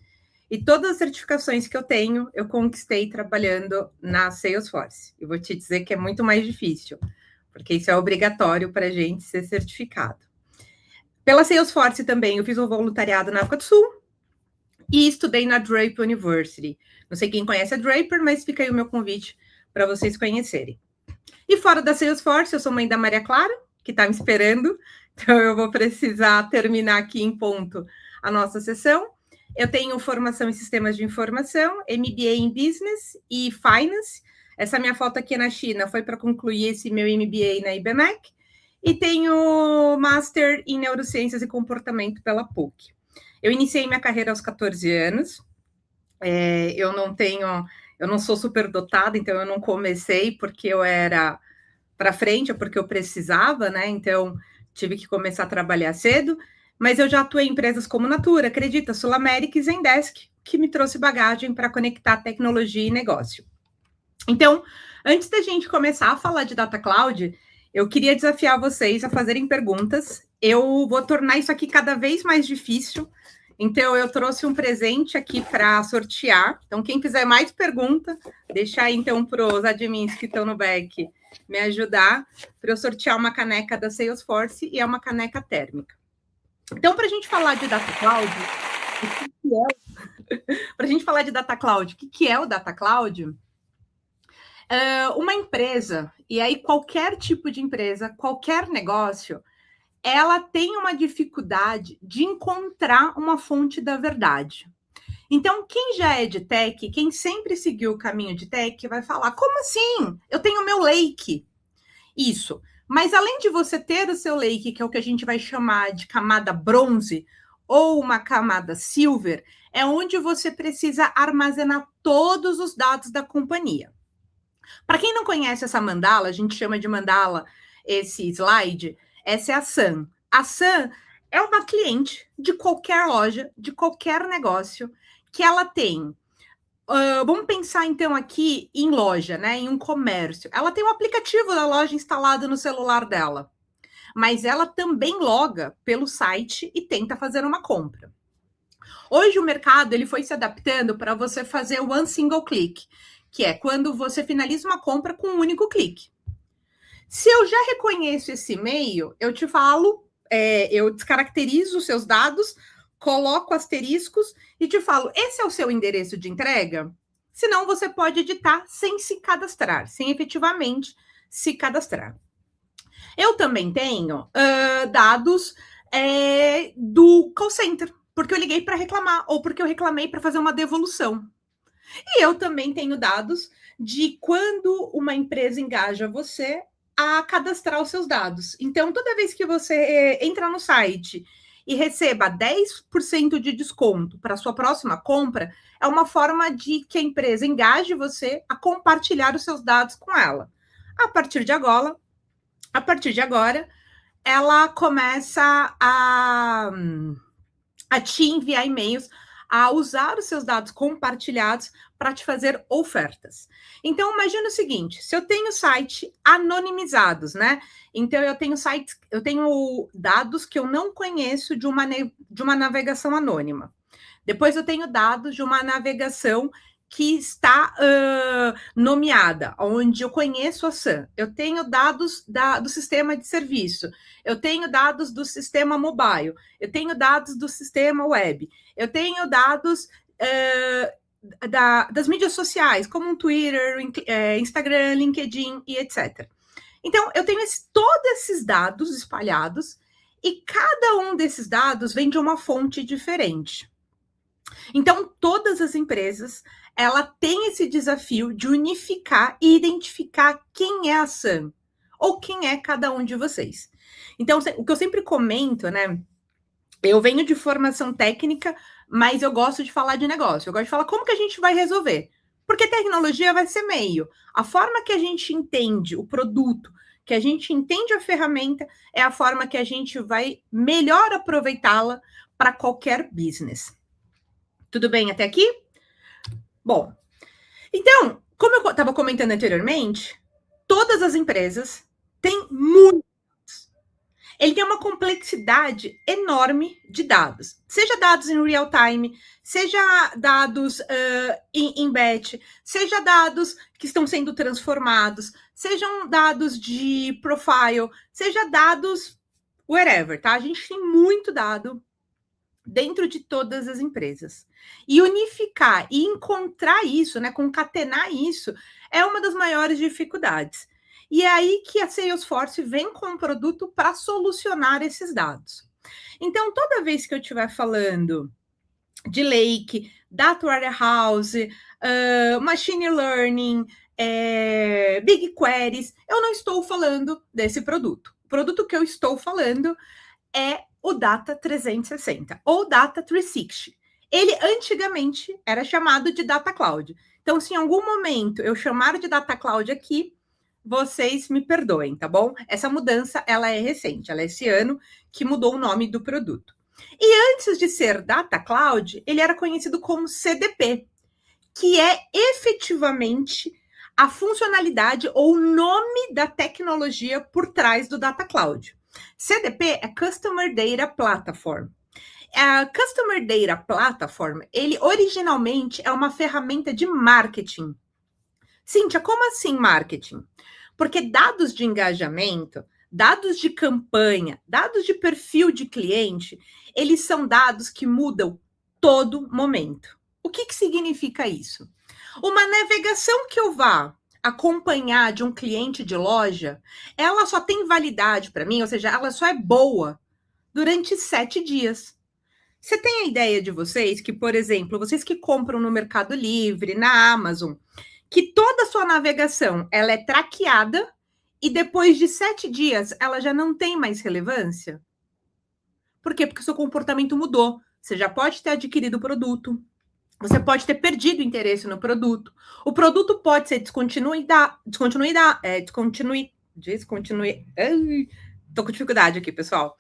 E todas as certificações que eu tenho, eu conquistei trabalhando na Salesforce. Eu vou te dizer que é muito mais difícil, porque isso é obrigatório para a gente ser certificado. Pela Salesforce também, eu fiz um voluntariado na África do Sul e estudei na Draper University. Não sei quem conhece a Draper, mas fica aí o meu convite para vocês conhecerem. E fora da Salesforce, eu sou mãe da Maria Clara, que está me esperando, então eu vou precisar terminar aqui em ponto a nossa sessão. Eu tenho formação em sistemas de informação, MBA em Business e Finance. Essa minha foto aqui na China foi para concluir esse meu MBA na IBMEC. E tenho Master em Neurociências e Comportamento pela PUC. Eu iniciei minha carreira aos 14 anos. Eu não sou superdotada, então eu não comecei porque eu era para frente, ou porque eu precisava, né? Então, tive que começar a trabalhar cedo. Mas eu já atuei em empresas como Natura, Acredita, Sul América e Zendesk, que me trouxe bagagem para conectar tecnologia e negócio. Então, antes da gente começar a falar de Data Cloud, eu queria desafiar vocês a fazerem perguntas. Eu vou tornar isso aqui cada vez mais difícil. Então, eu trouxe um presente aqui para sortear. Então, quem fizer mais pergunta, deixa aí, então, para os admins que estão no back me ajudar para eu sortear uma caneca da Salesforce e é uma caneca térmica. Então, para a gente falar de Data Cloud, o que é o Data Cloud? Uma empresa, e aí qualquer tipo de empresa, qualquer negócio, ela tem uma dificuldade de encontrar uma fonte da verdade. Então, quem já é de tech, quem sempre seguiu o caminho de tech, vai falar, como assim? Eu tenho meu lake. Isso. Mas além de você ter o seu lake, que é o que a gente vai chamar de camada bronze, ou uma camada silver, é onde você precisa armazenar todos os dados da companhia. Para quem não conhece essa mandala, a gente chama de mandala esse slide, essa é a Sam. A Sam é uma cliente de qualquer loja, de qualquer negócio, que ela tem... vamos pensar, então, aqui em loja, né? Em um comércio. Ela tem um aplicativo da loja instalado no celular dela. Mas ela também loga pelo site e tenta fazer uma compra. Hoje o mercado ele foi se adaptando para você fazer o one single click, que é quando você finaliza uma compra com um único clique. Se eu já reconheço esse e-mail, eu te falo, eu descaracterizo os seus dados, coloco asteriscos e te falo, esse é o seu endereço de entrega? Senão você pode editar sem se cadastrar, sem efetivamente se cadastrar. Eu também tenho dados do call center, porque eu liguei para reclamar ou porque eu reclamei para fazer uma devolução. E eu também tenho dados de quando uma empresa engaja você a cadastrar os seus dados. Então, toda vez que você entra no site e receba 10% de desconto para a sua próxima compra, é uma forma de que a empresa engaje você a compartilhar os seus dados com ela. A partir de agora, ela começa a te enviar e-mails, a usar os seus dados compartilhados para te fazer ofertas. Então, imagina o seguinte, se eu tenho sites anonimizados, né? Então, eu tenho dados que eu não conheço de uma navegação anônima. Depois eu tenho dados de uma navegação que está nomeada, onde eu conheço a SAM. Eu tenho dados do sistema de serviço. Eu tenho dados do sistema mobile. Eu tenho dados do sistema web. Eu tenho dados das mídias sociais, como um Twitter, Instagram, LinkedIn e etc. Então, eu tenho todos esses dados espalhados e cada um desses dados vem de uma fonte diferente. Então, todas as empresas, ela tem esse desafio de unificar e identificar quem é a SAM, ou quem é cada um de vocês. Então, o que eu sempre comento, né? Eu venho de formação técnica, mas eu gosto de falar de negócio. Eu gosto de falar como que a gente vai resolver. Porque tecnologia vai ser meio. A forma que a gente entende o produto, que a gente entende a ferramenta, é a forma que a gente vai melhor aproveitá-la para qualquer business. Tudo bem até aqui? Bom, então, como eu estava comentando anteriormente, todas as empresas têm muitos. Ele tem uma complexidade enorme de dados. Seja dados em real time, seja dados em batch, seja dados que estão sendo transformados, sejam dados de profile, seja dados wherever, tá? A gente tem muito dado dentro de todas as empresas. E unificar e encontrar isso, né, concatenar isso, é uma das maiores dificuldades. E é aí que a Salesforce vem com um produto para solucionar esses dados. Então, toda vez que eu estiver falando de Lake, Data Warehouse, Machine Learning, Big Queries, eu não estou falando desse produto. O produto que eu estou falando é o Data 360 ou Data 360. Ele antigamente era chamado de Data Cloud. Então, se em algum momento eu chamar de Data Cloud aqui, vocês me perdoem, tá bom? Essa mudança, ela é recente, ela é esse ano que mudou o nome do produto. E antes de ser Data Cloud, ele era conhecido como CDP, que é efetivamente a funcionalidade ou o nome da tecnologia por trás do Data Cloud. CDP é Customer Data Platform. A Customer Data Platform, ele originalmente é uma ferramenta de marketing. Cíntia, como assim marketing? Porque dados de engajamento, dados de campanha, dados de perfil de cliente, eles são dados que mudam todo momento. O que significa isso? Uma navegação que eu vá acompanhar de um cliente de loja, ela só tem validade para mim, ou seja, ela só é boa durante 7 dias. Você tem a ideia de vocês que, por exemplo, vocês que compram no Mercado Livre, na Amazon, que toda a sua navegação ela é traqueada e depois de 7 dias ela já não tem mais relevância? Por quê? Porque o seu comportamento mudou. Você já pode ter adquirido o produto, você pode ter perdido interesse no produto. O produto pode ser descontinuado. Tô com dificuldade aqui, pessoal.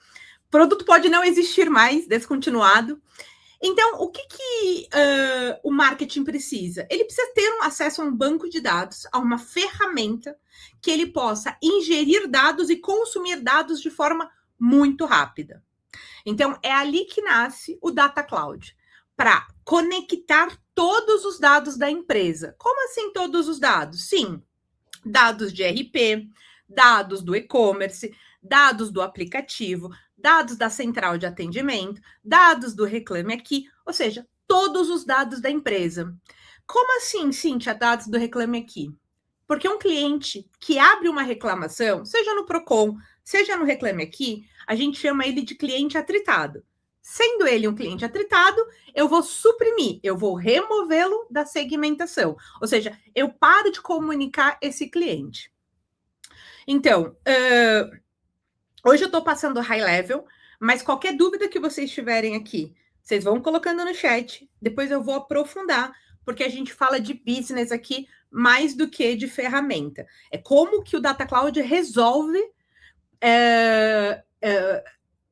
O produto pode não existir mais, descontinuado. Então, o que o marketing precisa? Ele precisa ter um acesso a um banco de dados, a uma ferramenta que ele possa ingerir dados e consumir dados de forma muito rápida. Então, é ali que nasce o Data Cloud, para conectar todos os dados da empresa. Como assim todos os dados? Sim, dados de RP, dados do e-commerce, dados do aplicativo, dados da central de atendimento, dados do Reclame Aqui, ou seja, todos os dados da empresa. Como assim, Cíntia, dados do Reclame Aqui? Porque um cliente que abre uma reclamação, seja no Procon, seja no Reclame Aqui, a gente chama ele de cliente atritado. Sendo ele um cliente atritado, eu vou suprimir, eu vou removê-lo da segmentação. Ou seja, eu paro de comunicar esse cliente. Então, hoje eu estou passando high level, mas qualquer dúvida que vocês tiverem aqui, vocês vão colocando no chat, depois eu vou aprofundar, porque a gente fala de business aqui mais do que de ferramenta. É como que o Data Cloud resolve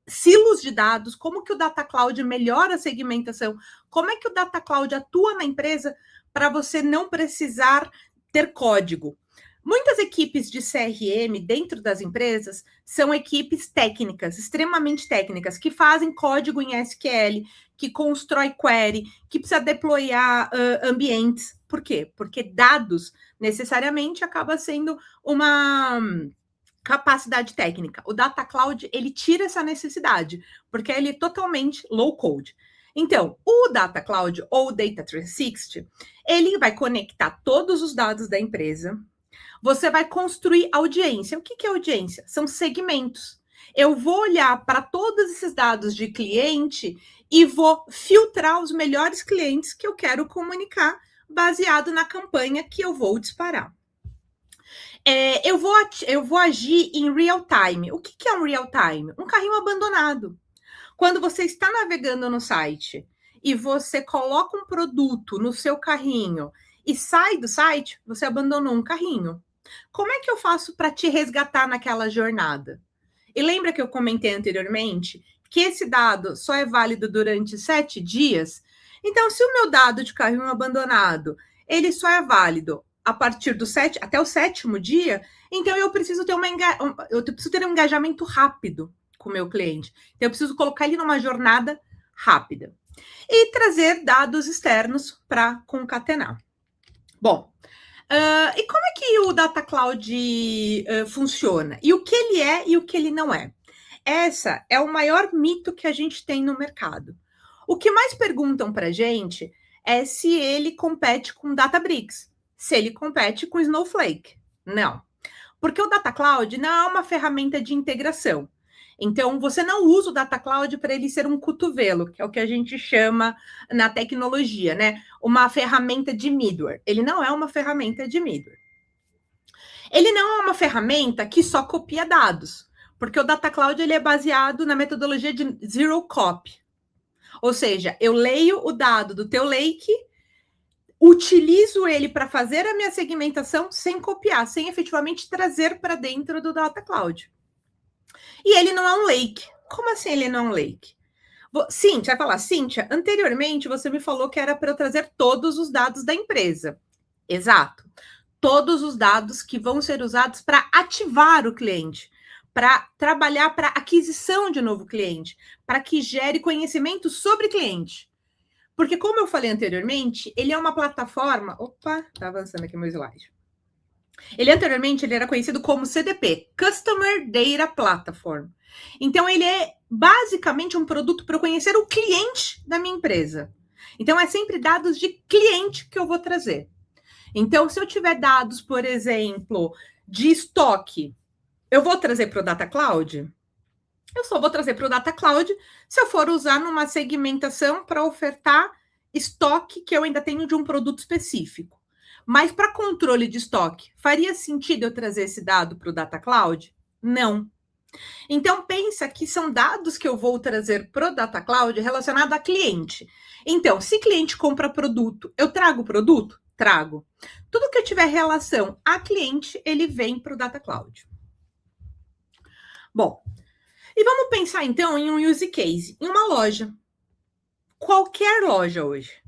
silos de dados, como que o Data Cloud melhora a segmentação, como é que o Data Cloud atua na empresa para você não precisar ter código. Muitas equipes de CRM dentro das empresas são equipes técnicas, extremamente técnicas, que fazem código em SQL, que constrói query, que precisa deployar ambientes. Por quê? Porque dados necessariamente acaba sendo uma capacidade técnica. O Data Cloud, ele tira essa necessidade, porque ele é totalmente low code. Então, o Data Cloud ou o Data 360, ele vai conectar todos os dados da empresa. Você vai construir audiência. O que é audiência? São segmentos. Eu vou olhar para todos esses dados de cliente e vou filtrar os melhores clientes que eu quero comunicar baseado na campanha que eu vou disparar. Eu vou agir em real time. O que é um real time? Um carrinho abandonado. Quando você está navegando no site e você coloca um produto no seu carrinho e sai do site, você abandonou um carrinho. Como é que eu faço para te resgatar naquela jornada? E lembra que eu comentei anteriormente que esse dado só é válido durante 7 dias? Então, se o meu dado de carrinho abandonado, ele só é válido a partir do até o 7º dia, então eu preciso ter um engajamento rápido com o meu cliente. Então, eu preciso colocar ele numa jornada rápida. E trazer dados externos para concatenar. Bom, e como é que o Data Cloud funciona? E o que ele é e o que ele não é? Essa é o maior mito que a gente tem no mercado. O que mais perguntam para a gente é se ele compete com Databricks, se ele compete com Snowflake. Não, porque o Data Cloud não é uma ferramenta de integração. Então, você não usa o Data Cloud para ele ser um cotovelo, que é o que a gente chama na tecnologia, né? Uma ferramenta de middleware. Ele não é uma ferramenta de middleware. Ele não é uma ferramenta que só copia dados, porque o Data Cloud ele é baseado na metodologia de zero copy. Ou seja, eu leio o dado do teu lake, utilizo ele para fazer a minha segmentação sem copiar, sem efetivamente trazer para dentro do Data Cloud. E ele não é um lake. Como assim ele não é um lake? Cíntia, vai falar, Cíntia, anteriormente você me falou que era para eu trazer todos os dados da empresa. Exato. Todos os dados que vão ser usados para ativar o cliente, para trabalhar para aquisição de novo cliente, para que gere conhecimento sobre cliente. Porque, como eu falei anteriormente, ele é uma plataforma... Opa, tá avançando aqui meu slide. Ele anteriormente ele era conhecido como CDP, Customer Data Platform. Então, ele é basicamente um produto para eu conhecer o cliente da minha empresa. Então, é sempre dados de cliente que eu vou trazer. Então, se eu tiver dados, por exemplo, de estoque, eu vou trazer para o Data Cloud? Eu só vou trazer para o Data Cloud se eu for usar numa segmentação para ofertar estoque que eu ainda tenho de um produto específico. Mas para controle de estoque, faria sentido eu trazer esse dado para o Data Cloud? Não. Então, pensa que são dados que eu vou trazer para o Data Cloud relacionado a cliente. Então, se cliente compra produto, eu trago produto? Trago. Tudo que eu tiver relação a cliente, ele vem para o Data Cloud. Bom, e vamos pensar então em um use case, em uma loja. Qualquer loja hoje.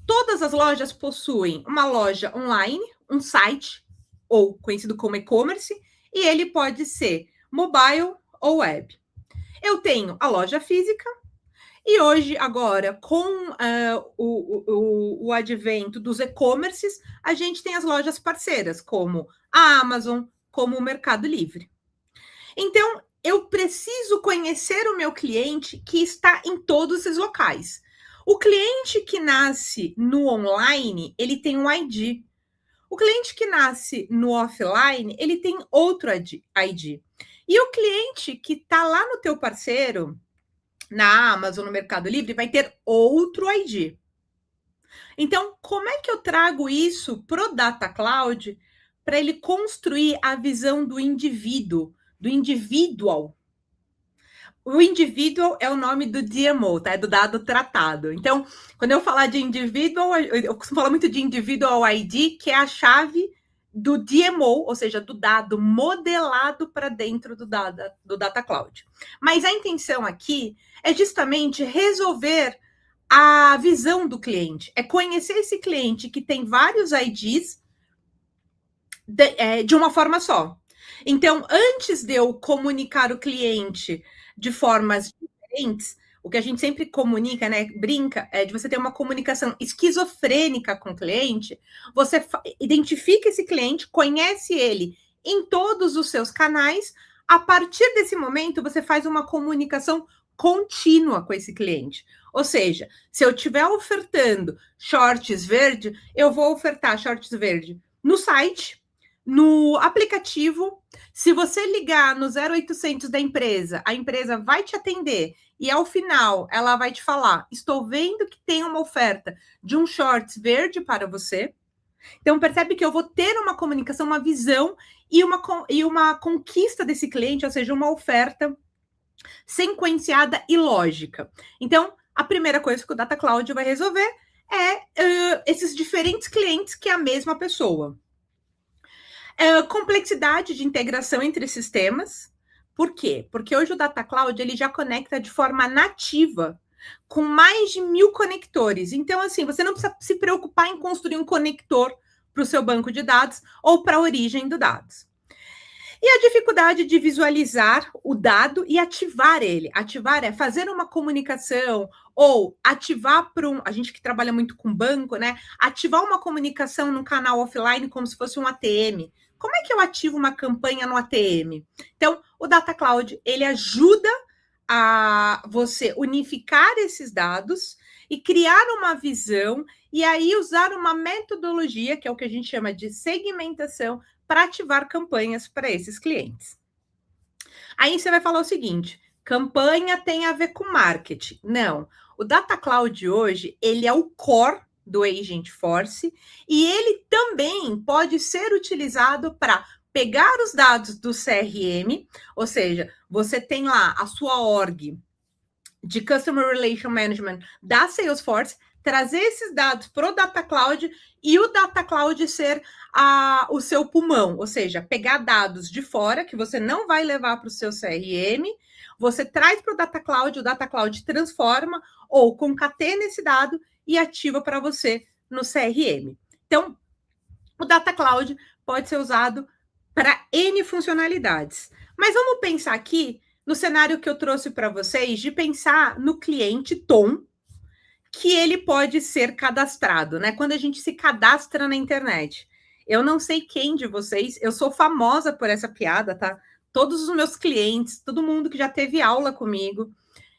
Todas as lojas possuem uma loja online, um site, ou conhecido como e-commerce, e ele pode ser mobile ou web. Eu tenho a loja física, e hoje, agora, com o advento dos e-commerces, a gente tem as lojas parceiras, como a Amazon, como o Mercado Livre. Então, eu preciso conhecer o meu cliente que está em todos esses locais. O cliente que nasce no online, ele tem um ID. O cliente que nasce no offline, ele tem outro ID. E o cliente que está lá no teu parceiro, na Amazon, no Mercado Livre, vai ter outro ID. Então, como é que eu trago isso para o Data Cloud para ele construir a visão do indivíduo, do individual? O individual é o nome do DMO, tá? É do dado tratado. Então, quando eu falar de individual, eu costumo falar muito de individual ID, que é a chave do DMO, ou seja, do dado modelado para dentro do Data Cloud. Mas a intenção aqui é justamente resolver a visão do cliente, é conhecer esse cliente que tem vários IDs de uma forma só. Então, antes de eu comunicar o cliente de formas diferentes, o que a gente sempre comunica, né, brinca, é de você ter uma comunicação esquizofrênica com o cliente, você identifica esse cliente, conhece ele em todos os seus canais, a partir desse momento você faz uma comunicação contínua com esse cliente. Ou seja, se eu estiver ofertando shorts verde, eu vou ofertar shorts verde no site, no aplicativo. Se você ligar no 0800 da empresa, a empresa vai te atender e ao final ela vai te falar: estou vendo que tem uma oferta de um shorts verde para você. Então percebe que eu vou ter uma comunicação, uma visão e uma conquista desse cliente, ou seja, uma oferta sequenciada e lógica. Então, a primeira coisa que o Data Cloud vai resolver é esses diferentes clientes que é a mesma pessoa. Complexidade de integração entre sistemas. Por quê? Porque hoje o Data Cloud ele já conecta de forma nativa com mais de 1000 conectores. Então, assim, você não precisa se preocupar em construir um conector para o seu banco de dados ou para a origem do dados. E a dificuldade de visualizar o dado e ativar ele. Ativar é fazer uma comunicação ou ativar para a gente que trabalha muito com banco, né? Ativar uma comunicação no canal offline como se fosse um ATM. Como é que eu ativo uma campanha no ATM? Então, o Data Cloud, ele ajuda a você unificar esses dados e criar uma visão e aí usar uma metodologia, que é o que a gente chama de segmentação, para ativar campanhas para esses clientes. Aí você vai falar o seguinte: campanha tem a ver com marketing. Não. O Data Cloud hoje, ele é o core do Agentforce e ele também pode ser utilizado para pegar os dados do CRM, ou seja, você tem lá a sua org de Customer Relation Management da Salesforce, trazer esses dados para o Data Cloud e o Data Cloud ser o seu pulmão, ou seja, pegar dados de fora que você não vai levar para o seu CRM, você traz para o Data Cloud transforma ou concatena esse dado e ativa para você no CRM. Então, o Data Cloud pode ser usado para N funcionalidades. Mas vamos pensar aqui no cenário que eu trouxe para vocês de pensar no cliente Tom, que ele pode ser cadastrado, né? Quando a gente se cadastra na internet. Eu não sei quem de vocês, eu sou famosa por essa piada, tá? Todos os meus clientes, todo mundo que já teve aula comigo,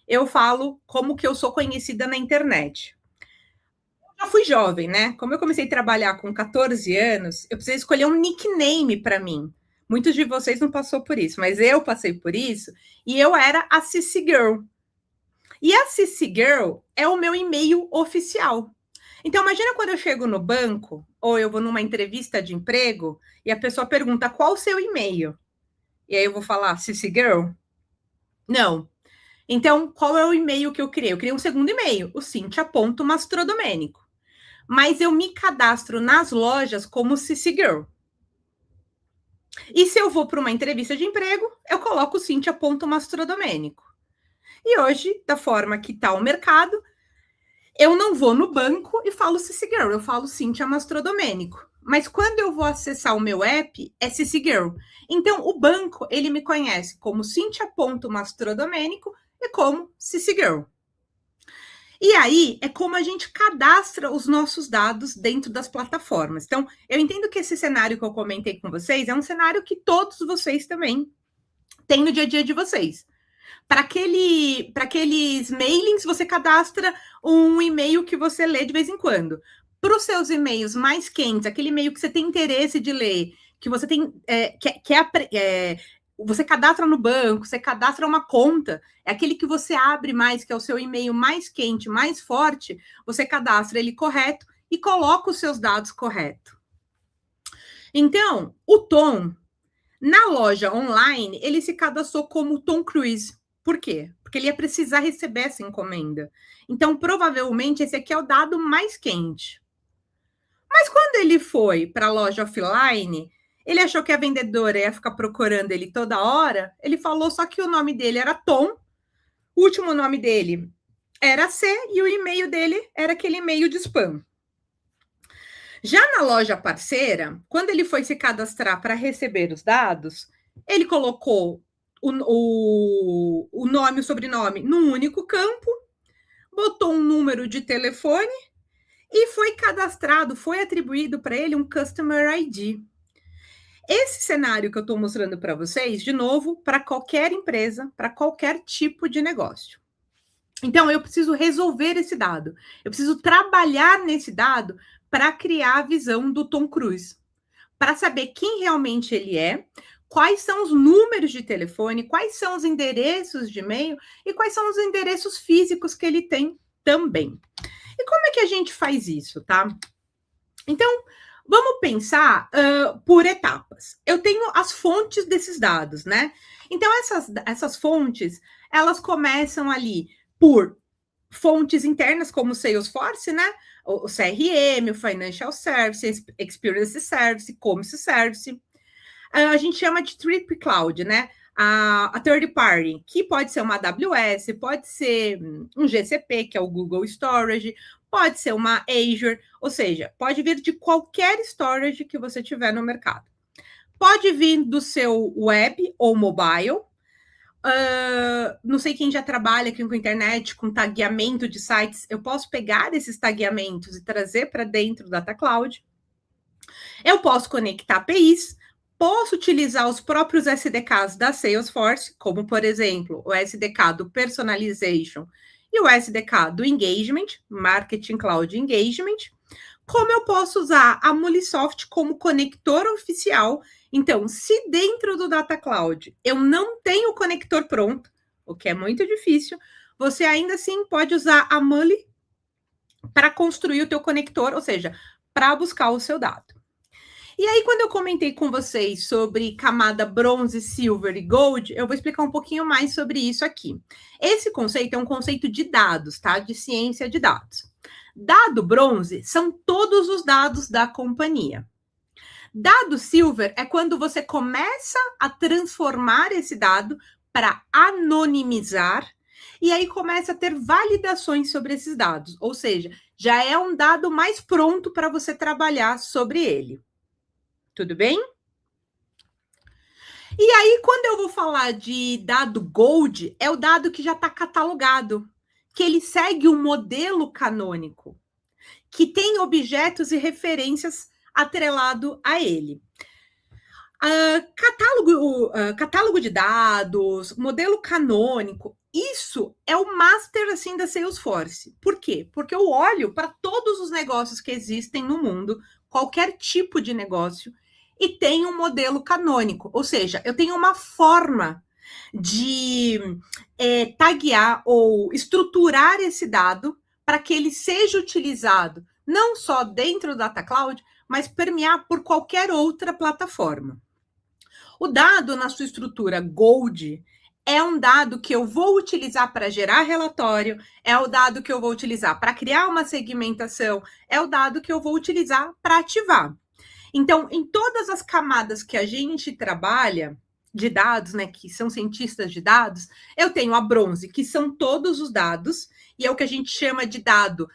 eu falo como que eu sou conhecida na internet. Eu já fui jovem, né? Como eu comecei a trabalhar com 14 anos, eu precisei escolher um nickname para mim. Muitos de vocês não passou por isso, mas eu passei por isso, e eu era a Sissy Girl. E a Sissy Girl é o meu e-mail oficial. Então, imagina quando eu chego no banco, ou eu vou numa entrevista de emprego, e a pessoa pergunta qual o seu e-mail. E aí eu vou falar Sissy Girl? Não. Então, qual é o e-mail que eu criei? Eu criei um segundo e-mail, o Cintia.mastrodomenico. Mas eu me cadastro nas lojas como Sissy Girl. E se eu vou para uma entrevista de emprego, eu coloco Cintia.mastrodomenico. E hoje, da forma que está o mercado, eu não vou no banco e falo Sissy Girl, eu falo Cintia Mastrodomenico. Mas quando eu vou acessar o meu app, é Sissy Girl. Então, o banco, ele me conhece como Cintia.mastrodomenico e como Sissy Girl. E aí, é como a gente cadastra os nossos dados dentro das plataformas. Então, eu entendo que esse cenário que eu comentei com vocês é um cenário que todos vocês também têm no dia a dia de vocês. Para aqueles mailings, você cadastra um e-mail que você lê de vez em quando. Para os seus e-mails mais quentes, aquele e-mail que você tem interesse de ler, que você tem você cadastra no banco, você cadastra uma conta, é aquele que você abre mais, que é o seu e-mail mais quente, mais forte, você cadastra ele correto e coloca os seus dados corretos. Então, o Tom, na loja online, ele se cadastrou como Tom Cruise. Por quê? Porque ele ia precisar receber essa encomenda. Então, provavelmente, esse aqui é o dado mais quente. Mas quando ele foi para a loja offline, ele achou que a vendedora ia ficar procurando ele toda hora. Ele falou só que o nome dele era Tom, o último nome dele era C e o e-mail dele era aquele e-mail de spam. Já na loja parceira, quando ele foi se cadastrar para receber os dados, ele colocou o nome e o sobrenome num único campo, botou um número de telefone e foi cadastrado, foi atribuído para ele um Customer ID. Esse cenário que eu estou mostrando para vocês, de novo, para qualquer empresa, para qualquer tipo de negócio. Então, eu preciso resolver esse dado. Eu preciso trabalhar nesse dado para criar a visão do Tom Cruise, para saber quem realmente ele é, quais são os números de telefone, quais são os endereços de e-mail e quais são os endereços físicos que ele tem também. E como é que a gente faz isso, tá? Então, vamos pensar por etapas. Eu tenho as fontes desses dados, né? Então, essas fontes, elas começam ali por fontes internas, como o Salesforce, né? O CRM, o Financial Service, Experience Service, Commerce Service. A gente chama de Trip Cloud, né? A third party, que pode ser uma AWS, pode ser um GCP, que é o Google Storage, pode ser uma Azure, ou seja, pode vir de qualquer storage que você tiver no mercado. Pode vir do seu web ou mobile. Não sei quem já trabalha aqui com internet, com tagueamento de sites. Eu posso pegar esses tagueamentos e trazer para dentro do Data Cloud. Eu posso conectar APIs. Posso utilizar os próprios SDKs da Salesforce, como, por exemplo, o SDK do Personalization e o SDK do Engagement, Marketing Cloud Engagement. Como eu posso usar a Mulesoft como conector oficial. Então, se dentro do Data Cloud eu não tenho o conector pronto, o que é muito difícil, você ainda assim pode usar a Mule para construir o teu conector, ou seja, para buscar o seu dado. E aí, quando eu comentei com vocês sobre camada bronze, silver e gold, eu vou explicar um pouquinho mais sobre isso aqui. Esse conceito é um conceito de dados, tá? De ciência de dados. Dado bronze são todos os dados da companhia. Dado silver é quando você começa a transformar esse dado para anonimizar e aí começa a ter validações sobre esses dados. Ou seja, já é um dado mais pronto para você trabalhar sobre ele. Tudo bem? E aí, quando eu vou falar de dado gold, é o dado que já está catalogado, que ele segue um modelo canônico, que tem objetos e referências atrelado a ele. Catálogo de dados, modelo canônico, isso é o master assim da Salesforce. Por quê? Porque eu olho para todos os negócios que existem no mundo, qualquer tipo de negócio, e tem um modelo canônico, ou seja, eu tenho uma forma de taguear ou estruturar esse dado para que ele seja utilizado não só dentro do Data Cloud, mas permear por qualquer outra plataforma. O dado na sua estrutura Gold é um dado que eu vou utilizar para gerar relatório, é o dado que eu vou utilizar para criar uma segmentação, é o dado que eu vou utilizar para ativar. Então, em todas as camadas que a gente trabalha de dados, né, que são cientistas de dados, eu tenho a bronze, que são todos os dados, e é o que a gente chama de dado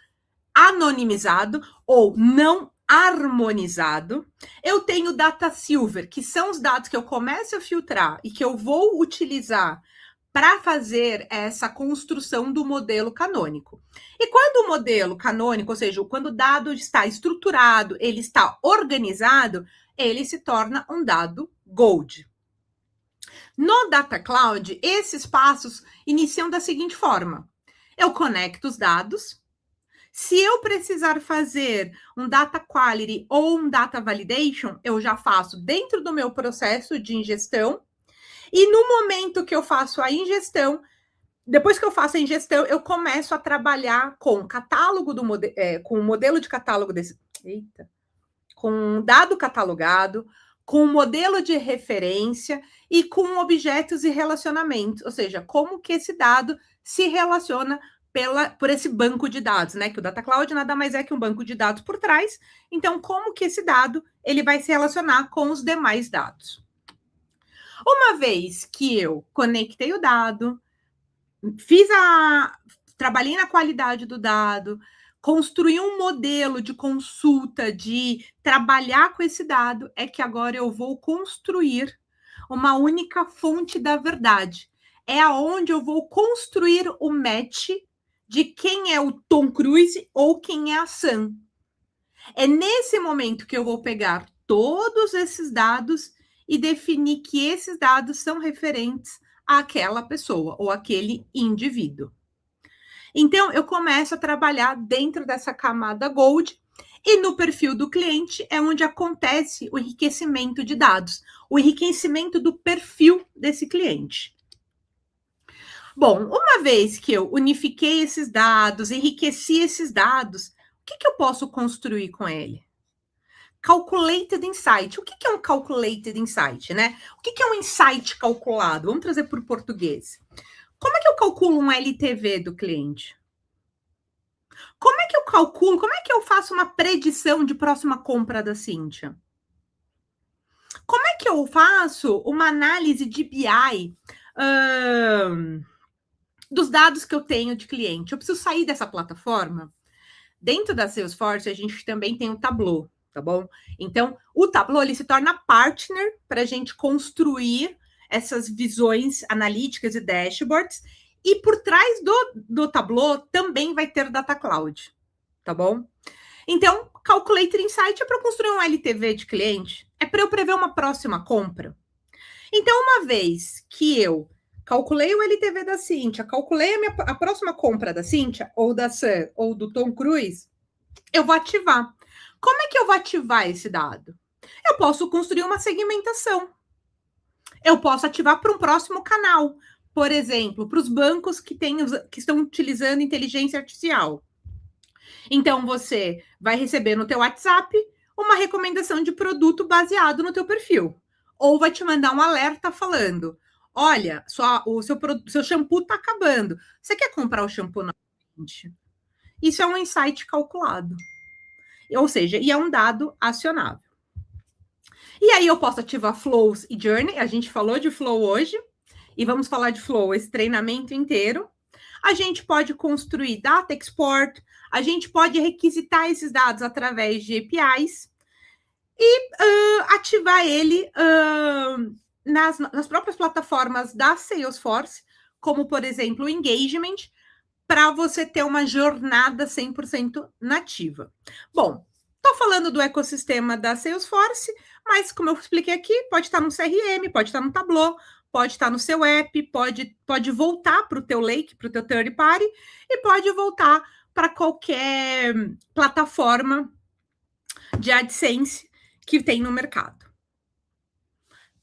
anonimizado ou não harmonizado. Eu tenho data silver, que são os dados que eu começo a filtrar e que eu vou utilizar para fazer essa construção do modelo canônico. E quando o modelo canônico, ou seja, quando o dado está estruturado, ele está organizado, ele se torna um dado gold. No Data Cloud, esses passos iniciam da seguinte forma. Eu conecto os dados. Se eu precisar fazer um Data Quality ou um Data Validation, eu já faço dentro do meu processo de ingestão. E no momento que eu faço a ingestão, depois que eu faço a ingestão, eu começo a trabalhar com catálogo com o modelo de catálogo com um dado catalogado, com um modelo de referência e com objetos e relacionamentos, ou seja, como que esse dado se relaciona por esse banco de dados, né? Que o Data Cloud nada mais é que um banco de dados por trás. Então, como que esse dado ele vai se relacionar com os demais dados? Uma vez que eu conectei o dado, trabalhei na qualidade do dado, construir um modelo de consulta, de trabalhar com esse dado, é que agora eu vou construir uma única fonte da verdade. É aonde eu vou construir o match de quem é o Tom Cruise ou quem é a Sam. É nesse momento que eu vou pegar todos esses dados e definir que esses dados são referentes àquela pessoa ou àquele indivíduo. Então, eu começo a trabalhar dentro dessa camada Gold e no perfil do cliente é onde acontece o enriquecimento de dados, o enriquecimento do perfil desse cliente. Bom, uma vez que eu unifiquei esses dados, enriqueci esses dados, o que eu posso construir com ele? Calculated Insight. O que é um Calculated Insight, né? O que é um insight calculado? Vamos trazer para o português. Como é que eu calculo um LTV do cliente? Como é que eu calculo, como é que eu faço uma predição de próxima compra da Cíntia? Como é que eu faço uma análise de BI dos dados que eu tenho de cliente? Eu preciso sair dessa plataforma? Dentro da Salesforce, a gente também tem o Tableau, tá bom? Então, o Tableau, ele se torna partner para a gente construir essas visões analíticas e dashboards. E por trás do Tableau também vai ter Data Cloud, tá bom? Então, Calculator Insight é para construir um LTV de cliente, é para eu prever uma próxima compra. Então, uma vez que eu calculei o LTV da Cíntia, calculei a próxima compra da Cíntia, ou da Sam, ou do Tom Cruise, eu vou ativar. Como é que eu vou ativar esse dado? Eu posso construir uma segmentação. Eu posso ativar para um próximo canal. Por exemplo, para os bancos que estão utilizando inteligência artificial. Então, você vai receber no teu WhatsApp uma recomendação de produto baseado no teu perfil. Ou vai te mandar um alerta falando, olha, o seu shampoo está acabando. Você quer comprar o shampoo novamente? Isso é um insight calculado. Ou seja, e é um dado acionável. E aí eu posso ativar flows e journey. A gente falou de flow hoje. E vamos falar de flow, esse treinamento inteiro. A gente pode construir data export, a gente pode requisitar esses dados através de APIs e ativar ele nas próprias plataformas da Salesforce, como, por exemplo, o Engagement, para você ter uma jornada 100% nativa. Bom, estou falando do ecossistema da Salesforce, mas, como eu expliquei aqui, pode estar no CRM, pode estar no Tableau, pode estar no seu app, pode voltar para o teu lake, para o teu third party, e pode voltar para qualquer plataforma de AdSense que tem no mercado.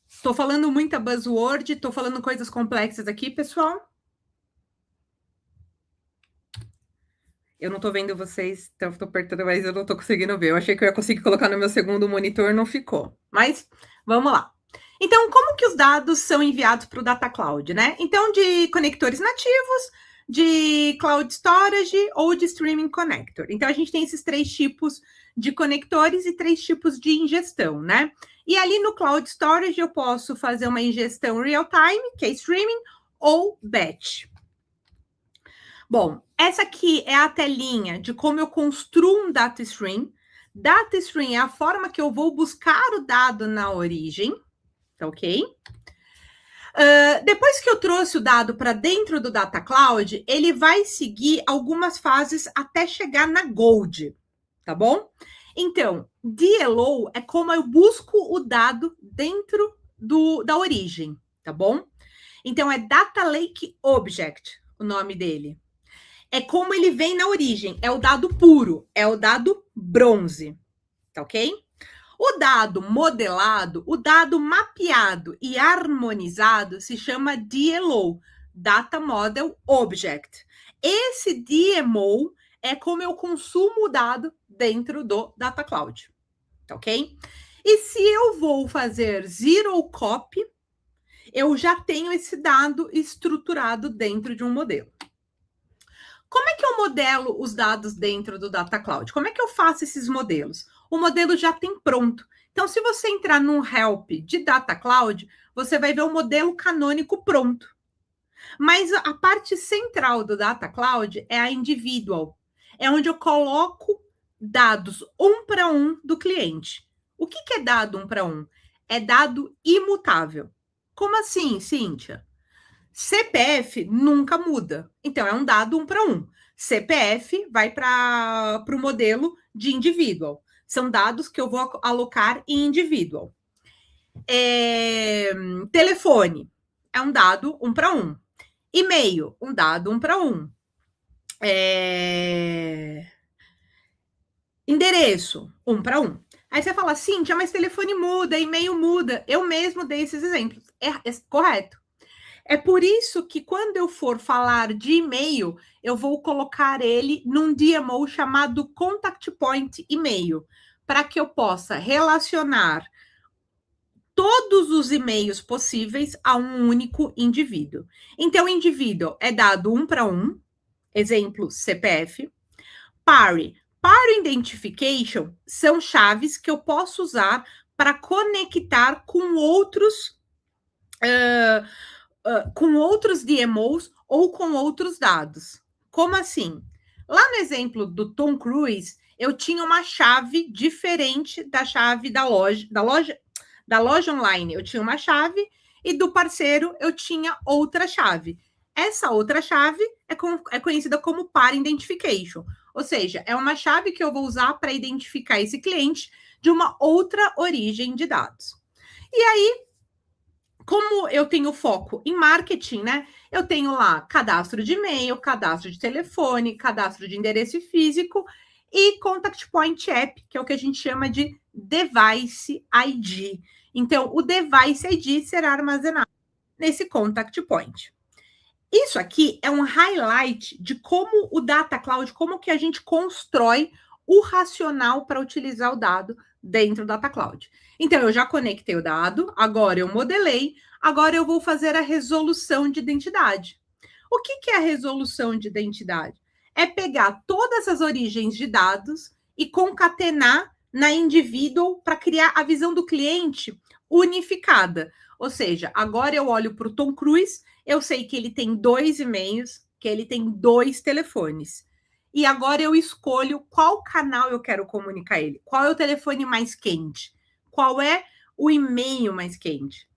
Estou falando muita buzzword, estou falando coisas complexas aqui, pessoal. Eu não estou vendo vocês, então estou apertando, mas eu não estou conseguindo ver. Eu achei que eu ia conseguir colocar no meu segundo monitor, não ficou. Mas, vamos lá. Então, como que os dados são enviados para o Data Cloud, né? Então, de conectores nativos, de Cloud Storage ou de Streaming Connector. Então, a gente tem esses 3 tipos de conectores e 3 tipos de ingestão, né? E ali no Cloud Storage eu posso fazer uma ingestão real-time, que é streaming, ou batch. Bom, essa aqui é a telinha de como eu construo um data stream. Data stream é a forma que eu vou buscar o dado na origem. Tá ok? Depois que eu trouxe o dado para dentro do Data Cloud, ele vai seguir algumas fases até chegar na Gold, tá bom? Então, DLO é como eu busco o dado dentro da origem, tá bom? Então, é Data Lake Object, o nome dele. É como ele vem na origem, é o dado puro, é o dado bronze, tá ok? O dado modelado, o dado mapeado e harmonizado se chama DMO, Data Model Object. Esse DMO é como eu consumo o dado dentro do Data Cloud, tá ok? E se eu vou fazer zero copy, eu já tenho esse dado estruturado dentro de um modelo. Como é que eu modelo os dados dentro do Data Cloud? Como é que eu faço esses modelos? O modelo já tem pronto. Então, se você entrar no Help de Data Cloud, você vai ver o modelo canônico pronto. Mas a parte central do Data Cloud é a individual. é onde eu coloco dados um para um do cliente. O que é dado um para um? É dado imutável. Como assim, Cíntia? CPF nunca muda. Então, é um dado um para um. CPF vai para o modelo de individual. São dados que eu vou alocar em individual. Telefone é um dado um para um. E-mail, um dado um para um. Endereço, um para um. Aí você fala, Cíntia, mas telefone muda, e-mail muda. Eu mesmo dei esses exemplos. É correto. É por isso que quando eu for falar de e-mail, eu vou colocar ele num DMO chamado Contact Point E-mail, para que eu possa relacionar todos os e-mails possíveis a um único indivíduo. Então, indivíduo é dado um para um, exemplo, CPF. Party Identification são chaves que eu posso usar para conectar com outros DMOs ou com outros dados. Como assim? Lá no exemplo do Tom Cruise, eu tinha uma chave diferente da chave da loja online. Eu tinha uma chave e do parceiro eu tinha outra chave. Essa outra chave é conhecida como Party Identification. Ou seja, é uma chave que eu vou usar para identificar esse cliente de uma outra origem de dados. E aí, como eu tenho foco em marketing, né? Eu tenho lá cadastro de e-mail, cadastro de telefone, cadastro de endereço físico e Contact Point App, que é o que a gente chama de Device ID. Então, o Device ID será armazenado nesse Contact Point. Isso aqui é um highlight de como o Data Cloud, como que a gente constrói o racional para utilizar o dado dentro do Data Cloud. Então, eu já conectei o dado, agora eu modelei, agora eu vou fazer a resolução de identidade. O que é a resolução de identidade? É pegar todas as origens de dados e concatenar na individual para criar a visão do cliente unificada. Ou seja, agora eu olho para o Tom Cruise, eu sei que ele tem 2 e-mails, que ele tem 2 telefones. E agora eu escolho qual canal eu quero comunicar ele. Qual é o telefone mais quente? Qual é o e-mail mais quente?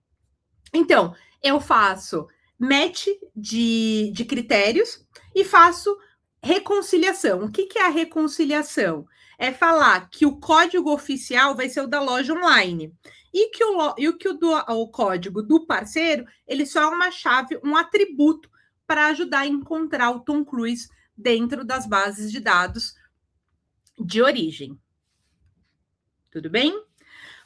Então, eu faço match de critérios e faço reconciliação. O que é a reconciliação? É falar que o código oficial vai ser o da loja online. E que o código do parceiro, ele só é uma chave, um atributo para ajudar a encontrar o Tom Cruise dentro das bases de dados de origem. Tudo bem?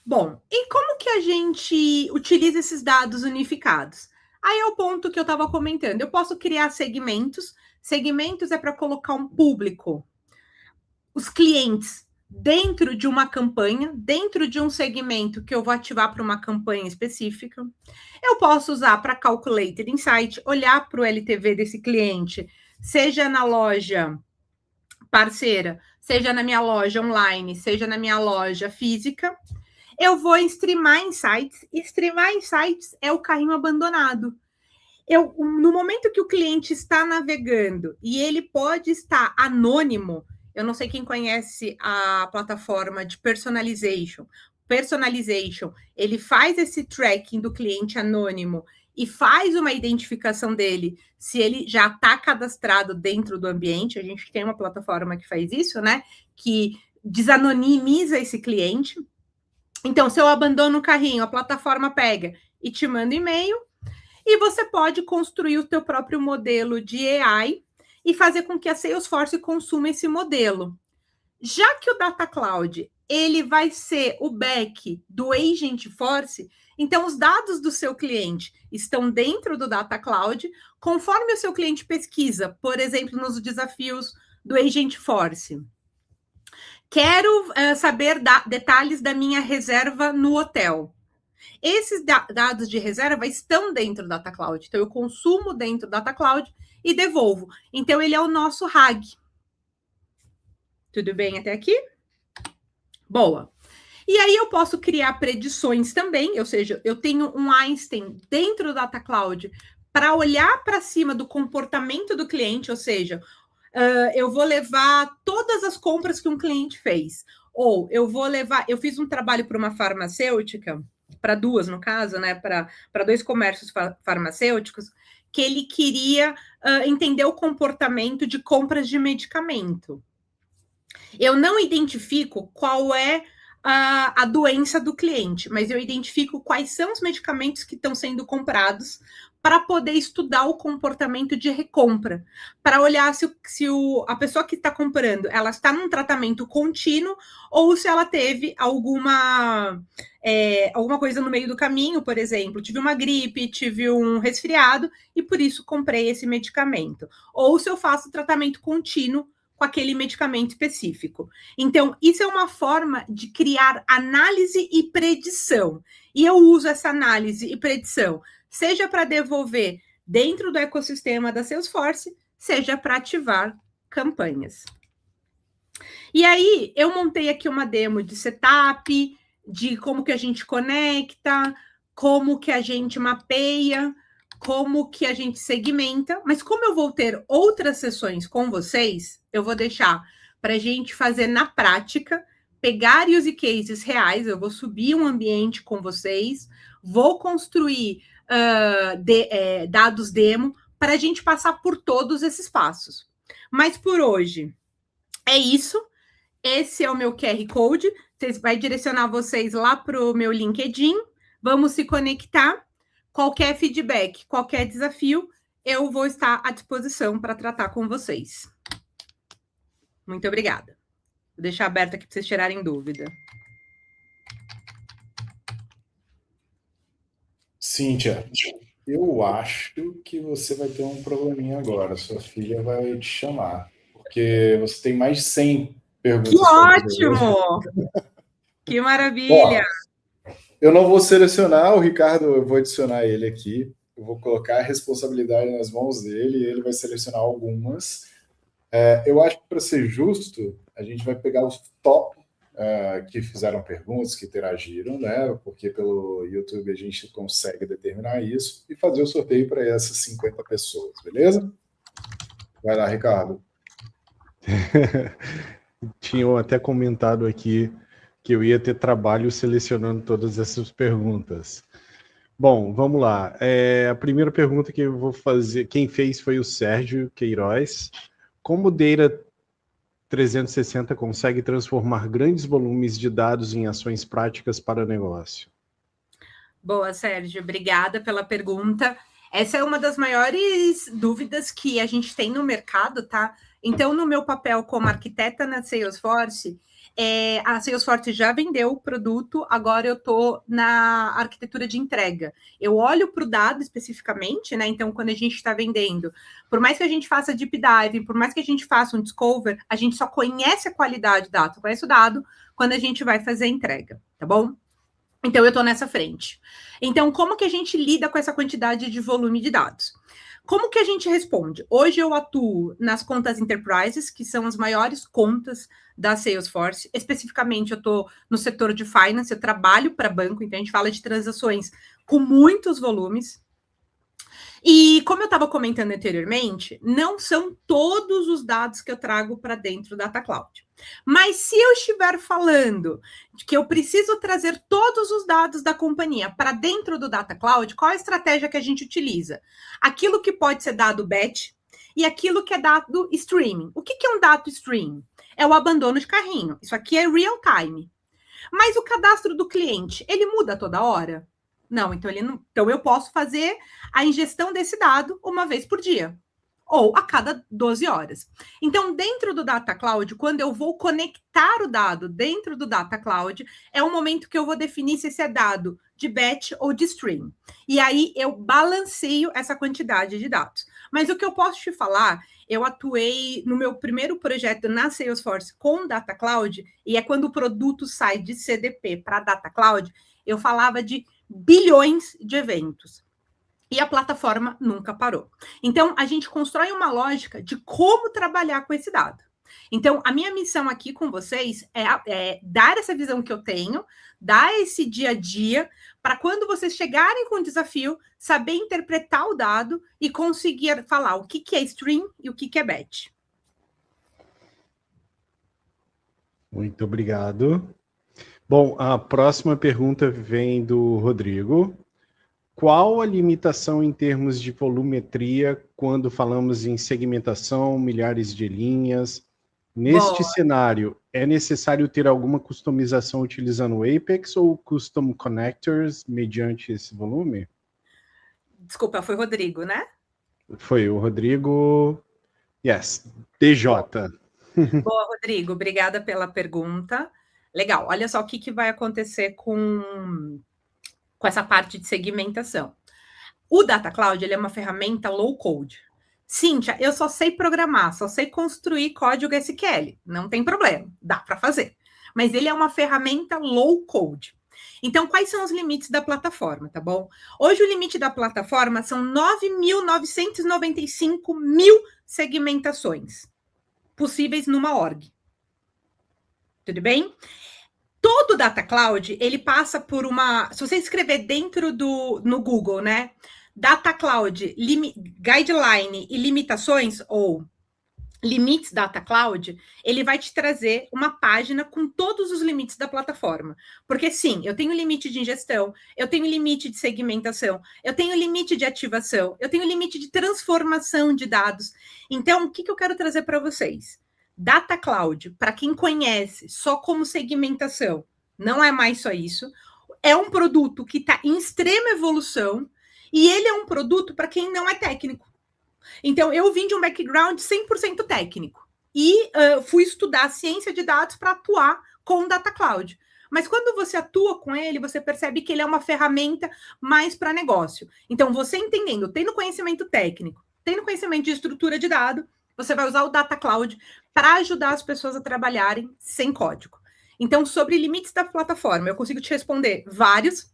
Bom, e como que a gente utiliza esses dados unificados? Aí é o ponto que eu estava comentando. Eu posso criar segmentos. Segmentos é para colocar um público, os clientes, dentro de uma campanha, dentro de um segmento que eu vou ativar para uma campanha específica. Eu posso usar para Calculated Insight, olhar para o LTV desse cliente, seja na loja parceira, seja na minha loja online, seja na minha loja física. Eu vou streamar insights. Streamar insights é o carrinho abandonado. No momento que o cliente está navegando e ele pode estar anônimo, eu não sei quem conhece a plataforma de personalization. Ele faz esse tracking do cliente anônimo e faz uma identificação dele se ele já está cadastrado dentro do ambiente. A gente tem uma plataforma que faz isso, né? Que desanonimiza esse cliente. Então, se eu abandono o carrinho, a plataforma pega e te manda e-mail, e você pode construir o teu próprio modelo de AI e fazer com que a Salesforce consuma esse modelo. Já que o Data Cloud, ele vai ser o back do Agent Force, então os dados do seu cliente estão dentro do Data Cloud, conforme o seu cliente pesquisa, por exemplo, nos desafios do Agent Force. Quero saber detalhes da minha reserva no hotel. Esses dados de reserva estão dentro do Data Cloud. Então, eu consumo dentro do Data Cloud e devolvo. Então, ele é o nosso RAG. Tudo bem até aqui? Boa. E aí, eu posso criar predições também. Ou seja, eu tenho um Einstein dentro do Data Cloud para olhar para cima do comportamento do cliente. Ou seja, eu vou levar todas as compras que um cliente fez. Ou eu fiz um trabalho para uma farmacêutica, para duas no caso, né? Para 2 comércios farmacêuticos, que ele queria entender o comportamento de compras de medicamento. Eu não identifico qual é a doença do cliente, mas eu identifico quais são os medicamentos que estão sendo comprados para poder estudar o comportamento de recompra, para olhar se a pessoa que está comprando, ela está num tratamento contínuo ou se ela teve alguma coisa no meio do caminho, por exemplo, tive uma gripe, tive um resfriado e por isso comprei esse medicamento. Ou se eu faço tratamento contínuo com aquele medicamento específico. Então, isso é uma forma de criar análise e predição. E eu uso essa análise e predição, seja para devolver dentro do ecossistema da Salesforce, seja para ativar campanhas. E aí, eu montei aqui uma demo de setup, de como que a gente conecta, como que a gente mapeia, como que a gente segmenta, mas como eu vou ter outras sessões com vocês, eu vou deixar para a gente fazer na prática, pegar use cases reais, eu vou subir um ambiente com vocês, vou construir dados demo para a gente passar por todos esses passos. Mas por hoje é isso. Esse é o meu QR Code, vai direcionar vocês lá para o meu LinkedIn, vamos se conectar. Qualquer feedback, qualquer desafio, eu vou estar à disposição para tratar com vocês. Muito obrigada. Vou deixar aberto aqui para vocês tirarem dúvida. Cíntia, eu acho que você vai ter um probleminha agora. Sua filha vai te chamar, porque você tem mais de 100 perguntas. Que ótimo! Que maravilha! Eu não vou selecionar o Ricardo, eu vou adicionar ele aqui. Eu vou colocar a responsabilidade nas mãos dele e ele vai selecionar algumas. Eu acho que, para ser justo, a gente vai pegar os top que fizeram perguntas, que interagiram, né? Porque pelo YouTube a gente consegue determinar isso e fazer o sorteio para essas 50 pessoas, beleza? Vai lá, Ricardo. Tinham até comentado aqui que eu ia ter trabalho selecionando todas essas perguntas. Bom, vamos lá. A primeira pergunta que eu vou fazer, quem fez foi o Sérgio Queiroz. Como o Data 360 consegue transformar grandes volumes de dados em ações práticas para o negócio? Boa, Sérgio. Obrigada pela pergunta. Essa é uma das maiores dúvidas que a gente tem no mercado, tá? Então, no meu papel como arquiteta na Salesforce, a Salesforce já vendeu o produto, agora eu estou na arquitetura de entrega. Eu olho para o dado especificamente, né? Então, quando a gente está vendendo, por mais que a gente faça deep dive, por mais que a gente faça um discover, a gente só conhece a qualidade do dado, conhece o dado quando a gente vai fazer a entrega, tá bom? Então, eu estou nessa frente. Então, como que a gente lida com essa quantidade de volume de dados? Como que a gente responde? Hoje eu atuo nas contas enterprises, que são as maiores contas da Salesforce. Especificamente, eu estou no setor de finance, eu trabalho para banco, então a gente fala de transações com muitos volumes. E como eu estava comentando anteriormente, não são todos os dados que eu trago para dentro do Data Cloud. Mas se eu estiver falando de que eu preciso trazer todos os dados da companhia para dentro do Data Cloud, qual a estratégia que a gente utiliza? Aquilo que pode ser dado batch e aquilo que é dado streaming. O que é um dado stream? É o abandono de carrinho. Isso aqui é real time. Mas o cadastro do cliente, ele muda toda hora? Não, então eu posso fazer a ingestão desse dado uma vez por dia, ou a cada 12 horas. Então, dentro do Data Cloud, quando eu vou conectar o dado dentro do Data Cloud, é o momento que eu vou definir se esse é dado de batch ou de stream. E aí eu balanceio essa quantidade de dados. Mas o que eu posso te falar, eu atuei no meu primeiro projeto na Salesforce com Data Cloud, e é quando o produto sai de CDP para Data Cloud, eu falava de bilhões de eventos. E a plataforma nunca parou. Então, a gente constrói uma lógica de como trabalhar com esse dado. Então, a minha missão aqui com vocês é dar essa visão que eu tenho, dar esse dia a dia, para quando vocês chegarem com o desafio, saber interpretar o dado e conseguir falar o que é stream e o que é batch. Muito obrigado. Bom, a próxima pergunta vem do Rodrigo. Qual a limitação em termos de volumetria quando falamos em segmentação, milhares de linhas? Neste cenário, é necessário ter alguma customização utilizando o Apex ou Custom Connectors mediante esse volume? Desculpa, foi Rodrigo, né? Foi o Rodrigo. Yes, DJ. Boa, Rodrigo, obrigada pela pergunta. Legal, olha só o que vai acontecer com essa parte de segmentação. O Data Cloud ele é uma ferramenta low code. Cíntia, eu só sei programar, só sei construir código SQL. Não tem problema, dá para fazer. Mas ele é uma ferramenta low code. Então, quais são os limites da plataforma, tá bom? Hoje o limite da plataforma são 9.995 mil segmentações possíveis numa org. Tudo bem? Todo Data Cloud, ele passa por uma... Se você escrever dentro no Google, né? Data Cloud, Guideline e limitações, ou Limites Data Cloud, ele vai te trazer uma página com todos os limites da plataforma. Porque sim, eu tenho limite de ingestão, eu tenho limite de segmentação, eu tenho limite de ativação, eu tenho limite de transformação de dados. Então, o que eu quero trazer para vocês? Data Cloud, para quem conhece só como segmentação, não é mais só isso. É um produto que está em extrema evolução e ele é um produto para quem não é técnico. Então, eu vim de um background 100% técnico e fui estudar ciência de dados para atuar com o Data Cloud. Mas quando você atua com ele, você percebe que ele é uma ferramenta mais para negócio. Então, você entendendo, tendo conhecimento técnico, tendo conhecimento de estrutura de dado, você vai usar o Data Cloud para ajudar as pessoas a trabalharem sem código. Então, sobre limites da plataforma, eu consigo te responder vários.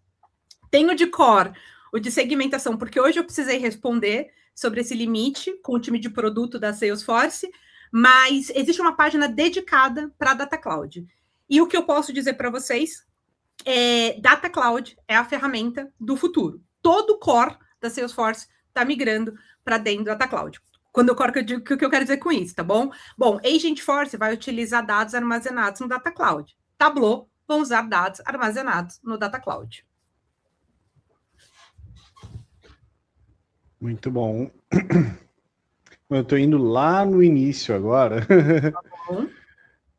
Tenho de core o de segmentação, porque hoje eu precisei responder sobre esse limite com o time de produto da Salesforce, mas existe uma página dedicada para Data Cloud. E o que eu posso dizer para vocês é Data Cloud é a ferramenta do futuro. Todo o core da Salesforce está migrando para dentro do Data Cloud. Quando eu core, eu digo o que eu quero dizer com isso, tá bom? Bom, Agentforce vai utilizar dados armazenados no Data Cloud. Tableau vão usar dados armazenados no Data Cloud. Muito bom. Eu estou indo lá no início agora. Tá bom.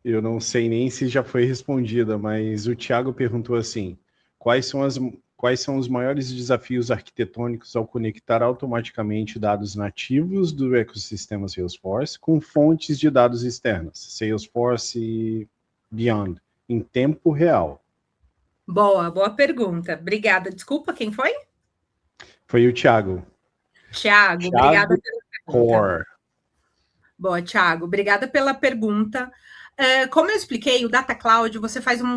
Eu não sei nem se já foi respondida, mas o Thiago perguntou assim: quais são os maiores desafios arquitetônicos ao conectar automaticamente dados nativos do ecossistema Salesforce com fontes de dados externas, Salesforce e Beyond, em tempo real? Boa pergunta. Obrigada. Desculpa, quem foi? Foi o Thiago. Thiago, obrigada pela pergunta. Core. Boa, Thiago, obrigada pela pergunta. Como eu expliquei, o Data Cloud, você faz uma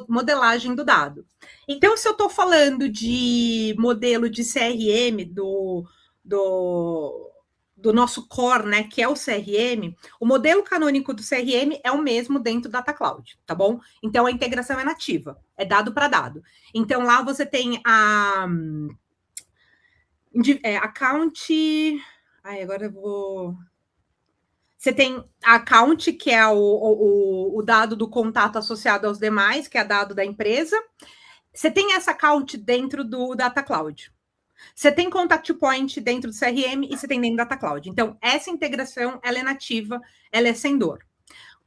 modelagem do dado. Então, se eu estou falando de modelo de CRM do nosso core, né, que é o CRM, o modelo canônico do CRM é o mesmo dentro do Data Cloud, tá bom? Então, a integração é nativa, é dado para dado. Então, lá você tem account... agora eu vou... Você tem account, que é o dado do contato associado aos demais, que é dado da empresa. Você tem essa account dentro do Data Cloud. Você tem contact point dentro do CRM e você tem dentro do Data Cloud. Então, essa integração, ela é nativa, ela é sem dor.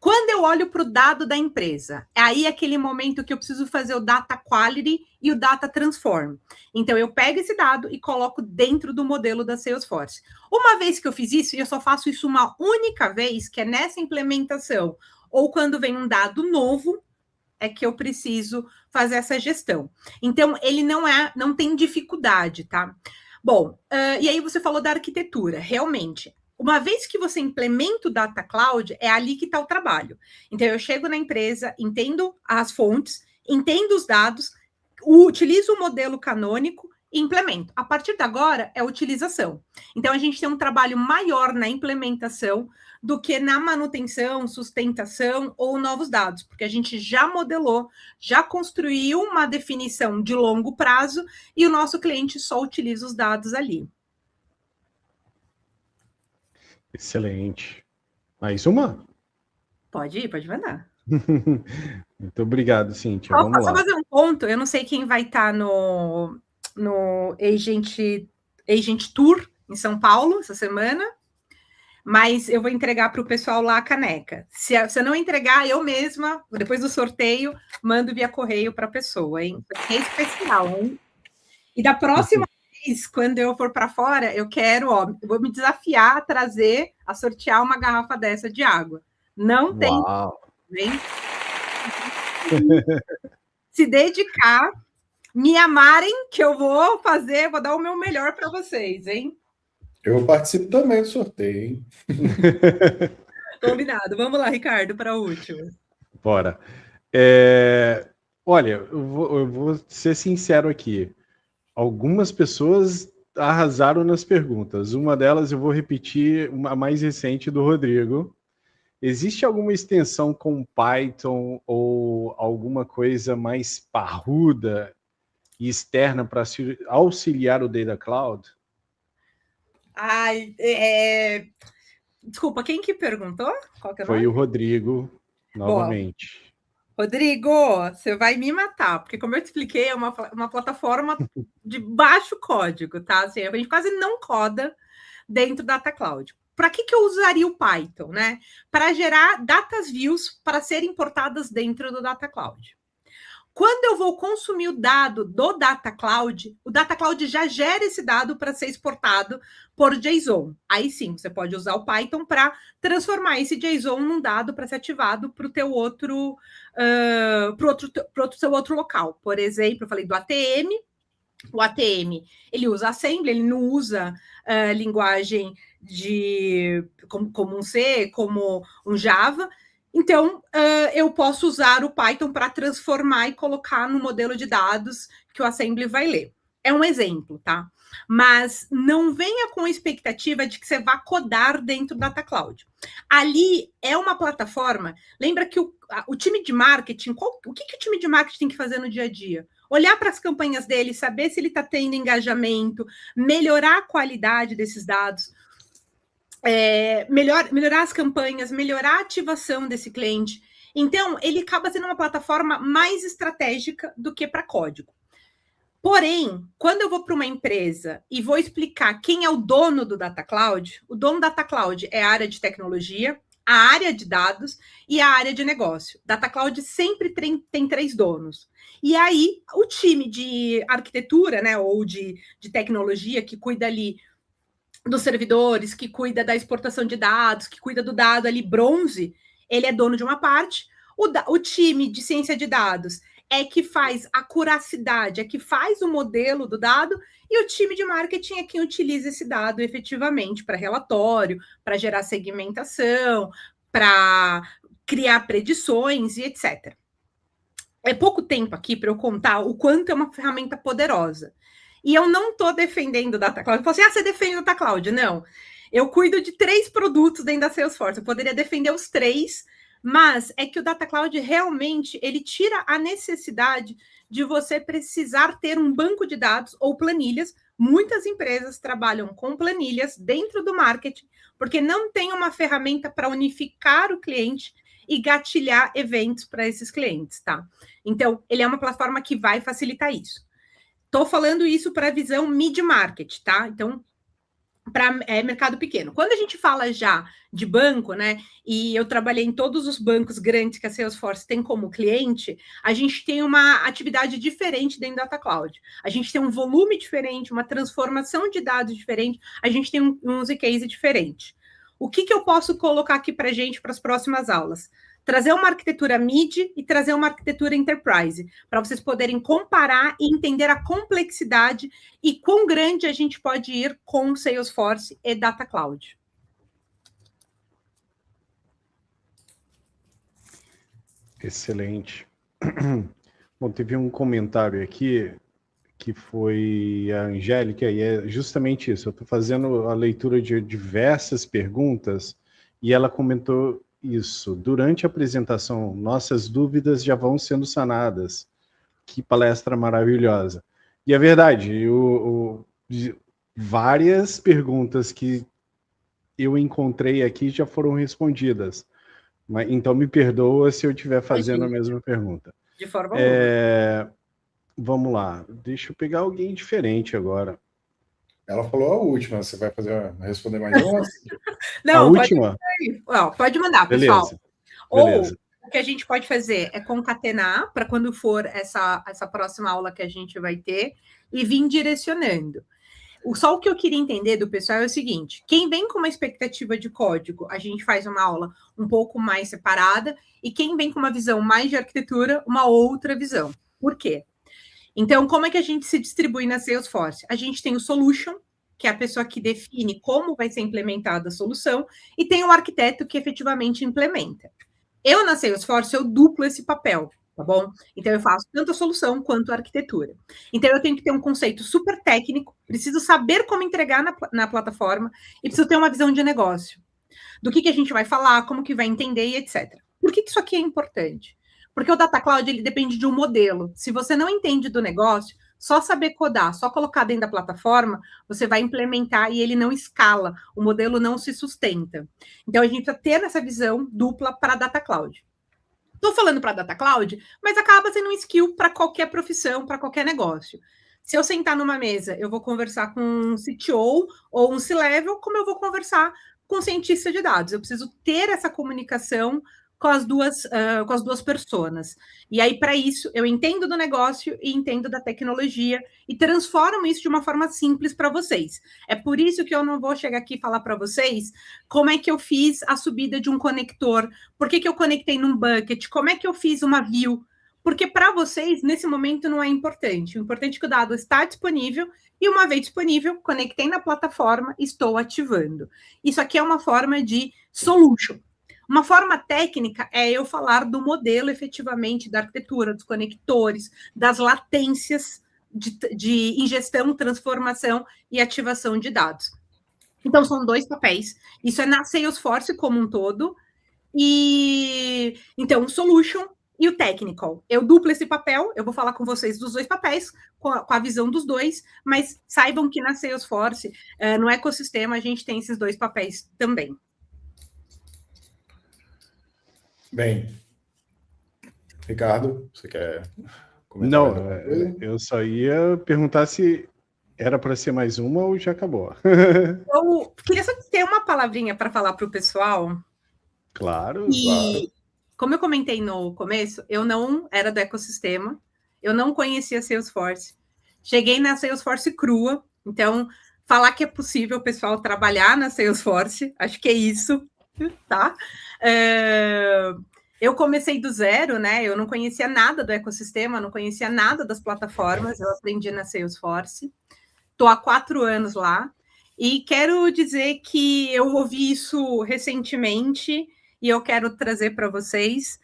Quando eu olho para o dado da empresa, é aí aquele momento que eu preciso fazer o Data Quality e o Data Transform. Então, eu pego esse dado e coloco dentro do modelo da Salesforce. Uma vez que eu fiz isso, e eu só faço isso uma única vez, que é nessa implementação, ou quando vem um dado novo, é que eu preciso fazer essa gestão. Então, ele não tem dificuldade, tá? Bom, e aí você falou da arquitetura. Realmente, uma vez que você implementa o Data Cloud, é ali que está o trabalho. Então, eu chego na empresa, entendo as fontes, entendo os dados, utilizo o modelo canônico e implemento. A partir de agora, é utilização. Então, a gente tem um trabalho maior na implementação do que na manutenção, sustentação ou novos dados, porque a gente já modelou, já construiu uma definição de longo prazo e o nosso cliente só utiliza os dados ali. Excelente. Mais uma? Pode ir, pode mandar. Muito obrigado, Cíntia. Só, Vamos só lá. fazer um ponto, eu não sei quem vai estar no Agent Tour em São Paulo essa semana, mas eu vou entregar para o pessoal lá a caneca. Se eu não entregar, eu mesma, depois do sorteio, mando via correio para a pessoa, hein? É especial, hein? E da próxima vez, quando eu for para fora, eu quero, eu vou me desafiar a sortear uma garrafa dessa de água. Não tem, Uau! hein? Se dedicar, me amarem, que eu vou dar o meu melhor para vocês, hein? Eu participo também do sorteio, hein? Combinado. Vamos lá, Ricardo, para a última. Bora. Olha, eu vou ser sincero aqui. Algumas pessoas arrasaram nas perguntas. Uma delas eu vou repetir, a mais recente do Rodrigo. Existe alguma extensão com Python ou alguma coisa mais parruda e externa para auxiliar o Data Cloud? Ai, desculpa, quem que perguntou? Qual que é o Foi nome? o Rodrigo, novamente. Bom, Rodrigo, você vai me matar, porque como eu te expliquei, é uma plataforma de baixo código, tá? Assim, a gente quase não coda dentro do Data Cloud. Para que eu usaria o Python, né? Para gerar datas views para serem importadas dentro do Data Cloud. Quando eu vou consumir o dado do Data Cloud, o Data Cloud já gera esse dado para ser exportado por JSON. Aí sim, você pode usar o Python para transformar esse JSON num dado para ser ativado para o teu seu outro local. Por exemplo, eu falei do ATM. O ATM, ele usa assembly, ele não usa linguagem como um C, como um Java. Então, eu posso usar o Python para transformar e colocar no modelo de dados que o Assembly vai ler. É um exemplo, tá? Mas não venha com a expectativa de que você vá codar dentro do Data Cloud. Ali é uma plataforma. Lembra que o time de marketing, o que o time de marketing tem que fazer no dia a dia? Olhar para as campanhas dele, saber se ele está tendo engajamento, melhorar a qualidade desses dados. Melhorar as campanhas, melhorar a ativação desse cliente. Então, ele acaba sendo uma plataforma mais estratégica do que para código. Porém, quando eu vou para uma empresa e vou explicar quem é o dono do Data Cloud, o dono do Data Cloud é a área de tecnologia, a área de dados e a área de negócio. Data Cloud sempre tem 3 donos. E aí, o time de arquitetura, né, ou de tecnologia que cuida ali dos servidores, que cuida da exportação de dados, que cuida do dado ali bronze, ele é dono de uma parte. O time de ciência de dados é que faz a curacidade, é que faz o modelo do dado, e o time de marketing é quem utiliza esse dado efetivamente para relatório, para gerar segmentação, para criar predições e etc. É pouco tempo aqui para eu contar o quanto é uma ferramenta poderosa. E eu não estou defendendo o Data Cloud. Eu falo assim, você defende o Data Cloud? Não. Eu cuido de 3 produtos dentro da Salesforce. Eu poderia defender os 3, mas é que o Data Cloud realmente, ele tira a necessidade de você precisar ter um banco de dados ou planilhas. Muitas empresas trabalham com planilhas dentro do marketing, porque não tem uma ferramenta para unificar o cliente e gatilhar eventos para esses clientes, tá? Então, ele é uma plataforma que vai facilitar isso. Estou falando isso para a visão mid-market, tá? Então, para mercado pequeno. Quando a gente fala já de banco, né? E eu trabalhei em todos os bancos grandes que a Salesforce tem como cliente, a gente tem uma atividade diferente dentro do Data Cloud. A gente tem um volume diferente, uma transformação de dados diferente, a gente tem um use case diferente. O que eu posso colocar aqui para a gente para as próximas aulas? Trazer uma arquitetura mid e trazer uma arquitetura enterprise, para vocês poderem comparar e entender a complexidade e quão grande a gente pode ir com Salesforce e Data Cloud. Excelente. Bom, teve um comentário aqui que foi a Angélica, e é justamente isso. Eu estou fazendo a leitura de diversas perguntas e ela comentou isso. Durante a apresentação, nossas dúvidas já vão sendo sanadas. Que palestra maravilhosa. E é verdade, várias perguntas que eu encontrei aqui já foram respondidas. Mas, então me perdoa se eu estiver fazendo a mesma pergunta. De forma alguma. Vamos lá, deixa eu pegar alguém diferente agora. Ela falou a última, você vai responder mais uma? Não, a última? Pode mandar, pessoal. Beleza. Beleza. Ou o que a gente pode fazer é concatenar para quando for essa próxima aula que a gente vai ter e vir direcionando. Só o que eu queria entender do pessoal é o seguinte: quem vem com uma expectativa de código, a gente faz uma aula um pouco mais separada, e quem vem com uma visão mais de arquitetura, uma outra visão. Por quê? Então, como é que a gente se distribui na Salesforce? A gente tem o Solution, que é a pessoa que define como vai ser implementada a solução, e tem o arquiteto que efetivamente implementa. Eu, na Salesforce, eu duplo esse papel, tá bom? Então, eu faço tanto a solução quanto a arquitetura. Então, eu tenho que ter um conceito super técnico, preciso saber como entregar na plataforma, e preciso ter uma visão de negócio. Do que a gente vai falar, como que vai entender e etc. Por que isso aqui é importante? Porque o Data Cloud, ele depende de um modelo. Se você não entende do negócio, só saber codar, só colocar dentro da plataforma, você vai implementar e ele não escala, o modelo não se sustenta. Então, a gente precisa ter essa visão dupla para a Data Cloud. Estou falando para a Data Cloud, mas acaba sendo um skill para qualquer profissão, para qualquer negócio. Se eu sentar numa mesa, eu vou conversar com um CTO ou um C-Level, como eu vou conversar com um cientista de dados. Eu preciso ter essa comunicação com as duas personas. E aí, para isso, eu entendo do negócio e entendo da tecnologia e transformo isso de uma forma simples para vocês. É por isso que eu não vou chegar aqui e falar para vocês como é que eu fiz a subida de um conector, por que eu conectei num bucket, como é que eu fiz uma view, porque para vocês, nesse momento, não é importante. O importante é que o dado está disponível e, uma vez disponível, conectei na plataforma, estou ativando. Isso aqui é uma forma de solution. Uma forma técnica é eu falar do modelo, efetivamente, da arquitetura, dos conectores, das latências de ingestão, transformação e ativação de dados. Então, são 2 papéis. Isso é na Salesforce como um todo. E, então, o solution e o technical. Eu duplo esse papel, eu vou falar com vocês dos 2 papéis, com a visão dos 2, mas saibam que na Salesforce, no ecossistema, a gente tem esses 2 papéis também. Bem, Ricardo, você quer comentar? Não, eu só ia perguntar se era para ser mais uma ou já acabou. Eu queria só ter uma palavrinha para falar para o pessoal. Claro, claro. Como eu comentei no começo, eu não era do ecossistema, eu não conhecia Salesforce. Cheguei na Salesforce crua, então falar que é possível o pessoal trabalhar na Salesforce, acho que é isso, tá? Eu comecei do zero, né? Eu não conhecia nada do ecossistema, não conhecia nada das plataformas, eu aprendi na Salesforce. Estou há 4 anos lá e quero dizer que eu ouvi isso recentemente e eu quero trazer para vocês,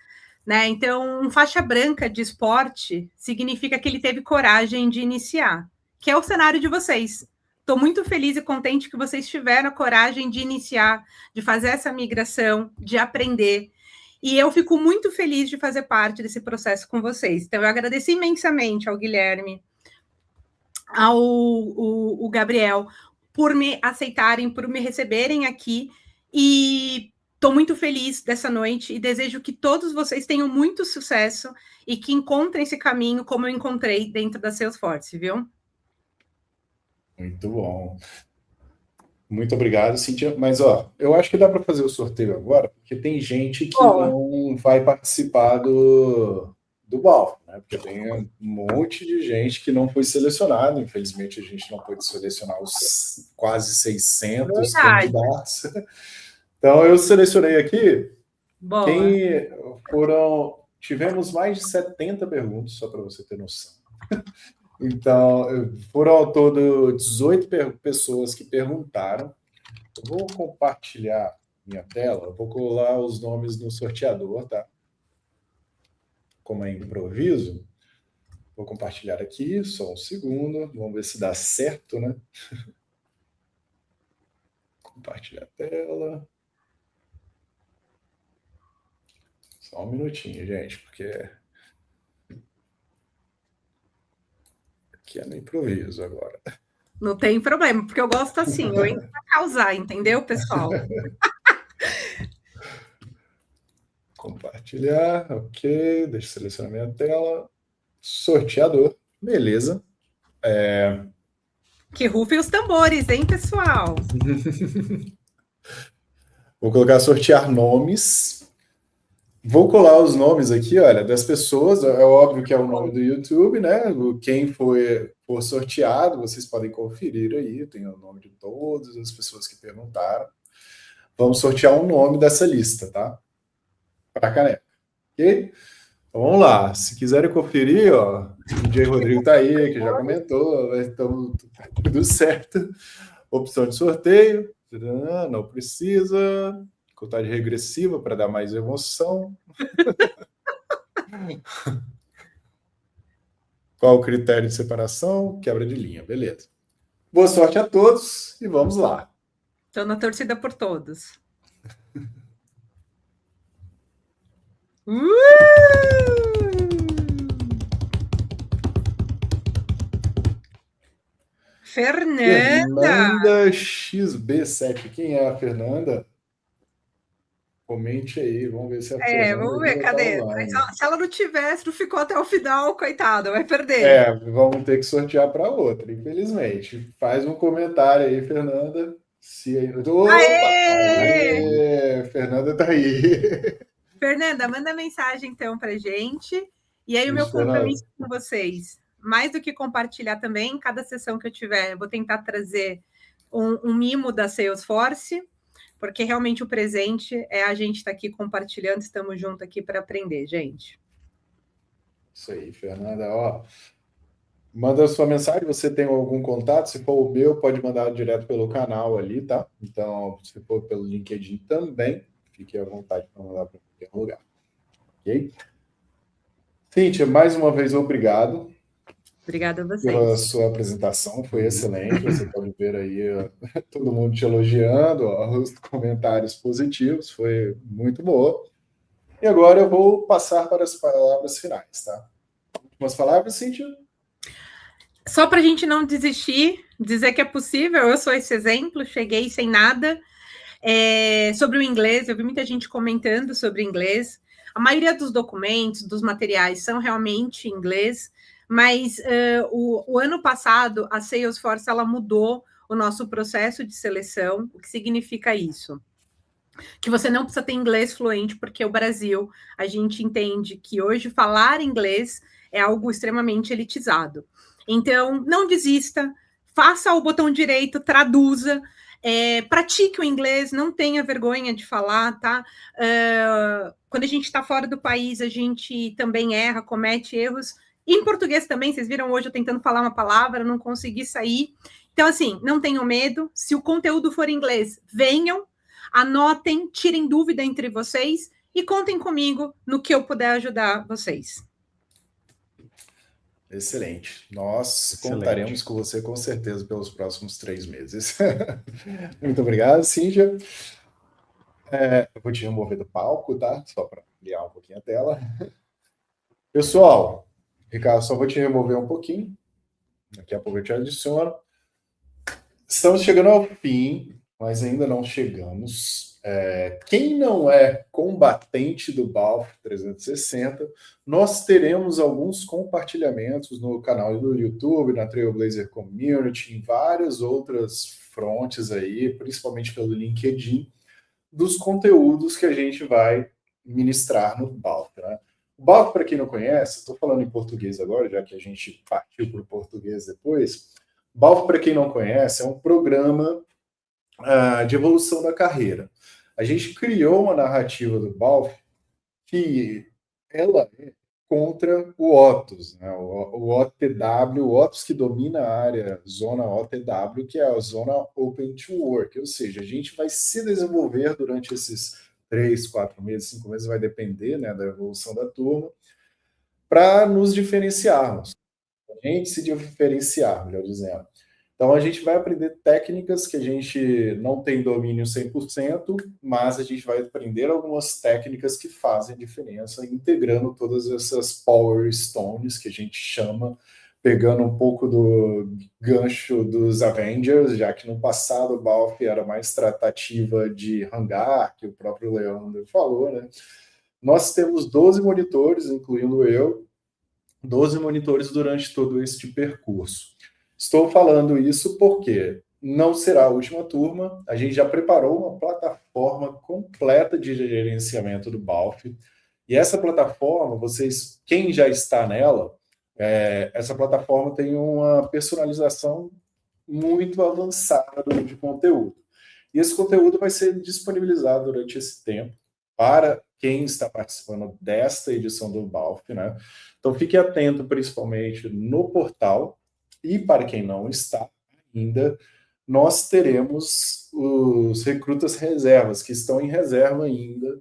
né? Então, um faixa branca de esporte significa que ele teve coragem de iniciar, que é o cenário de vocês. Estou muito feliz e contente que vocês tiveram a coragem de iniciar, de fazer essa migração, de aprender. E eu fico muito feliz de fazer parte desse processo com vocês. Então, eu agradeço imensamente ao Guilherme, ao Gabriel, por me aceitarem, por me receberem aqui. E estou muito feliz dessa noite e desejo que todos vocês tenham muito sucesso e que encontrem esse caminho como eu encontrei dentro da Salesforce, viu? Muito bom. Muito obrigado, Cíntia. Mas, eu acho que dá para fazer o sorteio agora, porque tem gente que não vai participar do BALF, né? Porque tem um monte de gente que não foi selecionado. Infelizmente, a gente não pôde selecionar os quase 600 candidatos. Então, eu selecionei aqui. Tivemos mais de 70 perguntas, só para você ter noção. Então, foram ao todo 18 pessoas que perguntaram. Eu vou compartilhar minha tela, eu vou colar os nomes no sorteador, tá? Como é improviso, vou compartilhar aqui, só um segundo, vamos ver se dá certo, né? Compartilhar a tela. Só um minutinho, gente, porque aqui é no improviso agora. Não tem problema, porque eu gosto assim, eu entro para causar, entendeu, pessoal? Compartilhar, ok. Deixa eu selecionar minha tela. Sorteador, beleza. Que rufem os tambores, hein, pessoal? Vou colocar sortear nomes. Vou colar os nomes aqui, olha, das pessoas. É óbvio que é o nome do YouTube, né? Quem for sorteado, vocês podem conferir aí. Tem o nome de todas as pessoas que perguntaram. Vamos sortear um nome dessa lista, tá? Para caneca, ok? Então vamos lá. Se quiserem conferir, ó, o DJ Rodrigo tá aí, que já comentou, então tudo certo. Opção de sorteio, não precisa. Contagem regressiva para dar mais emoção. Qual o critério de separação? Quebra de linha, beleza. Boa sorte a todos e vamos lá. Estou na torcida por todos. Fernanda XB7. Quem é a Fernanda? Comente aí, vamos ver se a Fernanda... Vamos ver, cadê? Se ela não tivesse, não ficou até o final, coitada, vai perder. Vamos ter que sortear para outra, infelizmente. Faz um comentário aí, Fernanda. Opa! Aê! Fernanda tá aí. Fernanda, manda mensagem então pra gente. E aí o meu compromisso com vocês, mais do que compartilhar também, cada sessão que eu tiver, eu vou tentar trazer um mimo da Salesforce, porque realmente o presente é a gente estar aqui compartilhando, estamos juntos aqui para aprender, gente. Isso aí, Fernanda. Ó, manda a sua mensagem, você tem algum contato? Se for o meu, pode mandar direto pelo canal ali, tá? Então, se for pelo LinkedIn também, fique à vontade para mandar para qualquer lugar. Ok? Cíntia, mais uma vez, obrigado. Obrigada a vocês. Pela sua apresentação, foi excelente. Você pode ver aí todo mundo te elogiando, os comentários positivos, foi muito boa. E agora eu vou passar para as palavras finais, tá? Últimas palavras, Cíntia? Só para a gente não desistir, dizer que é possível, eu sou esse exemplo, cheguei sem nada. Sobre o inglês, eu vi muita gente comentando sobre inglês. A maioria dos documentos, dos materiais, são realmente em inglês, mas o ano passado, a Salesforce ela mudou o nosso processo de seleção. O que significa isso? Que você não precisa ter inglês fluente, porque o Brasil, a gente entende que hoje falar inglês é algo extremamente elitizado. Então, não desista, faça o botão direito, traduza, pratique o inglês, não tenha vergonha de falar, tá? Quando a gente está fora do país, a gente também erra, comete erros. Em português também, vocês viram hoje eu tentando falar uma palavra, não consegui sair. Então, assim, não tenham medo. Se o conteúdo for em inglês, venham, anotem, tirem dúvida entre vocês e contem comigo no que eu puder ajudar vocês. Excelente. Nós contaremos com você com certeza pelos próximos 3 meses. Muito obrigado, Cíntia. Eu vou te remover do palco, tá? Só para ampliar um pouquinho a tela. Pessoal, Ricardo, só vou te remover um pouquinho. Daqui a pouco eu te adiciono. Estamos chegando ao fim, mas ainda não chegamos. Quem não é combatente do BALF 360, nós teremos alguns compartilhamentos no canal do YouTube, na Trailblazer Community, em várias outras frontes aí, principalmente pelo LinkedIn, dos conteúdos que a gente vai ministrar no BALF, né? O BALF, para quem não conhece, estou falando em português agora, já que a gente partiu para o português depois. BALF, para quem não conhece, é um programa de evolução da carreira. A gente criou uma narrativa do BALF que ela é contra o OTUS, né? o OTW, o OTUS que domina a área zona OTW, que é a zona Open to Work, ou seja, a gente vai se desenvolver durante esses 3, 4 meses, 5 meses, vai depender, né, da evolução da turma, para nos diferenciarmos. A gente se diferenciar, melhor dizendo. Então, a gente vai aprender técnicas que a gente não tem domínio 100%, mas a gente vai aprender algumas técnicas que fazem diferença, integrando todas essas Power Stones, que a gente chama, pegando um pouco do gancho dos Avengers, já que no passado o BALF era mais tratativa de hangar, que o próprio Leandro falou, né? nós temos 12 monitores, incluindo eu, 12 monitores durante todo este percurso. Estou falando isso porque não será a última turma, a gente já preparou uma plataforma completa de gerenciamento do BALF, e essa plataforma, vocês, quem já está nela, essa plataforma tem uma personalização muito avançada de conteúdo. E esse conteúdo vai ser disponibilizado durante esse tempo para quem está participando desta edição do BALF, né? Então fique atento principalmente no portal, e para quem não está ainda, nós teremos os recrutas reservas, que estão em reserva ainda,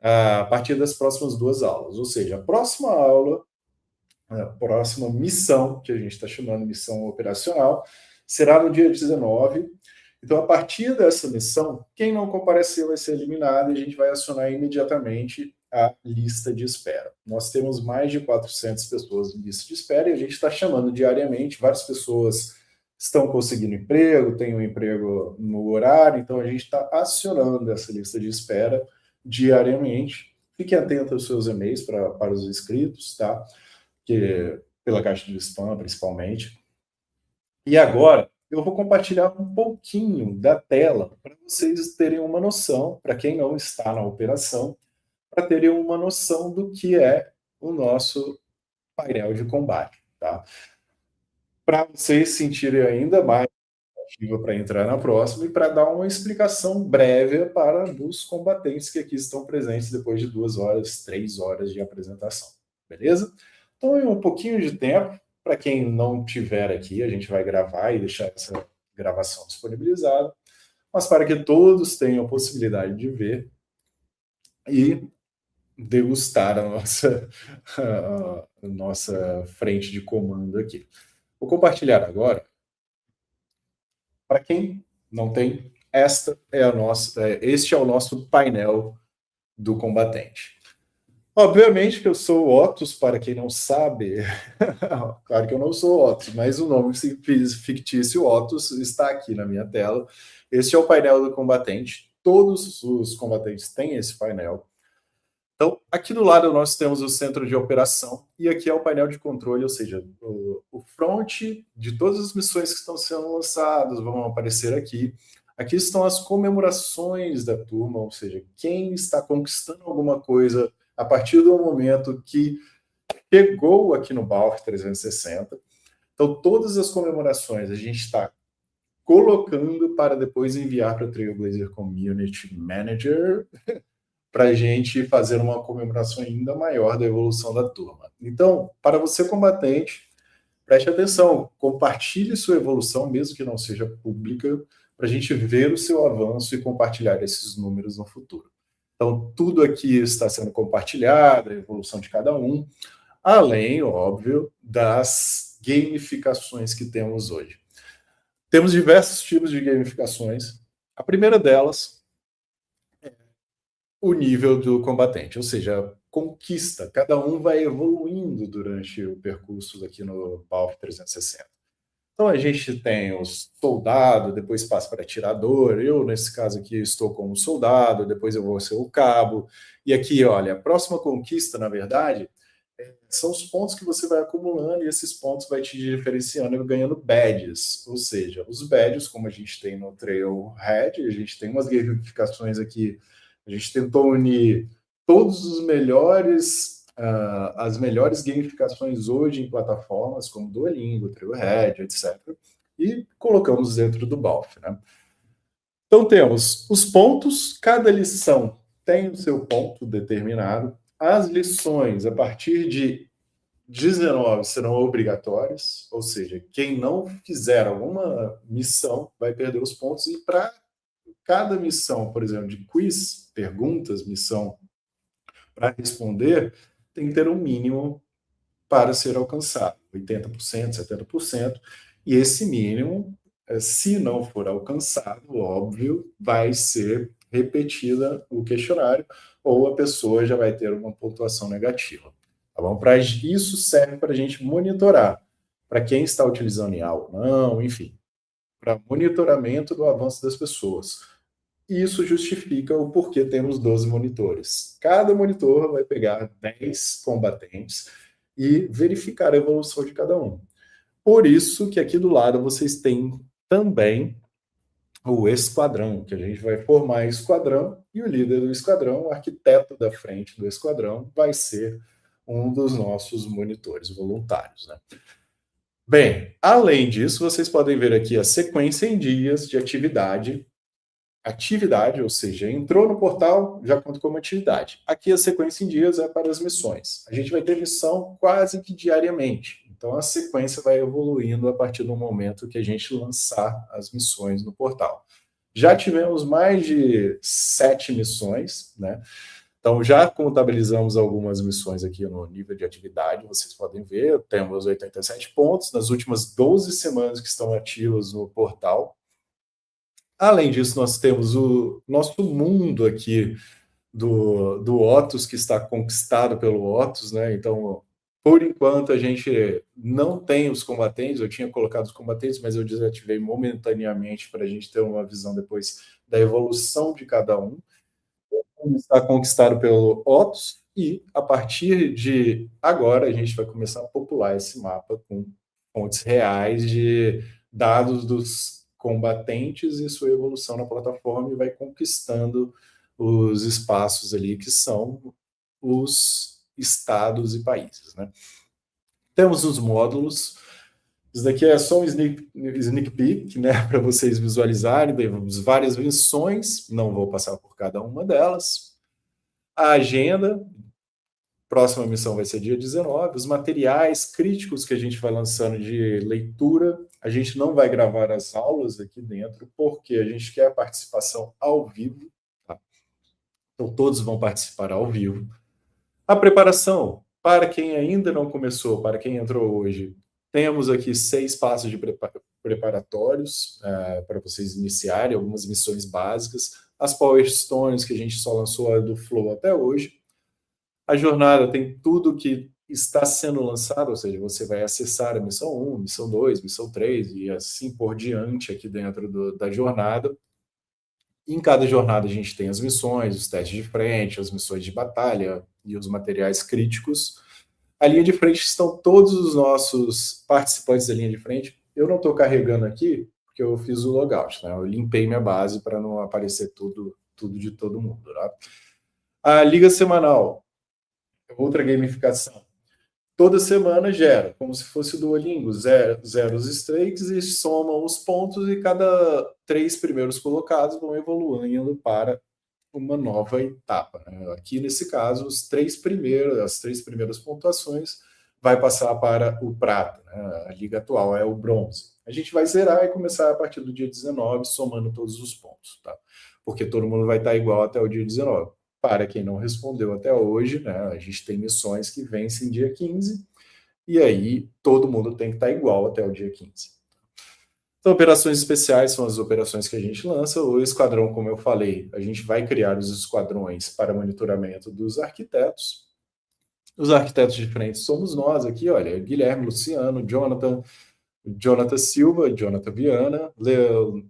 a partir das próximas 2 aulas. Ou seja, a próxima aula, a próxima missão, que a gente está chamando de missão operacional, será no dia 19. Então, a partir dessa missão, quem não comparecer vai ser eliminado, e a gente vai acionar imediatamente a lista de espera. Nós temos mais de 400 pessoas em lista de espera, e a gente está chamando diariamente, várias pessoas estão conseguindo emprego, têm um emprego no horário, então a gente está acionando essa lista de espera diariamente. Fique atento aos seus e-mails para os inscritos, tá? Pela caixa de spam, principalmente. E agora, eu vou compartilhar um pouquinho da tela para vocês terem uma noção, para quem não está na operação, para terem uma noção do que é o nosso painel de combate, tá? Para vocês sentirem ainda mais ativa para entrar na próxima, e para dar uma explicação breve para os combatentes que aqui estão presentes depois de 2 horas, 3 horas de apresentação, beleza? Então, em um pouquinho de tempo, para quem não tiver aqui, a gente vai gravar e deixar essa gravação disponibilizada, mas para que todos tenham a possibilidade de ver e degustar a nossa frente de comando aqui. Vou compartilhar agora. Para quem não tem, este é o nosso painel do combatente. Obviamente que eu sou o Otus, para quem não sabe, claro que eu não sou o Otus, mas o nome fictício Otus está aqui na minha tela. Este é o painel do combatente, todos os combatentes têm esse painel. Então, aqui do lado nós temos o centro de operação, e aqui é o painel de controle, ou seja, o front de todas as missões que estão sendo lançadas vão aparecer aqui. Aqui estão as comemorações da turma, ou seja, quem está conquistando alguma coisa a partir do momento que chegou aqui no BALF 360. Então, todas as comemorações a gente está colocando para depois enviar para o Trailblazer Community Manager, para a gente fazer uma comemoração ainda maior da evolução da turma. Então, para você combatente, preste atenção, compartilhe sua evolução, mesmo que não seja pública, para a gente ver o seu avanço e compartilhar esses números no futuro. Então, tudo aqui está sendo compartilhado, a evolução de cada um, além, óbvio, das gamificações que temos hoje. Temos diversos tipos de gamificações. A primeira delas é o nível do combatente, ou seja, conquista. Cada um vai evoluindo durante o percurso aqui no BALF 360. Então, a gente tem o soldado, depois passa para atirador. Eu, nesse caso aqui, estou como soldado, depois eu vou ser o cabo. E aqui, olha, a próxima conquista, na verdade, são os pontos que você vai acumulando, e esses pontos vai te diferenciando e ganhando badges. Ou seja, os badges, como a gente tem no Trailhead, a gente tem umas gamificações aqui, a gente tentou unir todos os melhores... as melhores gamificações hoje em plataformas como Duolingo, Trailhead, etc. E colocamos dentro do BALF, né? Então temos os pontos, cada lição tem o seu ponto determinado. As lições, a partir de 19, serão obrigatórias, ou seja, quem não fizer alguma missão vai perder os pontos, e para cada missão, por exemplo, de quiz, perguntas, missão para responder, tem que ter um mínimo para ser alcançado, 80%, 70%, e esse mínimo, se não for alcançado, óbvio, vai ser repetida o questionário, ou a pessoa já vai ter uma pontuação negativa. Tá bom? Para isso serve para a gente monitorar, para quem está utilizando IA ou não, enfim, para monitoramento do avanço das pessoas. e isso justifica o porquê temos 12 monitores. Cada monitor vai pegar 10 combatentes e verificar a evolução de cada um. Por isso que aqui do lado vocês têm também o esquadrão, que a gente vai formar esquadrão, e o líder do esquadrão, o arquiteto da frente do esquadrão, vai ser um dos nossos monitores voluntários, né? Bem, além disso, vocês podem ver aqui a sequência em dias de atividade, ou seja, entrou no portal, já conta como atividade. Aqui a sequência em dias é para as missões. A gente vai ter missão quase que diariamente. Então a sequência vai evoluindo a partir do momento que a gente lançar as missões no portal. Já tivemos mais de 7 missões, né? Então já contabilizamos algumas missões aqui no nível de atividade, vocês podem ver, temos 87 pontos nas últimas 12 semanas que estão ativas no portal. Além disso, nós temos o nosso mundo aqui do Otus, que está conquistado pelo Otus, né? Então, por enquanto, a gente não tem os combatentes, eu tinha colocado os combatentes, mas eu desativei momentaneamente para a gente ter uma visão depois da evolução de cada um. Está conquistado pelo Otus, e a partir de agora a gente vai começar a popular esse mapa com fontes reais de dados dos combatentes e sua evolução na plataforma, e vai conquistando os espaços ali que são os estados e países, né? Temos os módulos. Isso daqui é só um sneak peek, né, para vocês visualizarem. Temos várias missões, não vou passar por cada uma delas. A agenda, próxima missão vai ser dia 19. Os materiais críticos que a gente vai lançando de leitura. A gente não vai gravar as aulas aqui dentro, porque a gente quer a participação ao vivo, tá? Então todos vão participar ao vivo. A preparação, para quem ainda não começou, para quem entrou hoje, temos aqui 6 passos de preparatórios para vocês iniciarem algumas missões básicas. As Power Stones, que a gente só lançou do Flow até hoje. A jornada tem tudo que está sendo lançado, ou seja, você vai acessar a missão 1, missão 2, missão 3 e assim por diante aqui dentro da jornada. Em cada jornada a gente tem as missões, os testes de frente, as missões de batalha e os materiais críticos. A linha de frente estão todos os nossos participantes da linha de frente. Eu não estou carregando aqui, porque eu fiz o logout, né? Eu limpei minha base para não aparecer tudo de todo mundo, tá? A liga semanal, outra gamificação. Toda semana gera, como se fosse o Duolingo, zero os stakes e somam os pontos, e cada 3 primeiros colocados vão evoluindo para uma nova etapa, né? Aqui, nesse caso, as 3 primeiras pontuações vai passar para o prata, né? A liga atual é o bronze. A gente vai zerar e começar a partir do dia 19, somando todos os pontos, tá? Porque todo mundo vai estar igual até o dia 19. Para quem não respondeu até hoje, né, a gente tem missões que vencem dia 15, e aí todo mundo tem que estar igual até o dia 15. Então, operações especiais são as operações que a gente lança. O esquadrão, como eu falei, a gente vai criar os esquadrões para monitoramento dos arquitetos. Os arquitetos de frente somos nós aqui, olha, Guilherme, Luciano, Jonathan Silva, Jonathan Viana,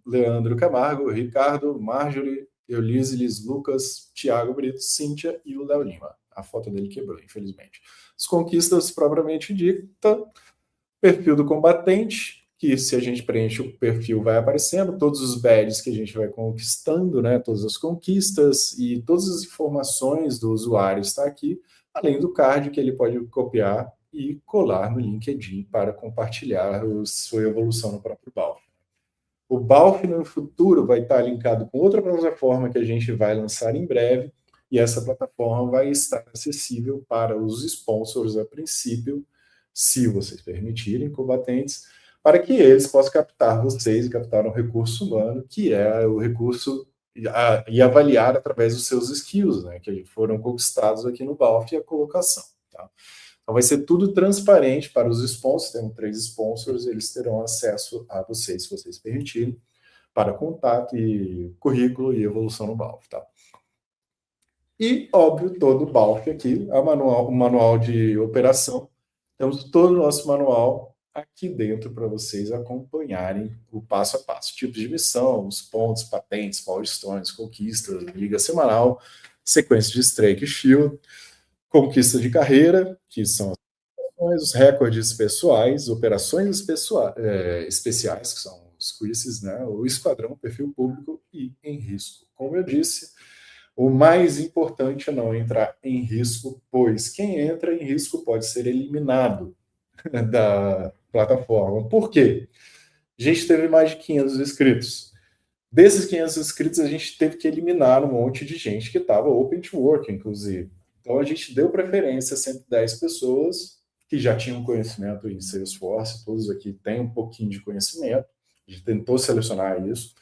Leandro Camargo, Ricardo, Marjorie, Eulíseles, Lucas, Thiago Brito, Cíntia e o Léo Lima. A foto dele quebrou, infelizmente. As conquistas propriamente dita, perfil do combatente, que se a gente preenche o perfil vai aparecendo, todos os badges que a gente vai conquistando, né, todas as conquistas e todas as informações do usuário está aqui, além do card que ele pode copiar e colar no LinkedIn para compartilhar sua evolução no próprio BALF. O BALF no futuro vai estar linkado com outra plataforma que a gente vai lançar em breve, e essa plataforma vai estar acessível para os sponsors a princípio, se vocês permitirem, combatentes, para que eles possam captar vocês e captar um recurso humano, que é o recurso e avaliar através dos seus skills, né, que foram conquistados aqui no BALF, e a colocação, tá? Então vai ser tudo transparente para os sponsors. Temos 3 sponsors, eles terão acesso a vocês, se vocês permitirem, para contato e currículo e evolução no BALF, tá? E, óbvio, todo o BALF aqui, o manual de operação. Temos todo o nosso manual aqui dentro para vocês acompanharem o passo a passo. Tipos de missão, os pontos, patentes, milestones, conquistas, liga semanal, sequência de strike shield, conquista de carreira, que são os recordes pessoais, operações especiais, que são os quizzes, né? O esquadrão, perfil público e em risco. Como eu disse, o mais importante é não entrar em risco, pois quem entra em risco pode ser eliminado da plataforma. Por quê? A gente teve mais de 500 inscritos. Desses 500 inscritos, a gente teve que eliminar um monte de gente que estava open to work, inclusive. Então, a gente deu preferência a 110 pessoas que já tinham conhecimento em Salesforce, todos aqui têm um pouquinho de conhecimento, a gente tentou selecionar isso,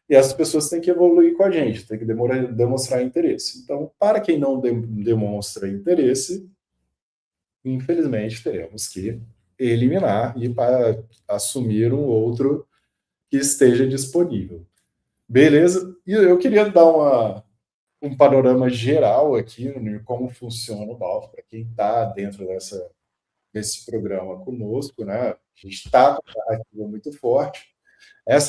e essas pessoas têm que evoluir com a gente, têm que demonstrar interesse. Então, para quem não demonstra interesse, infelizmente, teremos que eliminar e para assumir um outro que esteja disponível. Beleza? E eu queria dar um panorama geral aqui de como funciona o BALF, para quem está dentro desse programa conosco, né? A gente está com uma narrativa muito forte. Essa